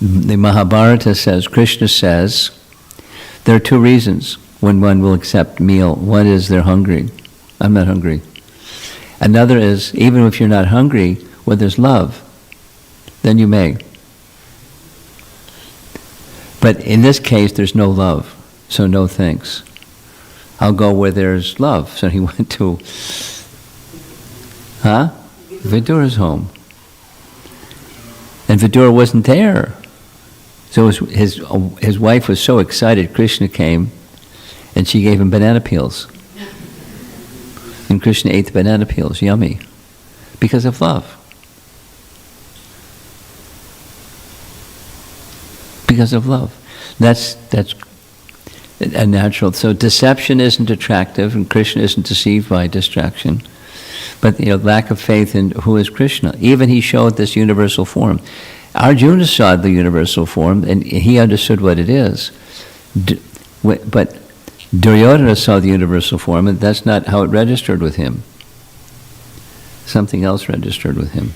the Mahabharata says, Krishna says, there are two reasons when one will accept meal. One is they're hungry. I'm not hungry. Another is, even if you're not hungry, when there's love, then you may. But in this case, there's no love, so no thanks. I'll go where there's love. So he went to, Vidura's home. And Vidura wasn't there. So his wife was so excited, Krishna came, and she gave him banana peels. And Krishna ate the banana peels, yummy, because of love. Because of love. That's a natural. So deception isn't attractive, and Krishna isn't deceived by distraction. But lack of faith in who is Krishna. Even he showed this universal form. Arjuna saw the universal form, and he understood what it is. But Duryodhana saw the universal form, and that's not how it registered with him. Something else registered with him.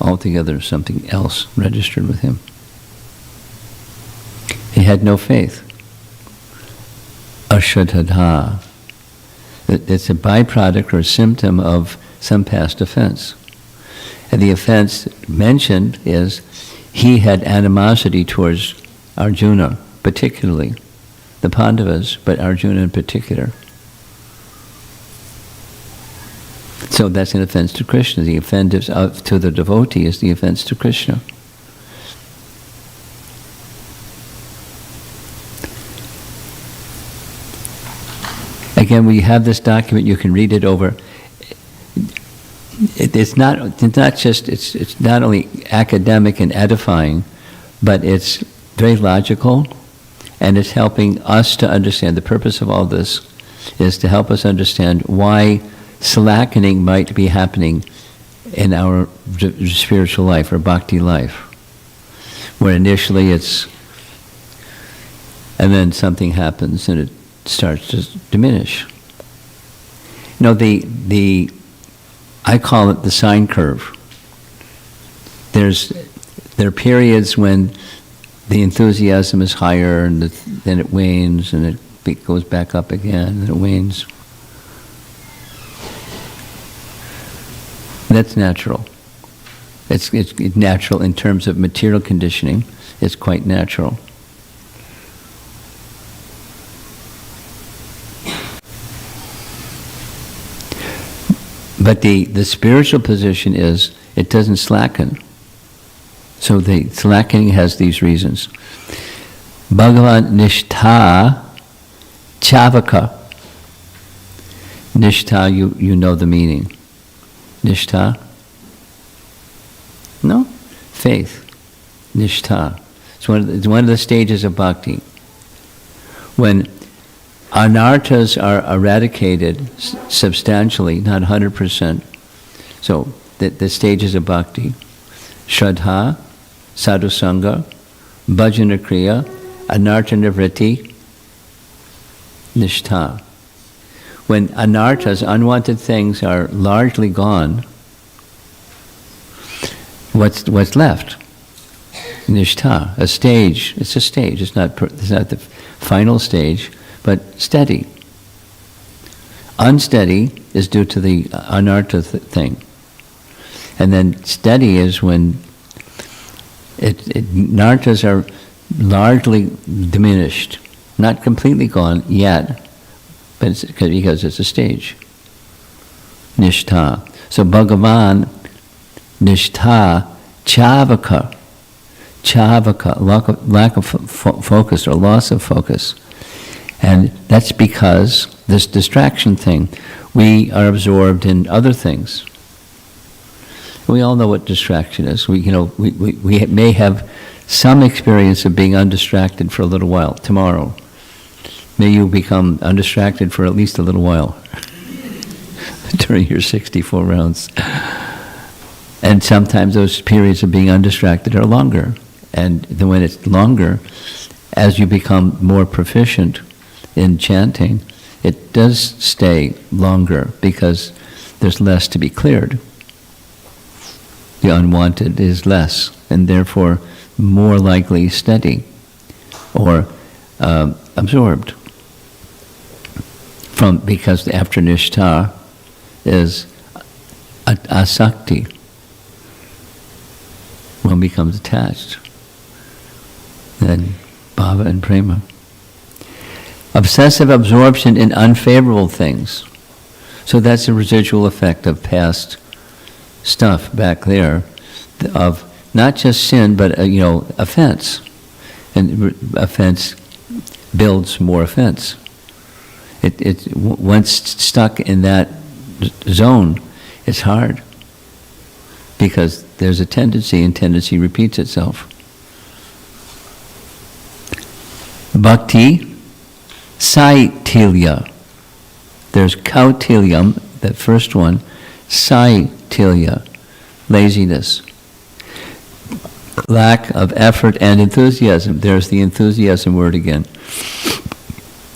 Altogether, something else registered with him. He had no faith. Ashraddha. It's a byproduct or a symptom of some past offense. And the offense mentioned is he had animosity towards Arjuna, particularly. The Pandavas, but Arjuna in particular. So that's an offense to Krishna. The offense to the devotee is the offense to Krishna. Again, we have this document. You can read it over. It's not only academic and edifying, but it's very logical, and it's helping us to understand. The purpose of all this is to help us understand why slackening might be happening in our spiritual life or bhakti life, where initially it's, and then something happens and it starts to diminish. I call it the sine curve. There are periods when the enthusiasm is higher, and then it wanes, and it goes back up again, and it wanes. That's natural. It's natural in terms of material conditioning. It's quite natural. But the spiritual position is it doesn't slacken. So the slackening has these reasons. Bhagavan nishtha chavaka. Nishtha, you know the meaning. Nishtha? No? Faith. Nishtha. It's one of the stages of bhakti. When anarthas are eradicated substantially, not 100%. So the stages of bhakti, Shraddha, Sadhusanga, Bhajana Kriya, Anartha Nivritti, Nishtha. When anarthas, unwanted things, are largely gone, what's left? Nishtha, a stage. It's a stage. It's not the final stage, but steady. Unsteady is due to the anartha thing. And then steady is when anarthas are largely diminished. Not completely gone yet, but it's because it's a stage. Nishtha. So Bhagavan, Nishtha, Chavaka. Chavaka, lack of focus or loss of focus. And that's because this distraction thing, we are absorbed in other things. We all know what distraction is. We may have some experience of being undistracted for a little while. Tomorrow, may you become undistracted for at least a little while during your 64 rounds. And sometimes those periods of being undistracted are longer. And then when it's longer, as you become more proficient in chanting, it does stay longer because there's less to be cleared. The unwanted is less, and therefore more likely steady or absorbed. Because after Nishtha is asakti. One becomes attached. Then bhava and prema. Obsessive absorption in unfavorable things. So that's a residual effect of past stuff back there, of not just sin, but offense. And offense builds more offense. Once stuck in that zone, it's hard because there's a tendency, and tendency repeats itself. Bhakti, Saitilya. There's Kautilyam, that first one, Saitilya, laziness. Lack of effort and enthusiasm. There's the enthusiasm word again.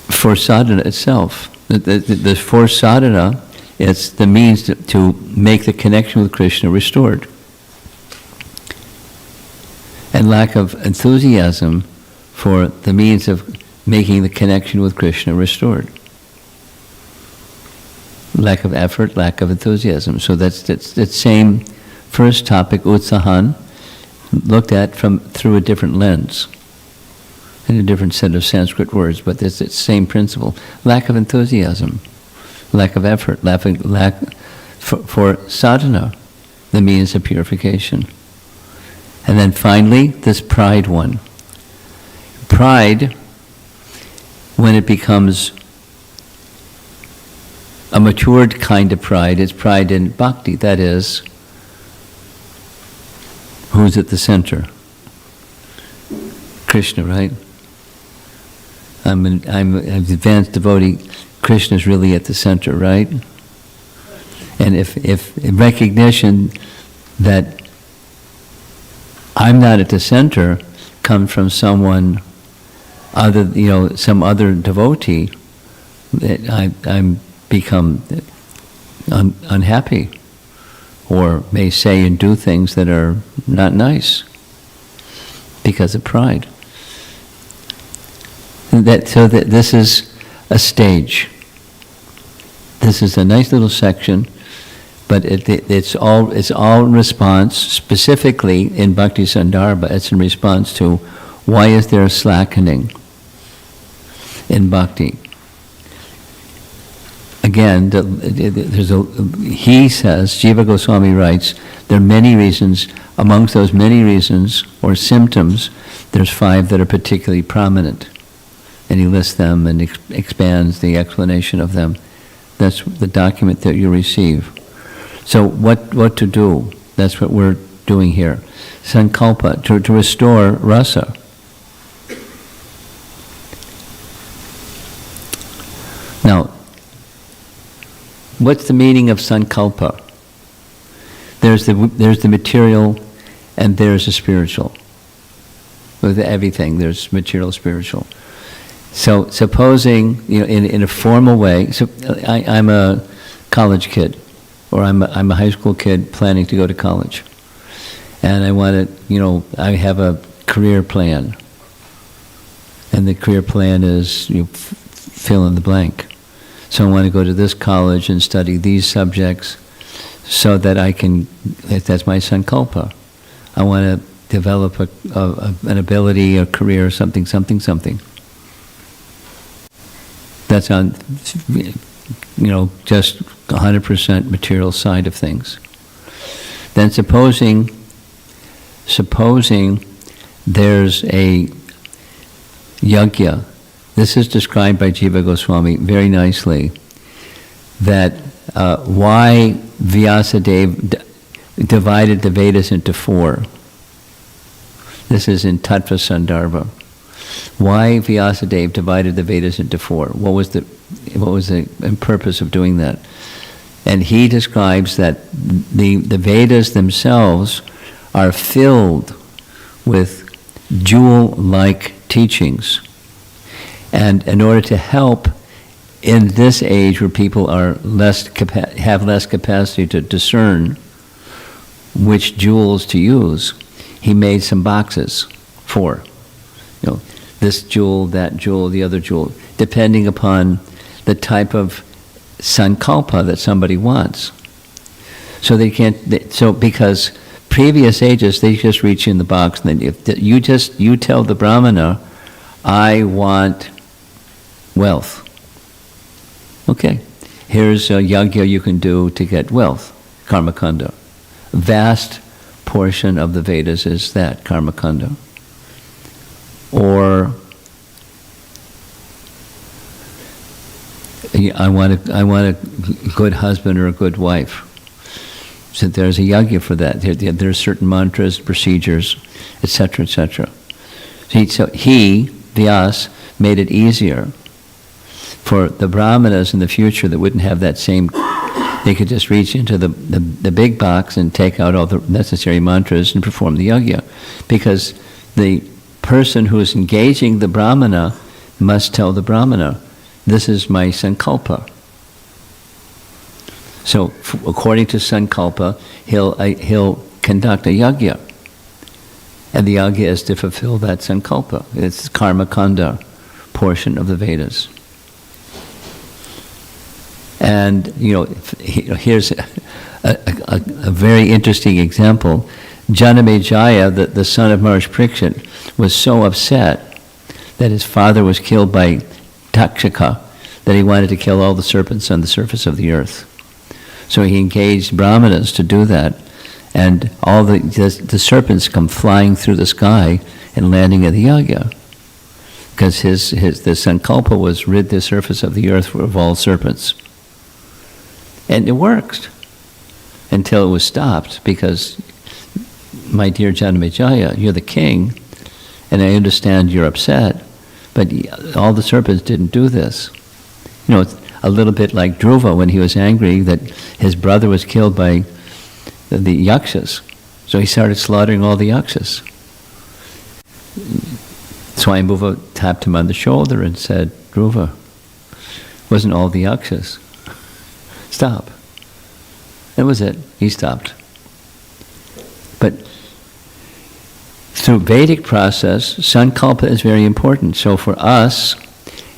For sadhana itself. The for sadhana, it's the means to make the connection with Krishna restored. And lack of enthusiasm for the means of making the connection with Krishna restored. Lack of effort, lack of enthusiasm. So that's that same first topic, utsahan, looked at through a different lens, in a different set of Sanskrit words, but it's the same principle. Lack of enthusiasm, lack of effort, lack for sadhana, the means of purification. And then finally, this pride one. Pride, when it becomes a matured kind of pride, is pride in bhakti. That is, who's at the center? Krishna, right? I'm an advanced devotee. Krishna's really at the center, right? And if recognition that I'm not at the center comes from someone other, some other devotee, I'm become unhappy, or may say and do things that are not nice because of pride. So that this is a stage. This is a nice little section, but it's all in response, specifically in Bhakti Sandarbha, it's in response to why is there a slackening in bhakti. Again, he says, Jiva Goswami writes, there are many reasons. Amongst those many reasons or symptoms, there's 5 that are particularly prominent. And he lists them and expands the explanation of them. That's the document that you receive. So what to do? That's what we're doing here. Sankalpa, to restore rasa. Now, what's the meaning of sankalpa? There's the material and there's the spiritual. With everything, there's material, spiritual. So supposing, in a formal way, so I'm a college kid, or I'm a high school kid planning to go to college. And I want to, I have a career plan. And the career plan is, fill in the blank. So I want to go to this college and study these subjects so that I can, that's my sankalpa. I want to develop an ability, a career, something. That's on, just 100% material side of things. Then supposing there's a yajna this is described by Jiva Goswami very nicely, that why Vyasadeva divided the Vedas into 4. This is in Tattva Sandarbha. Why Vyasadeva divided the Vedas into 4? What was the purpose of doing that? And he describes that the Vedas themselves are filled with jewel-like teachings. And in order to help in this age where people are have less capacity to discern which jewels to use, he made some boxes for, this jewel, that jewel, the other jewel, depending upon the type of sankalpa that somebody wants. So because previous ages, they just reach in the box, and then you tell the brahmana, I want wealth. Okay, here's a yagya you can do to get wealth, karmakanda. Vast portion of the Vedas is that, karmakanda. Or I want a good husband or a good wife. So there's a yagya for that. There are certain mantras, procedures, etc., etc. So he, Vyas, made it easier for the brahmanas in the future that wouldn't have that same. They could just reach into the big box and take out all the necessary mantras and perform the yagya, because the person who is engaging the brahmana must tell the brahmana, this is my sankalpa. So, according to sankalpa, he'll conduct a yagya, and the yagya is to fulfill that sankalpa. It's karma kanda portion of the Vedas. And here's a very interesting example. Janamejaya, the son of Maharaj Parikshit, was so upset that his father was killed by Takshaka that he wanted to kill all the serpents on the surface of the earth. So he engaged brahmanas to do that, and all the serpents come flying through the sky and landing at the yagya, because the sankalpa was rid the surface of the earth of all serpents. And it worked until it was stopped, because, my dear Janamejaya, you're the king, and I understand you're upset, but all the serpents didn't do this. It's a little bit like Dhruva when he was angry that his brother was killed by the yakshas. So he started slaughtering all the yakshas. Swayambhuva tapped him on the shoulder and said, Dhruva, wasn't all the yakshas. Stop. That was it. He stopped. But through Vedic process, sankalpa is very important. So for us,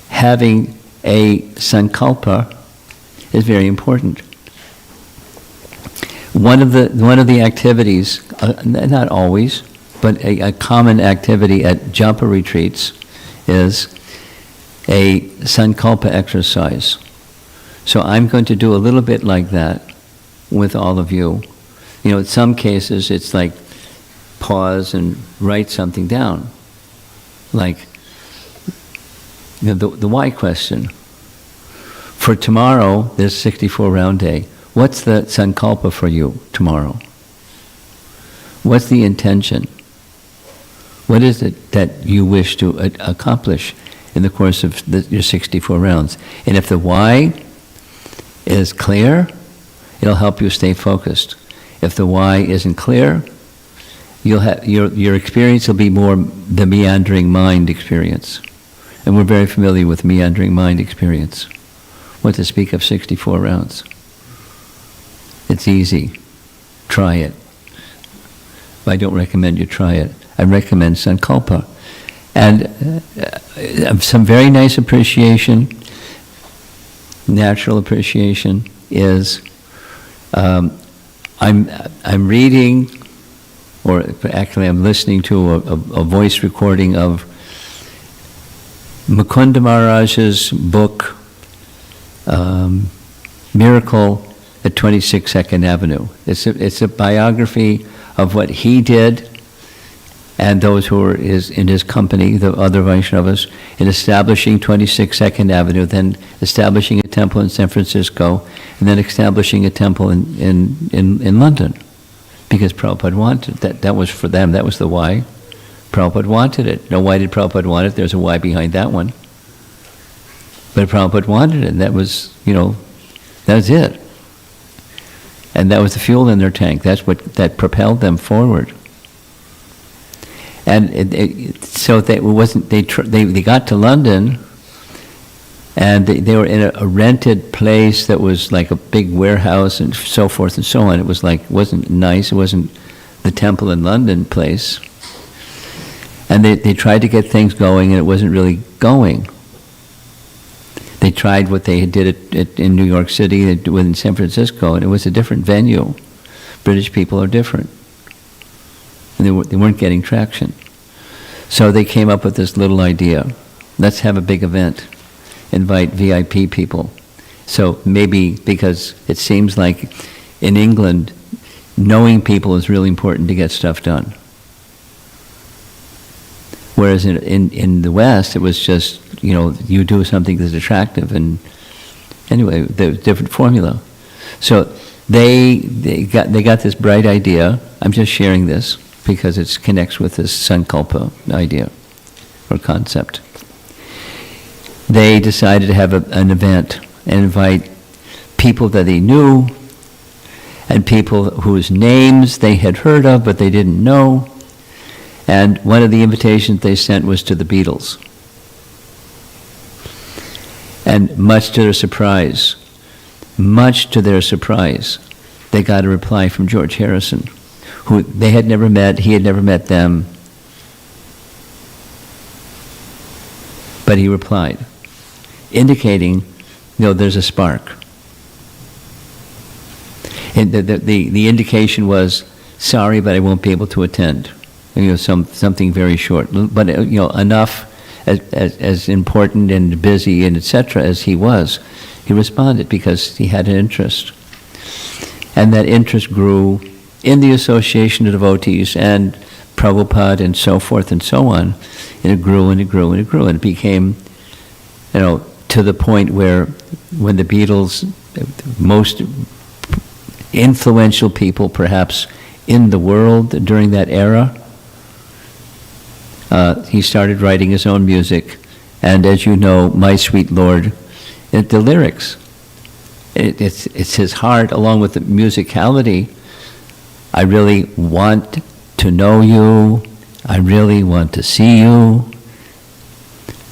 having a sankalpa is very important. One of the activities, not always, but a common activity at Japa Retreats is a sankalpa exercise. So I'm going to do a little bit like that with all of you. In some cases it's like pause and write something down. Like the why question. For tomorrow, there's 64 round day. What's the sankalpa for you tomorrow? What's the intention? What is it that you wish to accomplish in the course of your 64 rounds? And if the why is clear, it'll help you stay focused. If the why isn't clear, you'll have your experience will be more the meandering mind experience. And we're very familiar with meandering mind experience. What to speak of 64 rounds. It's easy. Try it. I don't recommend you try it. I recommend sankalpa. And some very nice appreciation, natural appreciation is I'm reading, or actually I'm listening to a voice recording of Mukunda Maharaj's book, Miracle at 26 Second Avenue. It's a biography of what he did and those who were in his company, the other Vaishnavas, in establishing 26 Second Avenue, then establishing a temple in San Francisco, and then establishing a temple in London. Because Prabhupada wanted that. That was for them. That was the why. Prabhupada wanted it. Now, why did Prabhupada want it? There's a why behind that one. But Prabhupada wanted it, and that was, that was it. And that was the fuel in their tank. That's that propelled them forward. And so they got to London, and they were in a rented place that was like a big warehouse and so forth and so on. It was wasn't nice. It wasn't the temple in London place. And they tried to get things going, and it wasn't really going. They tried what they did in New York City, they did in San Francisco, and it was a different venue. British people are different. And they weren't getting traction. So they came up with this little idea. Let's have a big event. Invite VIP people. So maybe because it seems like in England, knowing people is really important to get stuff done. Whereas in the West, it was just, you do something that's attractive. And anyway, there was a different formula. So they got this bright idea. I'm just sharing this because it connects with this Sankalpa idea or concept. They decided to have an event and invite people that they knew and people whose names they had heard of but they didn't know. And one of the invitations they sent was to the Beatles. And much to their surprise, they got a reply from George Harrison, who they had never met, he had never met them. But he replied, indicating, there's a spark. And the indication was, sorry, but I won't be able to attend. Something very short, but enough as important and busy and etc. as he was, he responded because he had an interest, and that interest grew in the association of devotees and Prabhupada and so forth and so on, and it grew and it grew and it grew, and it became, to the point where when the Beatles, most influential people perhaps in the world during that era, he started writing his own music, and as you know, My Sweet Lord, the lyrics, it's his heart along with the musicality. I really want to know you, I really want to see you,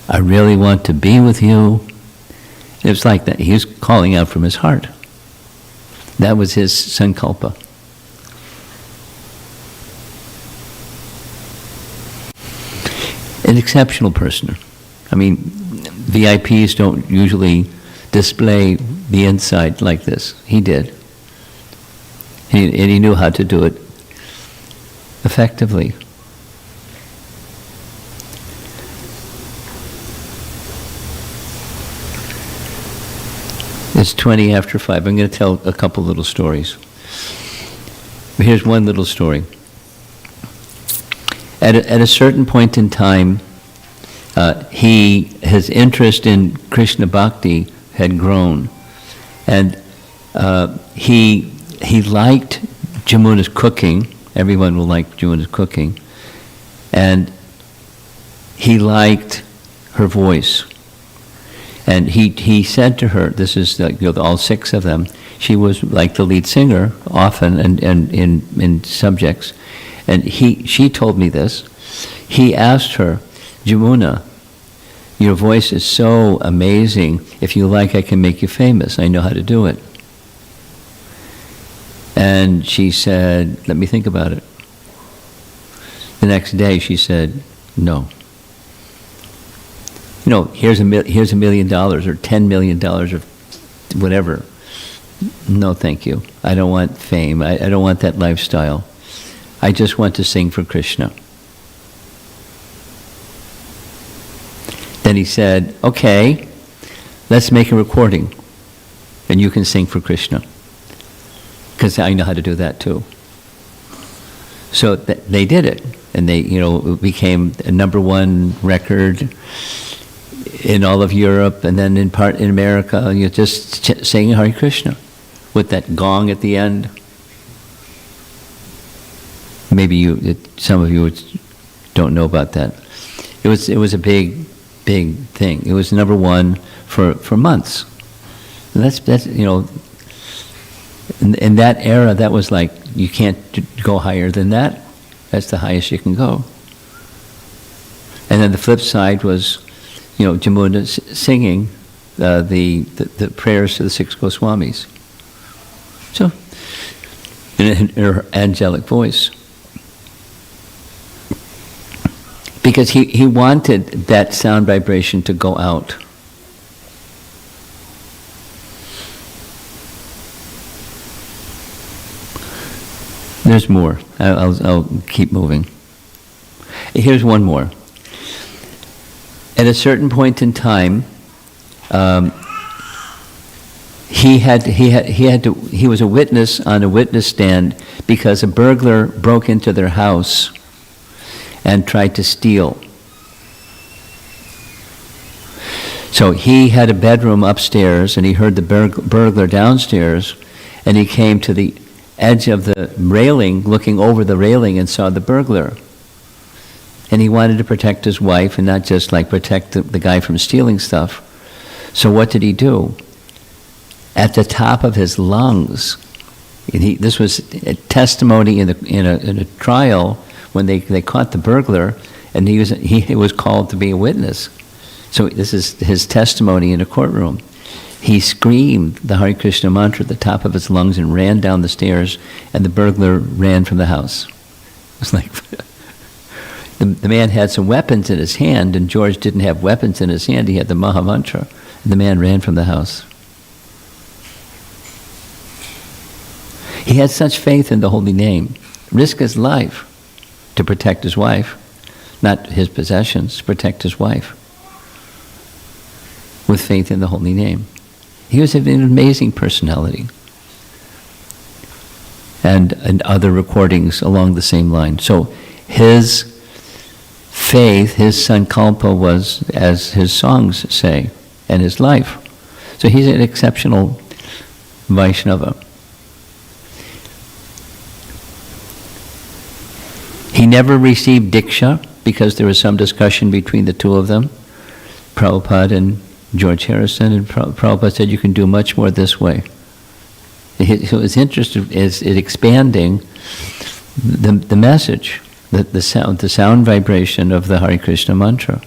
I really want to be with you. It was like that. He was calling out from his heart. That was his sankalpa. An exceptional person. I mean, VIPs don't usually display the inside like this. He did. And he knew how to do it effectively. It's 20 after 5. I'm going to tell a couple little stories. Here's one little story. At a certain point in time, his interest in Krishna Bhakti had grown, and he liked Jamuna's cooking. Everyone will like Jamuna's cooking, and he liked her voice. And he said to her, this is all 6 of them. She was like the lead singer often, and in subjects. And she told me this. He asked her, Jamuna, your voice is so amazing. If you like, I can make you famous. I know how to do it. And she said, let me think about it. The next day she said, no. Here's $1 million or $10 million or whatever. No, thank you. I don't want fame. I don't want that lifestyle. I just want to sing for Krishna. Then he said, okay, let's make a recording and you can sing for Krishna. Because I know how to do that too. So they did it. and they, it became a #1 record in all of Europe, and then in America. You're just saying Hare Krishna with that gong at the end. Maybe some of you don't know about that. It was a big thing. It was #1 for months. And that's in that era, that was like, you can't go higher than that. That's the highest you can go. And then the flip side was, Jamuna singing the prayers to the 6 Goswamis. So, in her angelic voice. Because he wanted that sound vibration to go out. There's more. I'll keep moving. Here's one more. At a certain point in time, he was a witness on a witness stand because a burglar broke into their house and tried to steal. So he had a bedroom upstairs, and he heard the burglar downstairs, and he came to the edge of the railing, looking over the railing, and saw the burglar. And he wanted to protect his wife and not just like protect the guy from stealing stuff. So what did he do? At the top of his lungs, this was a testimony in a trial when they caught the burglar, and he was called to be a witness. So this is his testimony in a courtroom. He screamed the Hare Krishna mantra at the top of his lungs and ran down the stairs, and the burglar ran from the house. It was like the man had some weapons in his hand, and George didn't have weapons in his hand. He had the Maha Mantra, and the man ran from the house. He had such faith in the holy name, risk his life to protect his wife, not his possessions, to protect his wife, with faith in the holy name. He was an amazing personality. And other recordings along the same line. So his faith, his sankalpa was, as his songs say, and his life. So he's an exceptional Vaishnava. He never received Diksha because there was some discussion between the two of them, Prabhupada and George Harrison, and Prabhupada said, you can do much more this way. So his interest is in expanding the message, the sound vibration of the Hare Krishna mantra.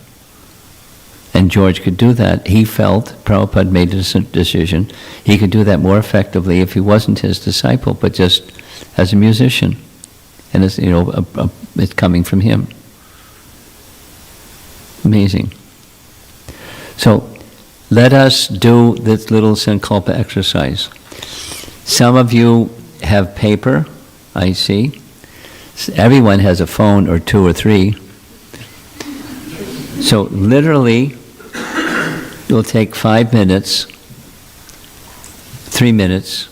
And George could do that. He felt, Prabhupada made a decision, he could do that more effectively if he wasn't his disciple, but just as a musician. And it's, it's coming from him. Amazing. So, let us do this little sankalpa exercise. Some of you have paper, I see. Everyone has a phone or 2 or 3. So literally, you'll take 5 minutes, 3 minutes,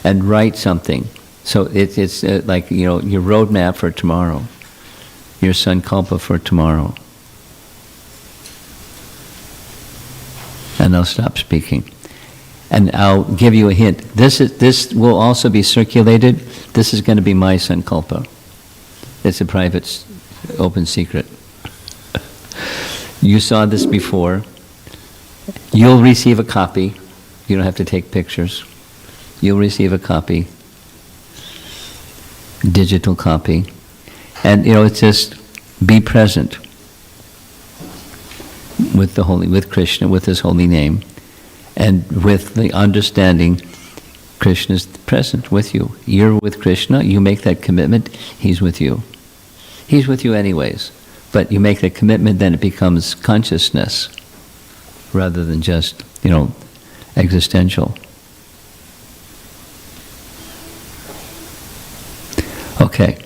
and write something. So it's like, your roadmap for tomorrow, your sankalpa for tomorrow. And I'll stop speaking. And I'll give you a hint. This will also be circulated. This is going to be my sankalpa. It's a private, open secret. You saw this before. You'll receive a copy. You don't have to take pictures. You'll receive a copy. Digital copy. And, it's just be present with Krishna, with his holy name, and with the understanding Krishna's present with you. You're with Krishna, you make that commitment, he's with you. He's with you anyways, but you make that commitment, then it becomes consciousness rather than just, existential. Okay.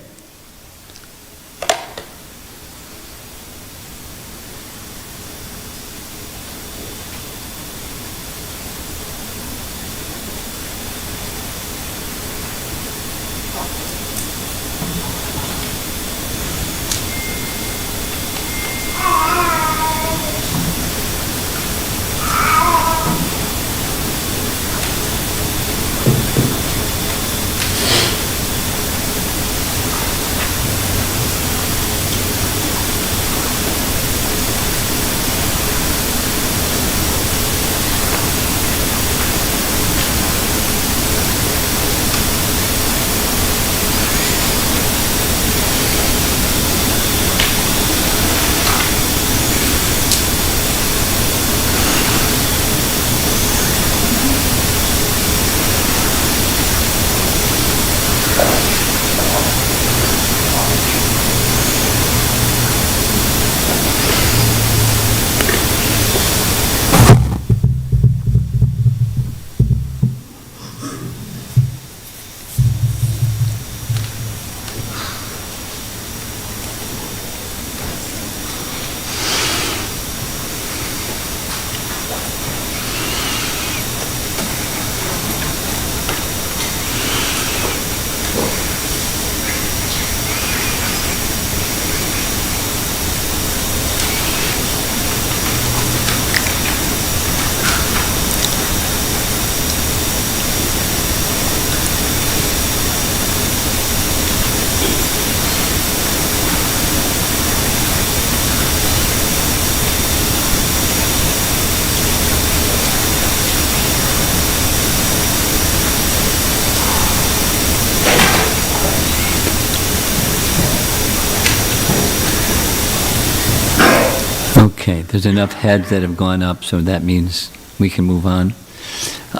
there's enough heads that have gone up, so that means we can move on.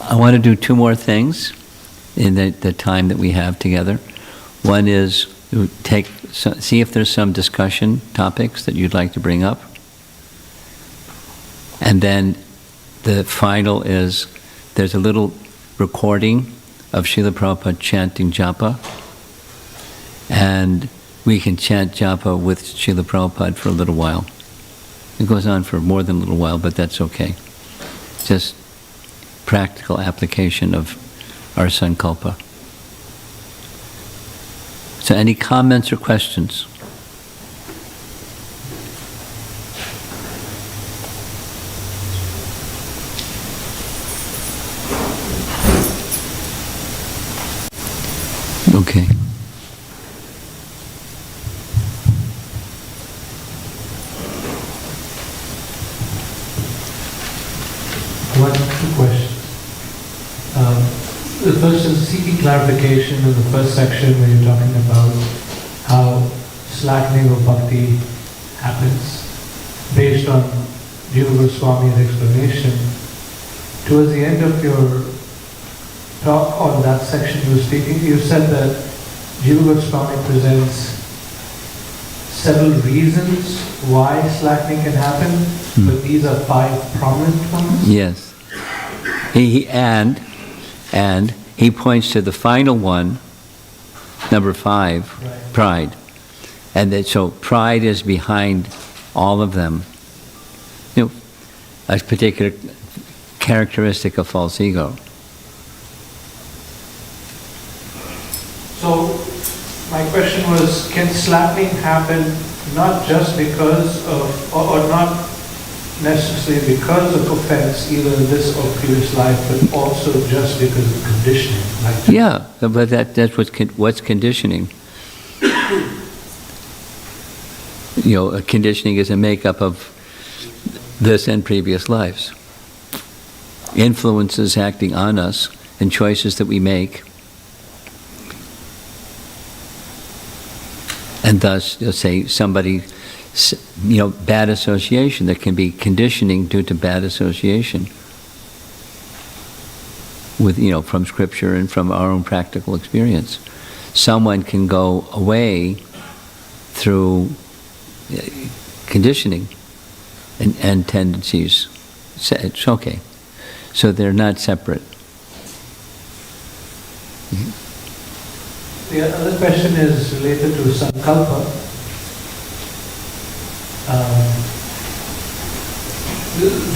I want to do two more things in the time that we have together. One is see if there's some discussion topics that you'd like to bring up. And then the final is, there's a little recording of Srila Prabhupada chanting japa. And we can chant japa with Srila Prabhupada for a little while. It goes on for more than a little while, but that's okay. Just practical application of our sankalpa. So any comments or questions? Okay. Two questions. The first is seeking clarification in the first section where you're talking about how slackening of bhakti happens based on Jiva Swami's explanation. Towards the end of your talk on that section you were speaking, you said that Jiva Swami presents several reasons why slackening can happen, but these are 5 prominent ones? Yes. And he points to the final one, number 5, Right. pride. And that, so pride is behind all of them. You know, a particular characteristic of false ego. So, my question was, can slackening happen not just because of, or not necessarily because of offense, either in this or previous life, but also just because of conditioning? Like Yeah, but that's what's conditioning. You know, conditioning is a makeup of this and previous lives. Influences acting on us and choices that we make. And thus, you'll say somebody, you know, bad association, there can be conditioning due to bad association with, you know, from scripture and from our own practical experience. Someone can go away through conditioning and tendencies. It's okay. So they're not separate. The other question is related to sankalpa.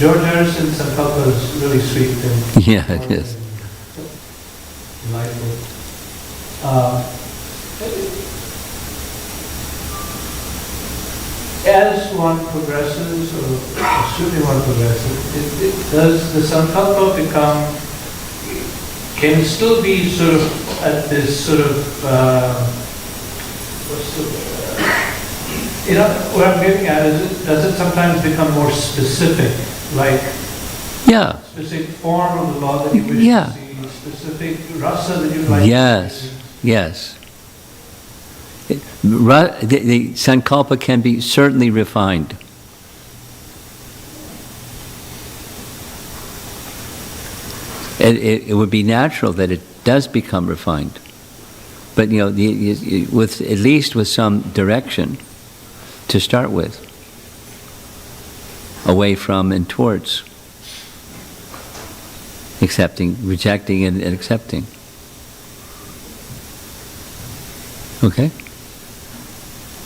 George Harrison's sankalpa is really sweet and Yeah, it is. delightful. As one progresses, or assuming one progresses, does the sankalpa become, can it still be sort of at this sort of, you know, what I'm getting at is, does it sometimes become more specific, like Yeah. specific form of the law that you wish Yeah. to see, specific rasa that you'd like Yes, to see? yes. The sankalpa can be certainly refined. It would be natural that it does become refined, but you know, with at least with some direction to start with, away from and towards, accepting, rejecting, and accepting. Okay.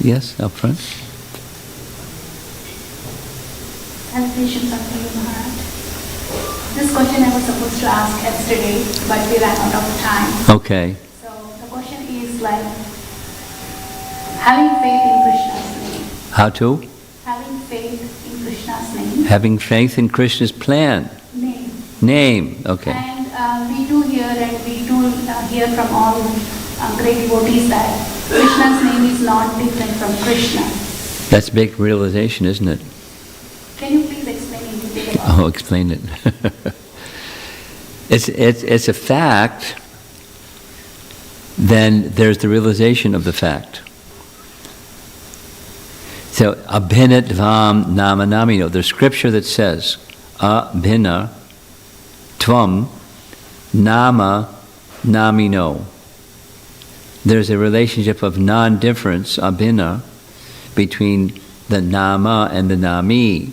Yes, up front. Salutations unto you, Maharaj. This question I was supposed to ask yesterday, but we ran out of time. Okay. So the question is like, having faith in Krishna's name. How to? Having faith in Krishna's name. Having faith in Krishna's plan. Name. Name, okay. And we do hear and we do hear from all great devotees that Krishna's name is not different from Krishna. That's a big realization, isn't it? Can you please explain in detail about Oh, explain it. It's a fact, then there's the realization of the fact. So, abhinatvam nama namino. There's scripture that says, abhina tvam nama namino. There's a relationship of non-difference, abhina, between the nama and the nami.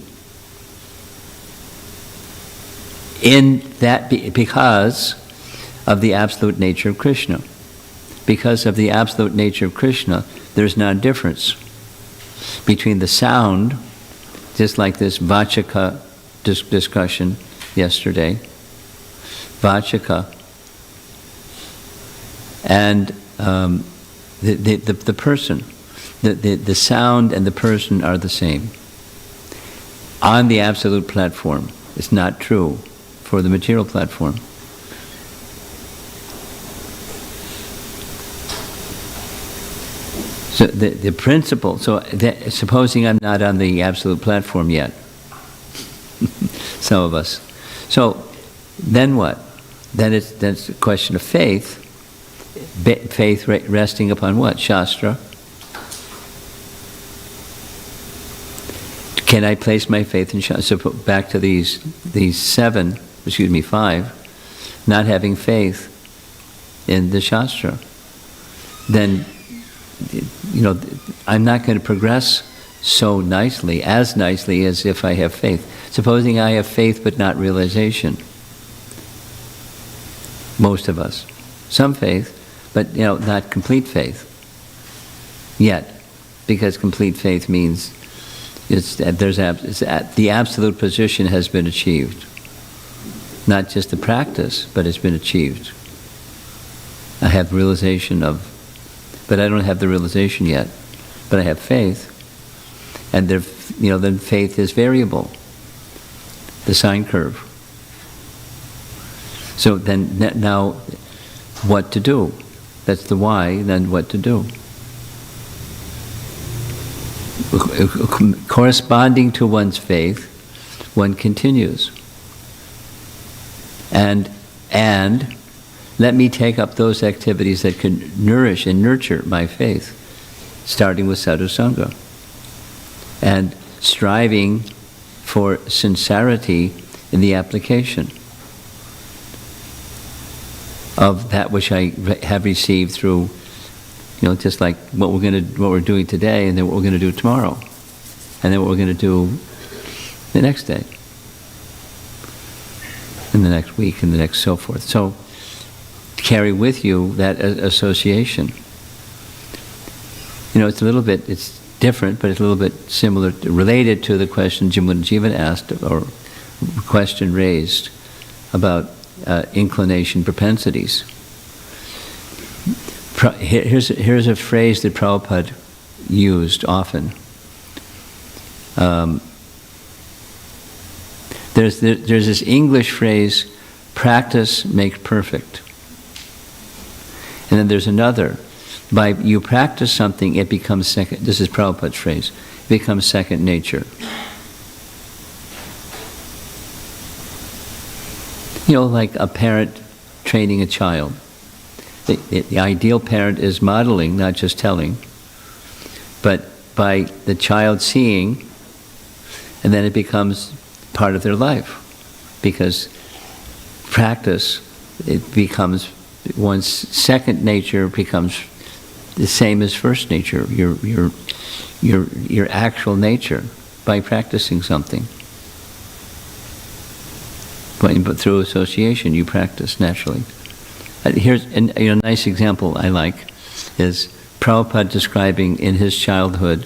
In that, because of the absolute nature of Krishna. Because of the absolute nature of Krishna, there's non-difference between the sound, just like this vachaka discussion yesterday, vachaka, and the person. The sound and the person are the same. On the absolute platform, it's not true for the material platform. So the principle, supposing I'm not on the absolute platform yet, some of us. So then what? Then it's a question of faith. Faith resting upon what? Shastra. Can I place my faith in Shastra? So back to these 5, not having faith in the Shastra. Then, I'm not going to progress so nicely, as nicely as if I have faith. Supposing I have faith but not realization. Most of us. Some faith, but not complete faith. Yet. Because complete faith means the absolute position has been achieved. Not just the practice, but it's been achieved. I have realization of, but I don't have the realization yet. But I have faith, and then faith is variable. The sine curve. So then now, what to do? That's the why. Then what to do? Corresponding to one's faith, one continues. And let me take up those activities that can nourish and nurture my faith, starting with sadhusanga. And striving for sincerity in the application of that which I have received through, just like what we're doing today, and then what we're going to do tomorrow, and then what we're going to do the next day, and the next week, and the next so forth. So carry with you that association. It's different, but it's a little bit similar, related to the question Jivan asked, or question raised about inclination propensities. Here's a phrase that Prabhupada used often. There's this English phrase, practice makes perfect. And then there's another, by you practice something, it becomes second, this is Prabhupada's phrase, it becomes second nature. Like a parent training a child. The ideal parent is modeling, not just telling, but by the child seeing, and then it becomes part of their life. Because practice, it becomes, one's second nature becomes the same as first nature, your actual nature, by practicing something. But through association, you practice naturally. Here's a nice example I like, is Prabhupada describing in his childhood,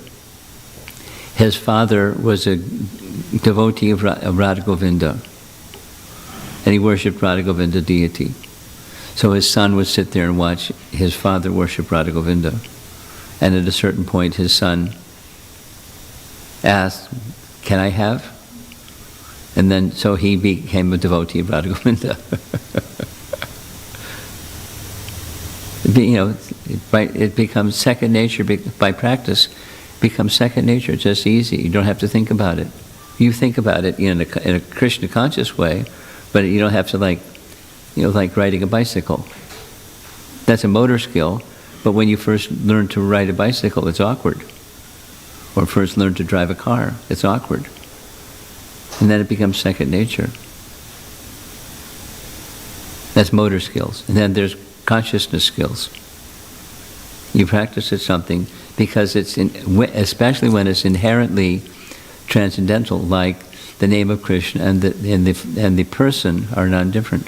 his father was a devotee of Radha Govinda, and he worshipped Radha Govinda deity. So his son would sit there and watch his father worship Radha Govinda. And at a certain point, his son asked, "Can I have?" And then, so he became a devotee of Radha Govinda. It becomes second nature by practice. Becomes second nature. It's just easy. You don't have to think about it. You think about it in a Krishna conscious way, but you don't have to like riding a bicycle. That's a motor skill, but when you first learn to ride a bicycle, it's awkward. or first learn to drive a car. It's awkward. And then it becomes second nature. That's motor skills. And then there's consciousness skills. You practice at something because it's, especially when it's inherently transcendental, like the name of Krishna and the person are non-different.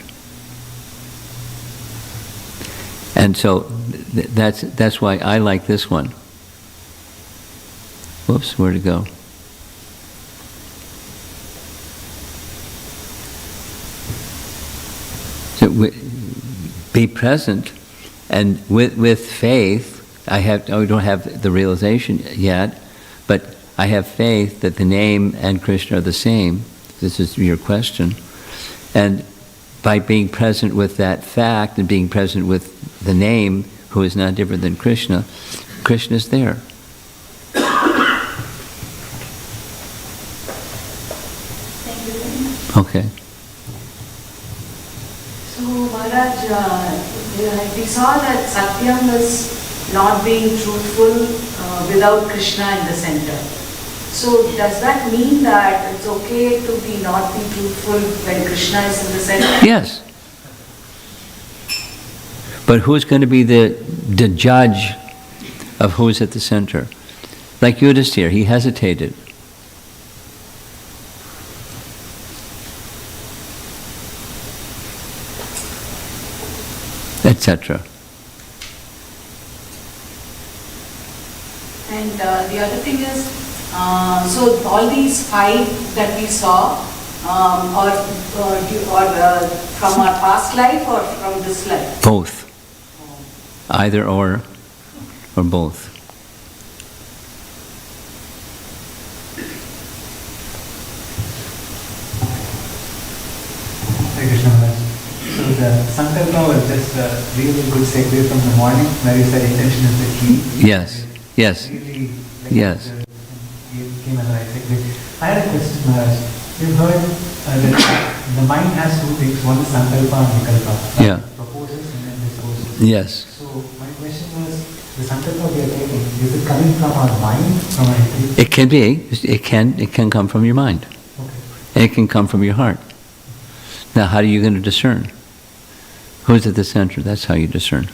And so that's why I like this one. Whoops, where'd it go? So be present, and with faith, I don't have the realization yet, but I have faith that the name and Krishna are the same. This is your question. And by being present with that fact and being present with the name, who is not different than Krishna, Krishna is there. Thank you very much. Okay. So Maharaj, we saw that Satyam is not being truthful without Krishna in the center. So does that mean that it's okay to not be truthful when Krishna is in the center? Yes. But who's going to be the judge of who's at the center? Like Yudhisthira, he hesitated. Etc. And the other thing is, so all these 5 that we saw, or from our past life or from this life? Both. Either or both. Hare Krishna Maharaj. So the Sankalpa was just a really good segue from the morning where you said intention is the key. Yes. Yes. Really, Yes. You came as a right segue. I had a question, Maharaj. We've heard that the mind has 2 things. One is Sankalpa and Vikalpa. Yeah. Proposes and then disposes. Yes. So my question was, the Sankalpa we are taking, is it coming from our mind, from our intellect? It can be. It can come from your mind. Okay. And it can come from your heart. Now, how are you going to discern? Who's at the center? That's how you discern.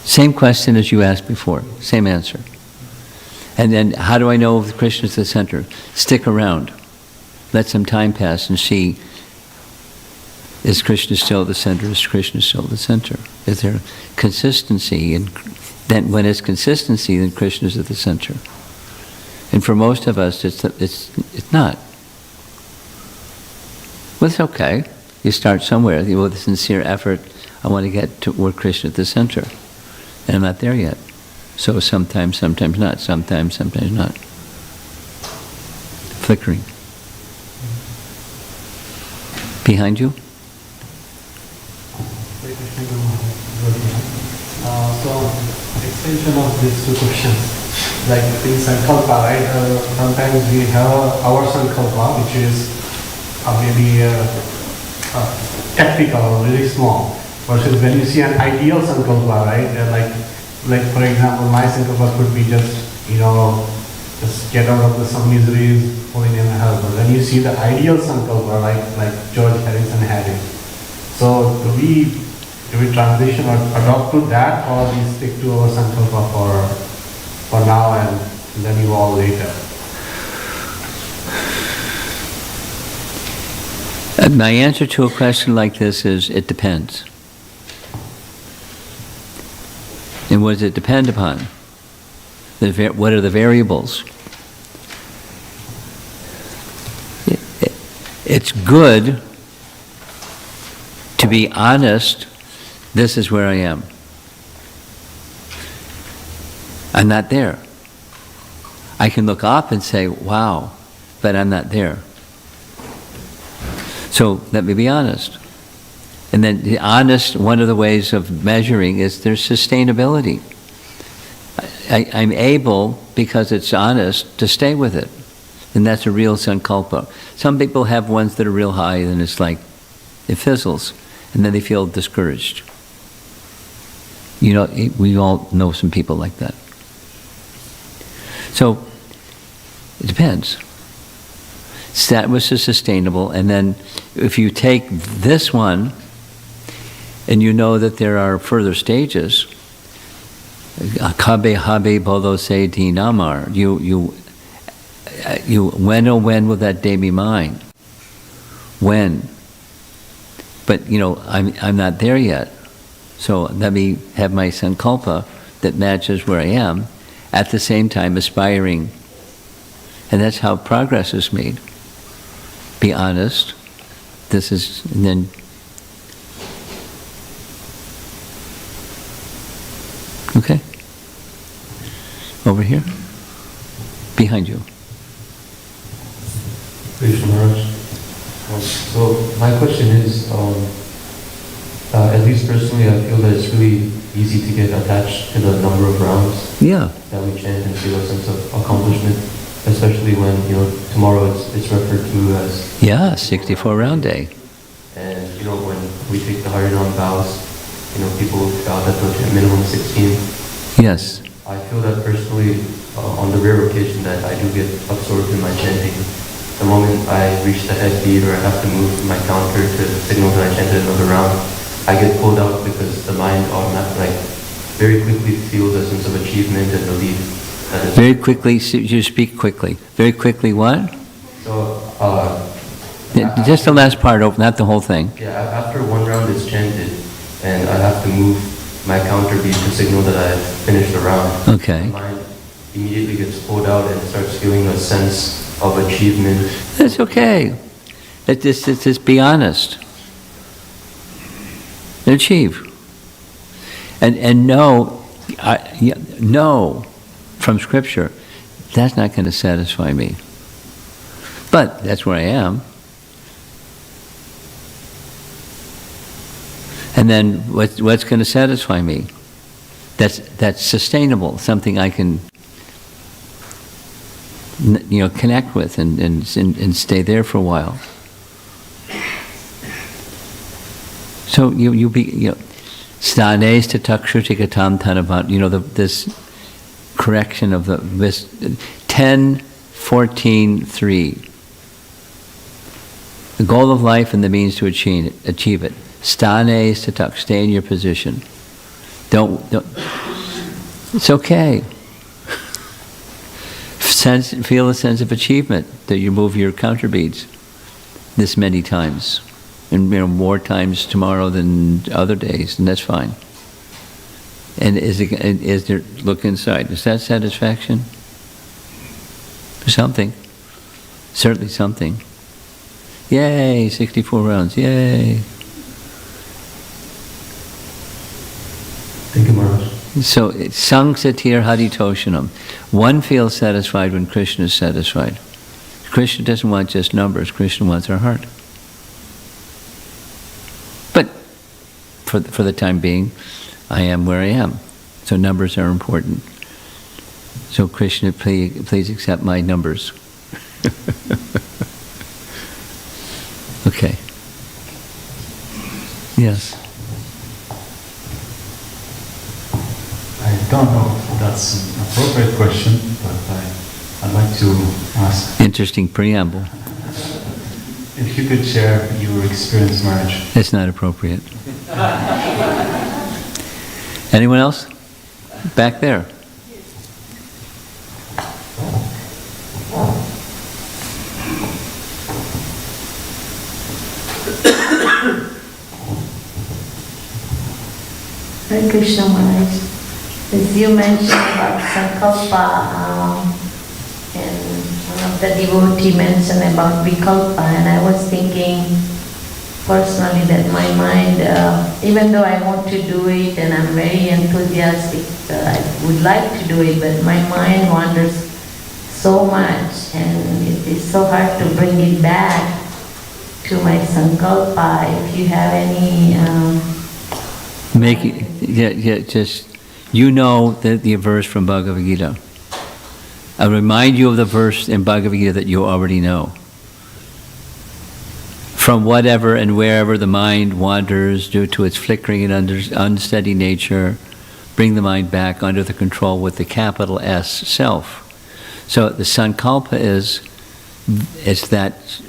Same question as you asked before. Same answer. And then, how do I know if Krishna's the center? Stick around. Let some time pass and see, is Krishna still the center? Is Krishna still the center? Is there consistency? And then when it's consistency, then Krishna's at the center. And for most of us, it's not. Well, it's okay. You start somewhere with a sincere effort. I want to get to where Krishna at the center. And I'm not there yet. So sometimes not. Sometimes not. Flickering. Behind you? So, extension of these 2 questions, like in Sankalpa, right? Sometimes we have our Sankalpa, which is maybe technical or really small, versus when you see an ideal Sankalpa, right? Like for example, my Sankalpa could be just get out of some miseries, falling in hell. But when you see the ideal Sankalpa, like George Harrison had it. So do we transition or adopt to that, or we stick to our Sankalpa for now and then evolve later? My answer to a question like this is, it depends. And what does it depend upon? What are the variables? It's good to be honest. This is where I am. I'm not there. I can look up and say, wow, but I'm not there. So let me be honest. And then the honest, one of the ways of measuring is there's sustainability. I'm able, because it's honest, to stay with it. And that's a real sankalpa. Some people have ones that are real high and it's like, it fizzles. And then they feel discouraged. We all know some people like that. So, it depends. That was sustainable, and then if you take this one, and you know that there are further stages, Kabe habe bodo se di namar, when will that day be mine? When? But I'm not there yet. So let me have my sankalpa that matches where I am, at the same time aspiring. And that's how progress is made. Be honest. And then okay. Over here. Behind you. Krishna Maharaj. So my question is, at least personally, I feel that it's really easy to get attached to the number of rounds that we chant and feel a sense of accomplishment, especially when, tomorrow it's referred to as 64 round day. And when we take the Harinam vows, people vow that they'll chant minimum 16. Yes. I feel that personally, on the rare occasion that I do get absorbed in my chanting, the moment I reach the head beat or I have to move my counter to signal that I chanted another round, I get pulled out because the mind automatically, very quickly feels a sense of achievement and relief. Very quickly, you speak quickly. Very quickly what? So, just the last part, not the whole thing. Yeah, after one round is chanted, and I have to move my counter beat to signal that I finished the round. Okay. My mind immediately gets pulled out and starts feeling a sense of achievement. That's okay. Just be honest. And achieve. And know from Scripture, that's not going to satisfy me. But that's where I am. And then what's going to satisfy me? That's sustainable, something I can connect with and stay there for a while. So you be stanes to takshutikatam tanavat, this correction of this 10:14:3. The goal of life and the means to achieve it. Stanes to tak, stay in your position. Don't. It's okay. Feel a sense of achievement that you move your counter beads this many times, and more times tomorrow than other days, and that's fine. And is there, look inside, is that satisfaction? Something. Certainly something. Yay, 64 rounds, yay. Thank you, Maharaj. So, sang satir haritoshanam. One feels satisfied when Krishna is satisfied. Krishna doesn't want just numbers, Krishna wants our heart. But, for the time being, I am where I am. So numbers are important. So Krishna, please accept my numbers. Okay. Yes. I don't know if that's an appropriate question, but I'd like to ask. Interesting preamble. If you could share your experience, Maharaj. It's not appropriate. Anyone else? Back there. Hare Krishna Maharaj. As you mentioned about Sankalpa, and one of the devotee mentioned about Vikalpa, and I was thinking personally that my mind, even though I want to do it and I'm very enthusiastic, I would like to do it, but my mind wanders so much and it is so hard to bring it back to my Sankalpa. If you have any... just, the verse from Bhagavad Gita. I'll remind you of the verse in Bhagavad Gita that you already know. From whatever and wherever the mind wanders due to its flickering and unsteady nature, bring the mind back under the control with the capital S, self. So the sankalpa it's that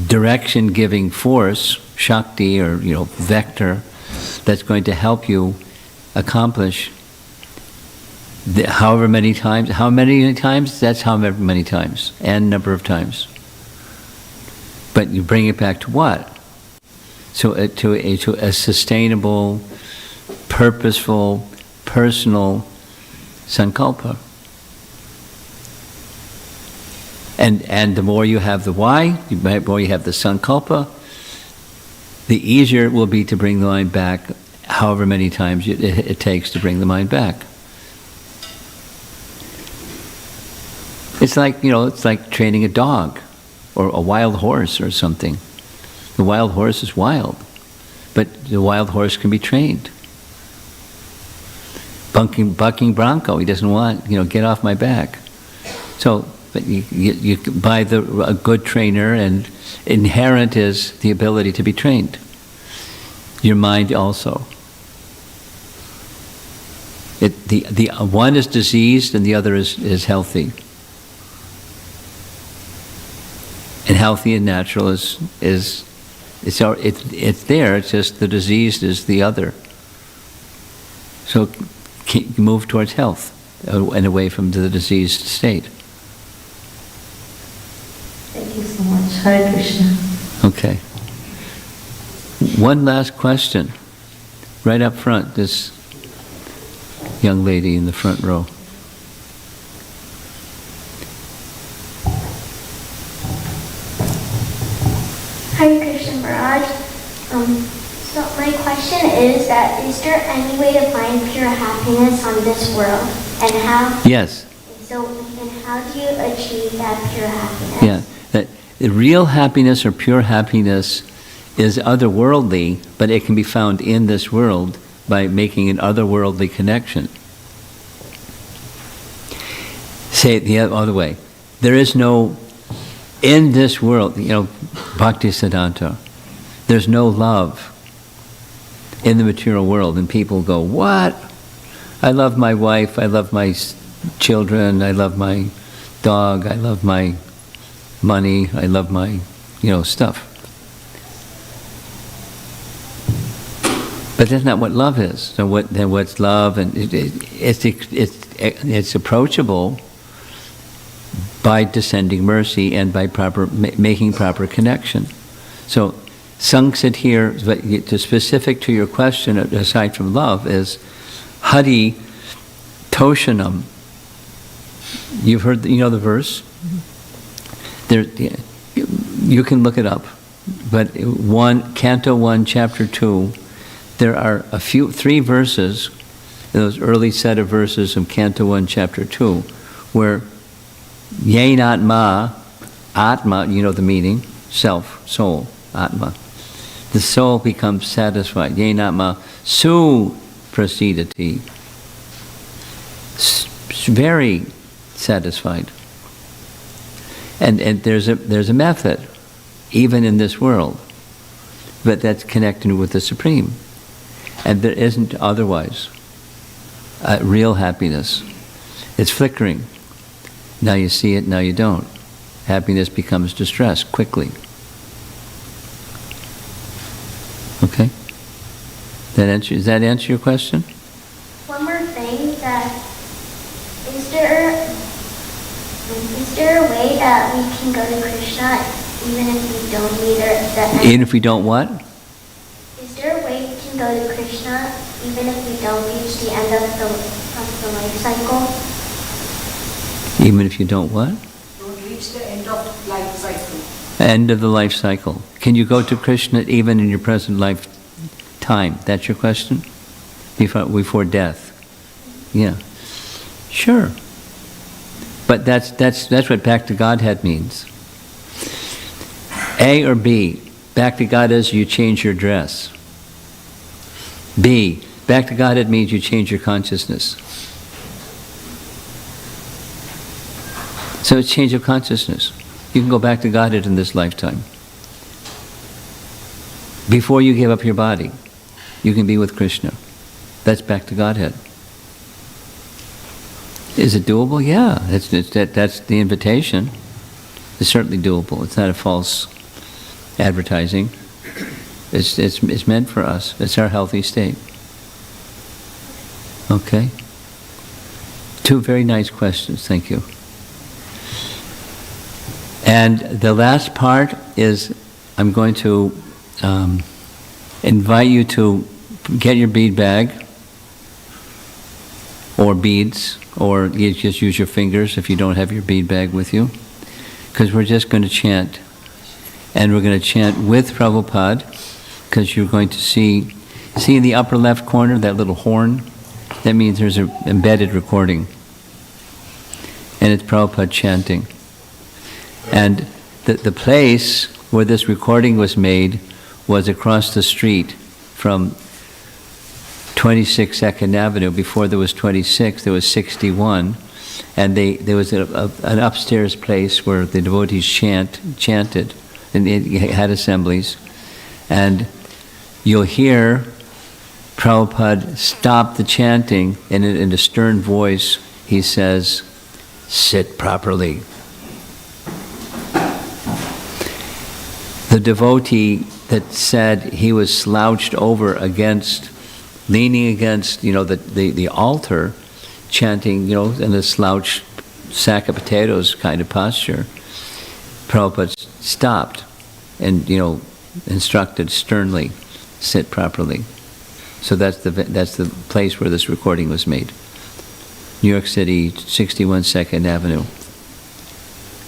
direction-giving force, shakti or vector, that's going to help you accomplish however many times. How many times? That's however many times, and number of times. But you bring it back to what? So to a sustainable, purposeful, personal sankalpa. And the more you have the why, the more you have the sankalpa, the easier it will be to bring the mind back however many times it takes to bring the mind back. It's like, it's like training a dog or a wild horse or something. The wild horse is wild, but the wild horse can be trained. Bucking bronco, he doesn't want, get off my back. So, but you by a good trainer, and inherent is the ability to be trained. Your mind also. The one is diseased and the other is healthy. And healthy and natural it's there. It's just the diseased is the other. So move towards health and away from the diseased state. Thank you so much. Hare Krishna. Okay. One last question. Right up front, this young lady in the front row. Hare Krishna, Maharaj. So my question is that is there any way to find pure happiness on this world, and how? Yes. And how do you achieve that pure happiness? Yeah. That the real happiness or pure happiness is otherworldly, but it can be found in this world by making an otherworldly connection. Say it the other way. There is no, in this world, Bhakti Siddhanta, there's no love in the material world. And people go, what? I love my wife, I love my children, I love my dog, I love my money, I love my, stuff. But that's not what love is. So what's love? And it's approachable by descending mercy and by making proper connection. So Sanksit here, specific to your question, aside from love, is Hari Toshanam. You've heard, the verse? There, you can look it up. But Canto 1, Chapter 2, there are three verses, those early set of verses of Canto 1, Chapter 2, where Yen Atma, Atma, the meaning, self, soul, Atma. The soul becomes satisfied. Yen Atma su prasidati. Very satisfied. And there's a method, even in this world, but that's connected with the Supreme. And there isn't otherwise. Real happiness. It's flickering. Now you see it, now you don't. Happiness becomes distress quickly. Okay? Does that answer your question? One more thing, is there a way that we can go to Krishna even if we don't meet her at the end? Even if we don't what? Is there a way we can go to Krishna even if we don't reach the end of the life cycle? Even if you don't what? Don't reach the end of life cycle. End of the life cycle. Can you go to Krishna even in your present lifetime? That's your question? Before death? Yeah. Sure. But that's what back to Godhead means. A or B? Back to God is you change your dress. B, back to Godhead means you change your consciousness. So it's change of consciousness. You can go back to Godhead in this lifetime. Before you give up your body, you can be with Krishna. That's back to Godhead. Is it doable? Yeah, that's the invitation. It's certainly doable. It's not a false advertising. It's meant for us. It's our healthy state. Okay? Two very nice questions. Thank you. And the last part is I'm going to invite you to get your bead bag or beads, or you just use your fingers if you don't have your bead bag with you, because we're just going to chant. And we're going to chant with Prabhupada, because you're going to see in the upper left corner that little horn? That means there's an embedded recording. And it's Prabhupada chanting. And the place where this recording was made was across the street from 26 Second Avenue. Before there was 26, there was 61. And there was an upstairs place where the devotees chanted. And it had assemblies. And you'll hear Prabhupada stop the chanting, and in a stern voice, he says, "Sit properly." The devotee that said he was slouched over leaning against, the altar, chanting, in a slouched sack of potatoes kind of posture, Prabhupada stopped and, instructed sternly, sit properly. So that's the place where this recording was made. New York City, 61 2nd Avenue.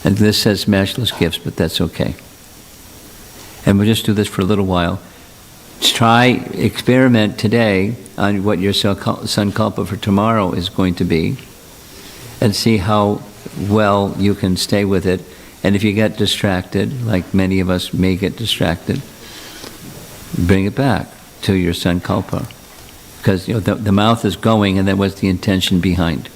And this says matchless gifts, but that's okay. And we'll just do this for a little while. Experiment today on what your sankalpa for tomorrow is going to be, and see how well you can stay with it. And if you get distracted, like many of us may get distracted, bring it back to your sankalpa. Because the mouth is going, and then what's the intention behind?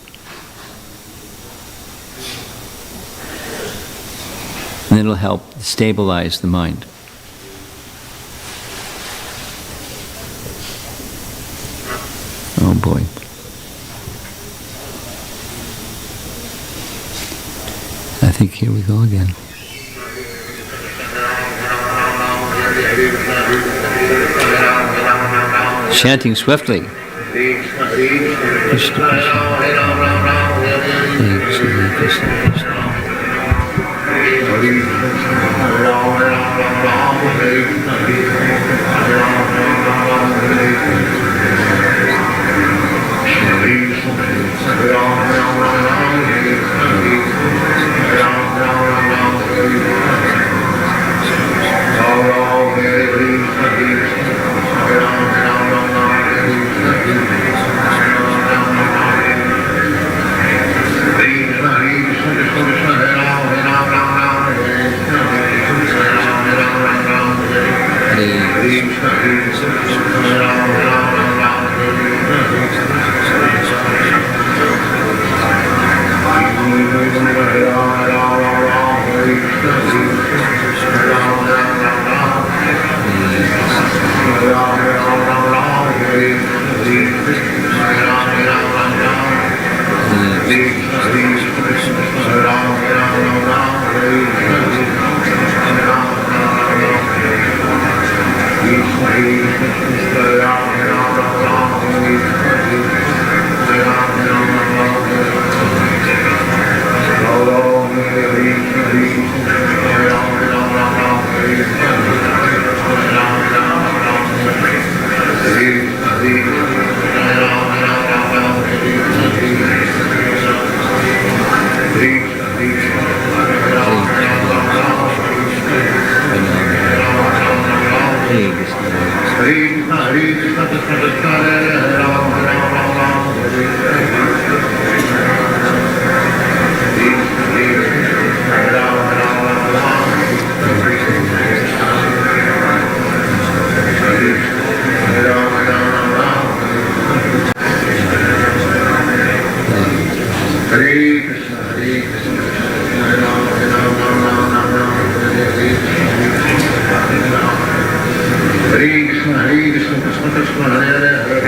And it'll help stabilize the mind. Oh boy. I think here we go again. Chanting swiftly. Krishna, Krishna. Krishna, Krishna, Krishna. Hare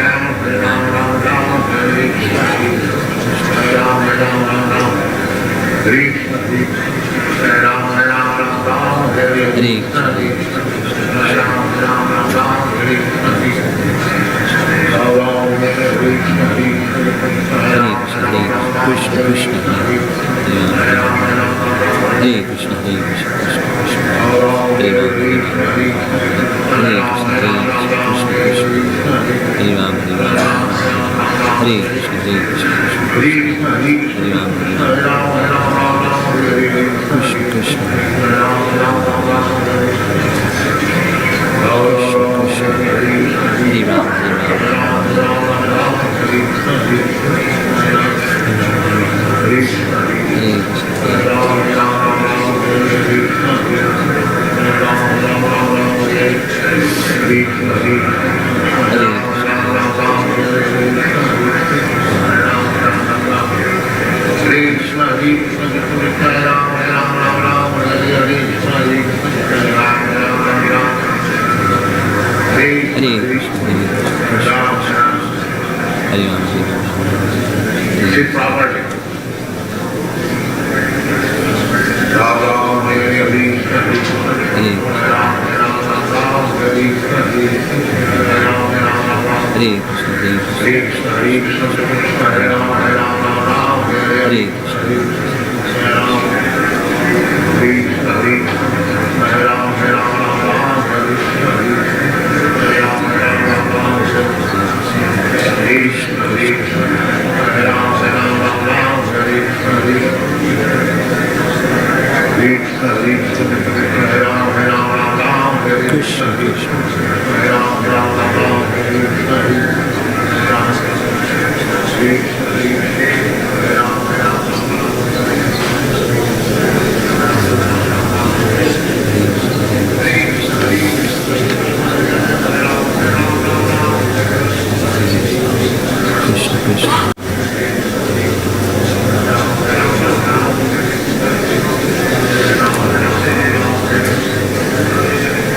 Rama, Hare Rama, Rama Rama, Hare Hare, Hare Krishna, Hare Krishna, Rama Krishna Krishna Hare Krishna Hare Krishna Hare Ram Hare Krishna Hare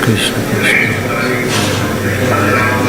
Krishna Hare Ram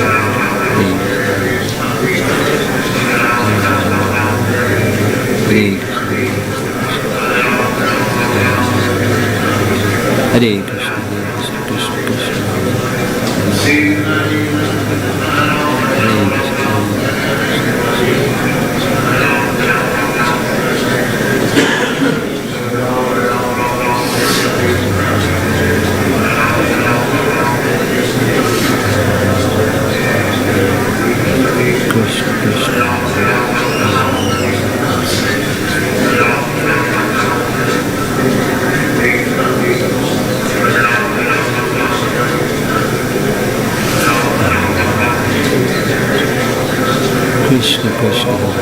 Krishna Krishna Hare Ram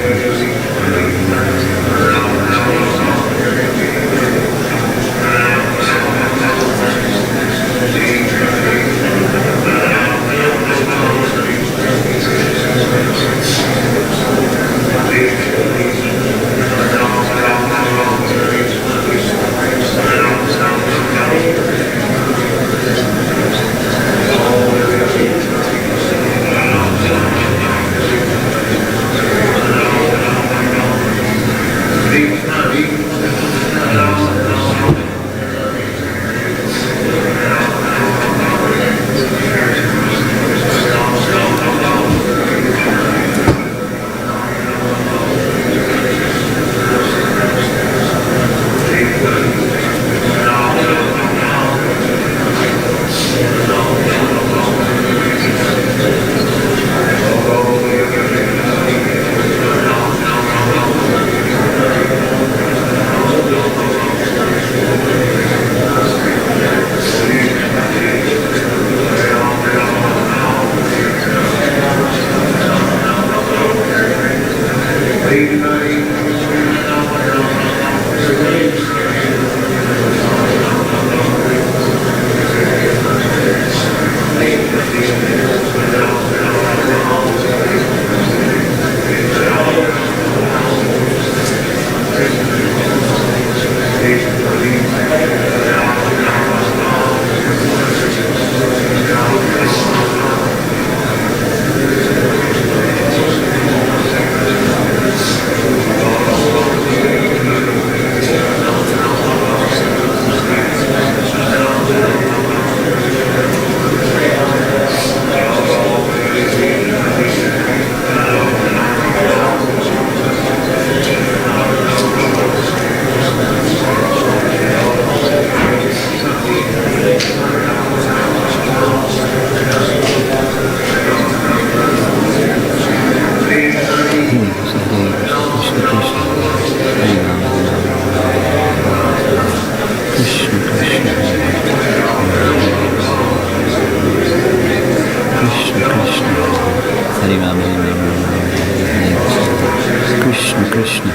Krishna Krishna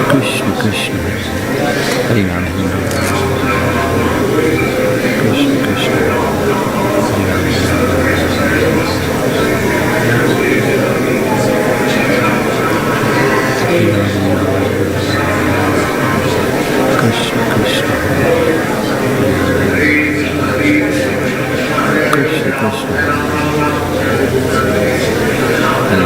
Krishna Krishna Hare Ram Krishna Krishna Krishna Krishna Krishna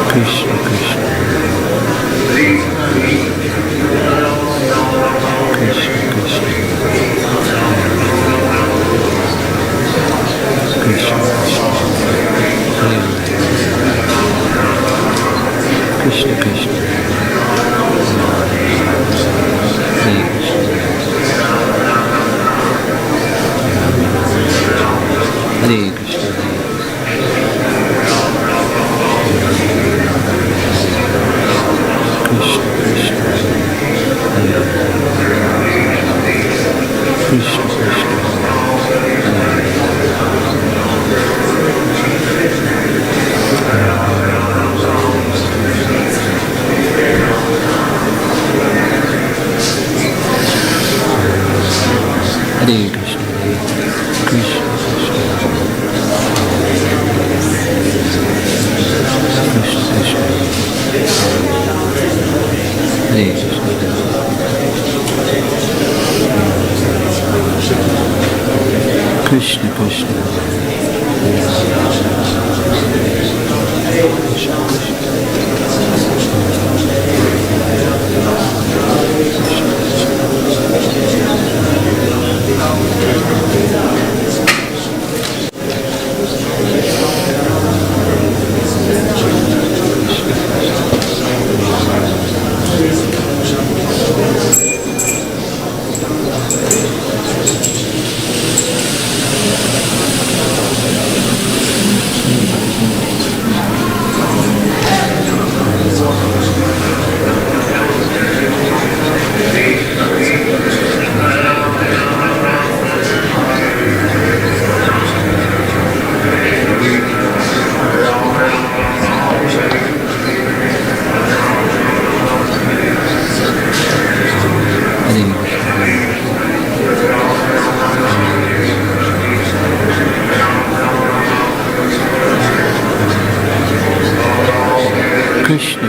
Krishna Krishna Krishna Krishna Krishna Krishna Krishna Hare Krishna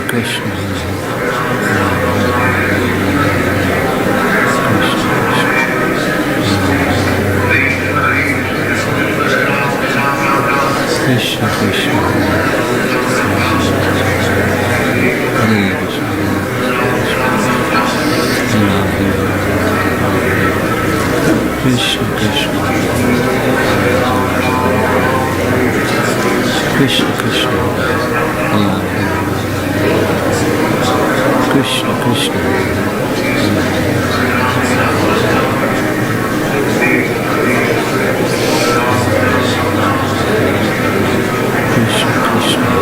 Krishna Krishna Krishna Krishna Hare Krishna Krishna Krishna Krishna Hare Krishna Krishna Krishna Krishna Krishna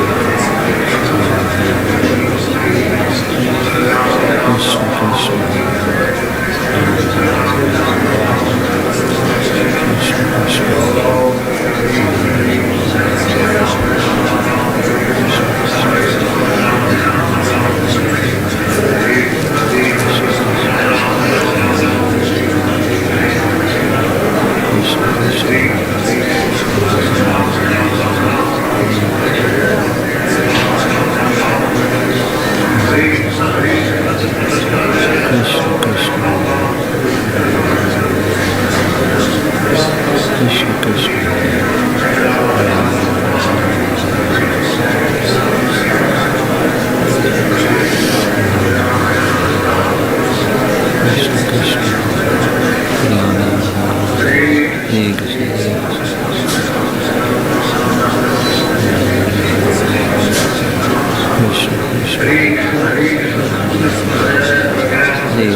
Krishna Krishna Hare Krishna Krishna Krishna Krishna Krishna Krishna Krishna Hare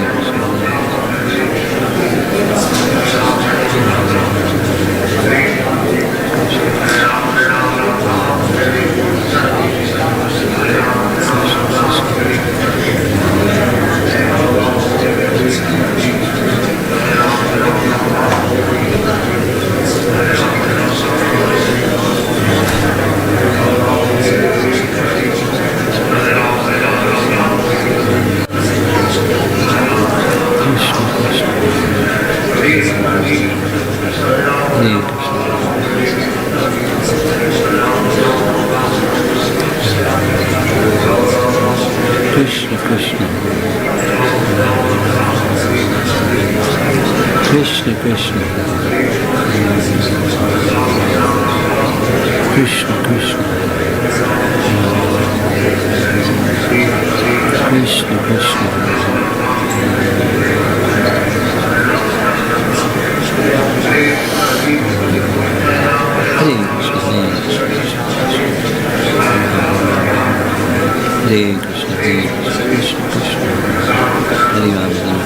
Krishna Krishna. Krishna Krishna. Krishna Krishna. Krishna Krishna. Hare Krishna, Hare Krishna, Krishna Krishna, Hare Rama,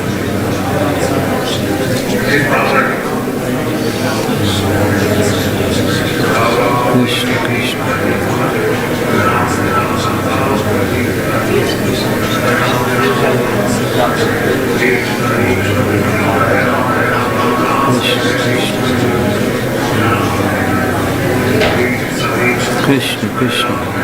Krishna Krishna. Krishna Krishna.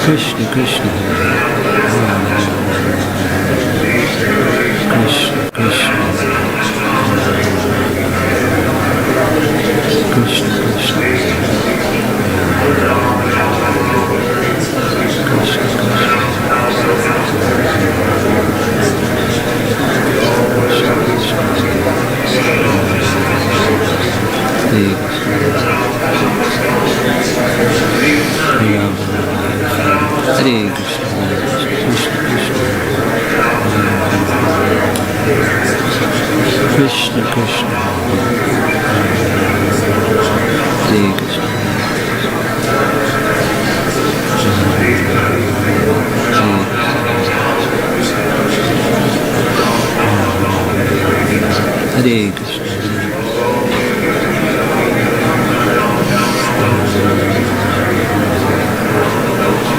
Krishna Krishna. Krishna Krishna.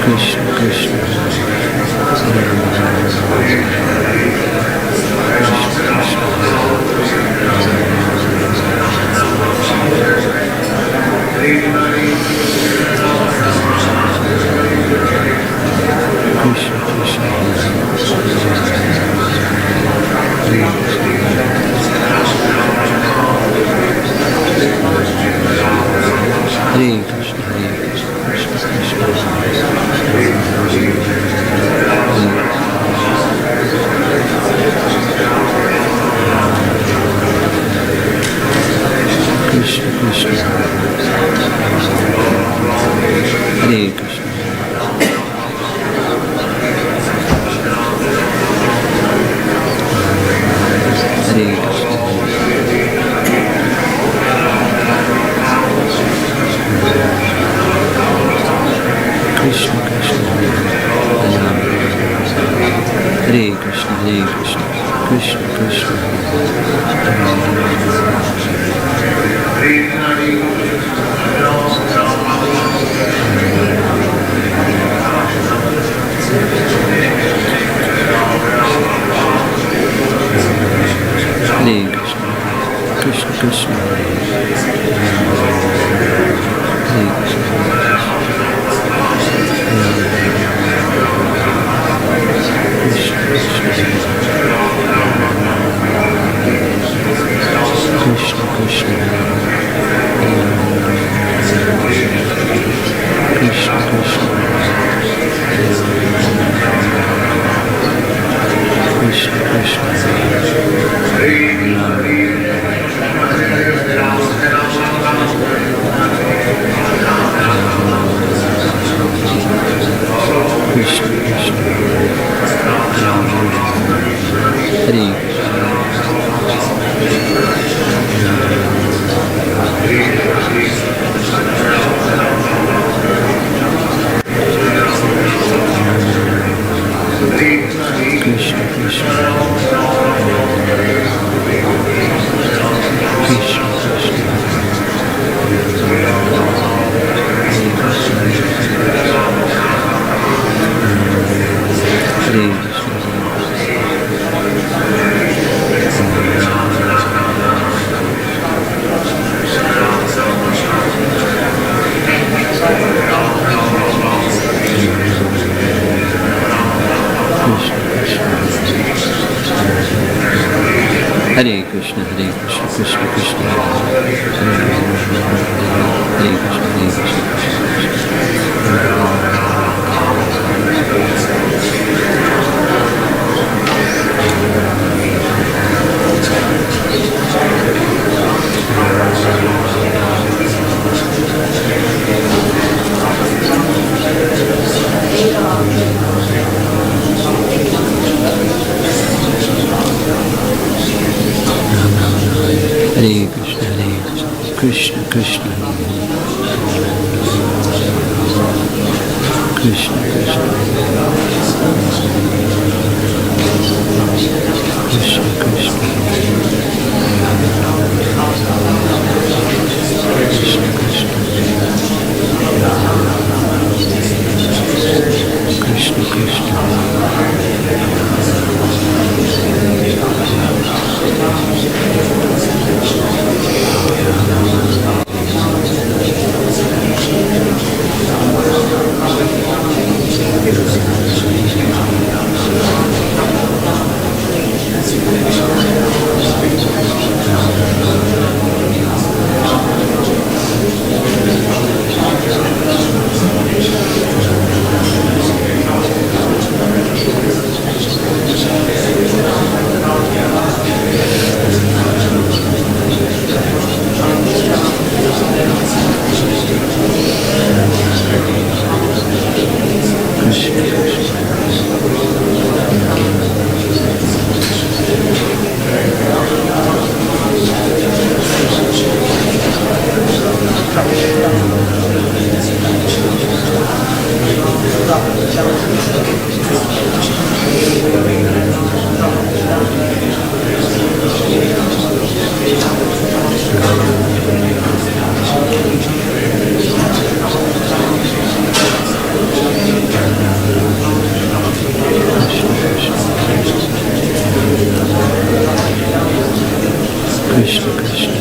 Krishna Krishna. Krishna Hare Krishna, Krishna Krishna, Hare Krishna, Hare Krishna. Krishna Krishna. Krishna, Krishna. Hare Krishna, Krishna. Krishna, Krishna. Hare Hare Krishna, Hare Krishna, Krishna Krishna, Hare Krishna, Hare Krishna, Hare Krishna, Krishna Krishna, Krishna Krishna, Krishna Krishna, Krishna Krishna. Krishna Krishna.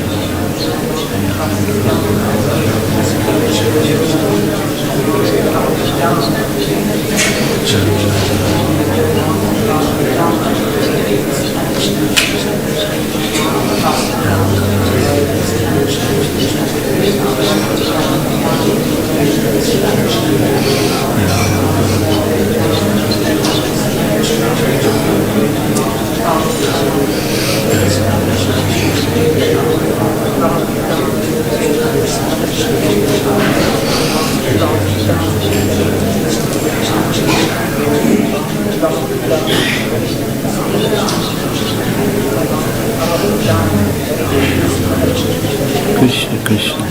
Krishna Krishna. Krishna Krishna.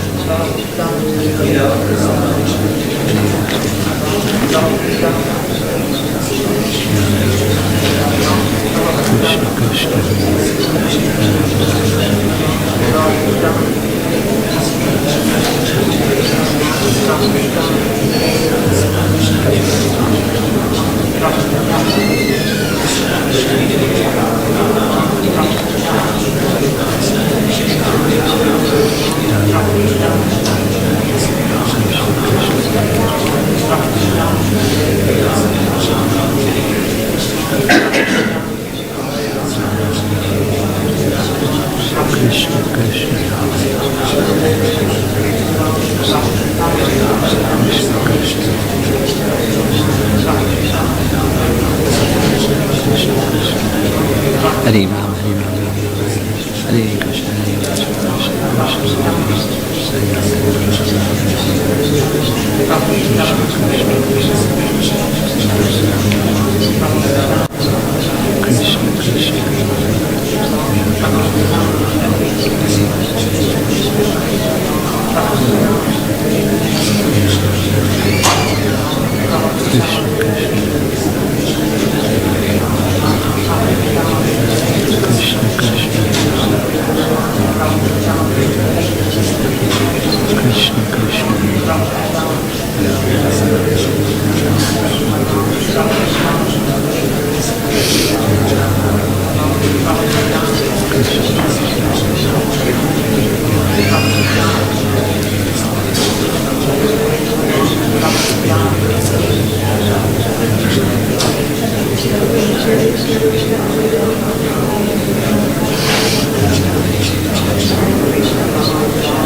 Hare Ram, Hare Ram, Hare Krishna, Hare Krishna, Krishna Krishna, Hare Hare, Hare Rama, Hare Rama, Hare Krishna, Hare Krishna, Krishna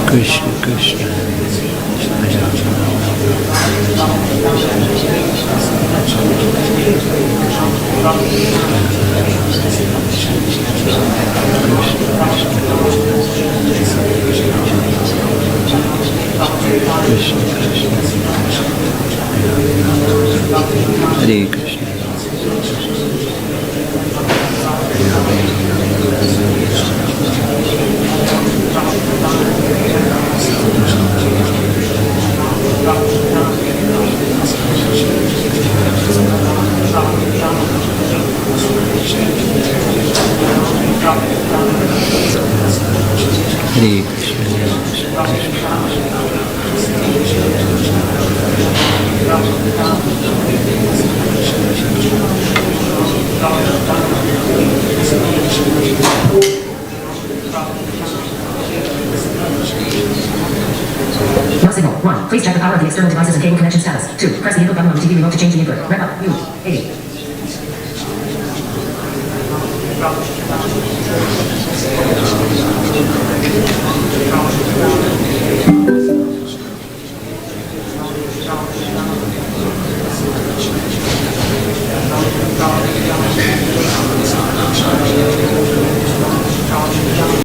Krishna, Krishna. Hare Krishna. Hare No signal. 1. Please check the power of the external devices and cable connection status. 2. Press the input button on the TV remote to change the input. Red up. Mute. 80.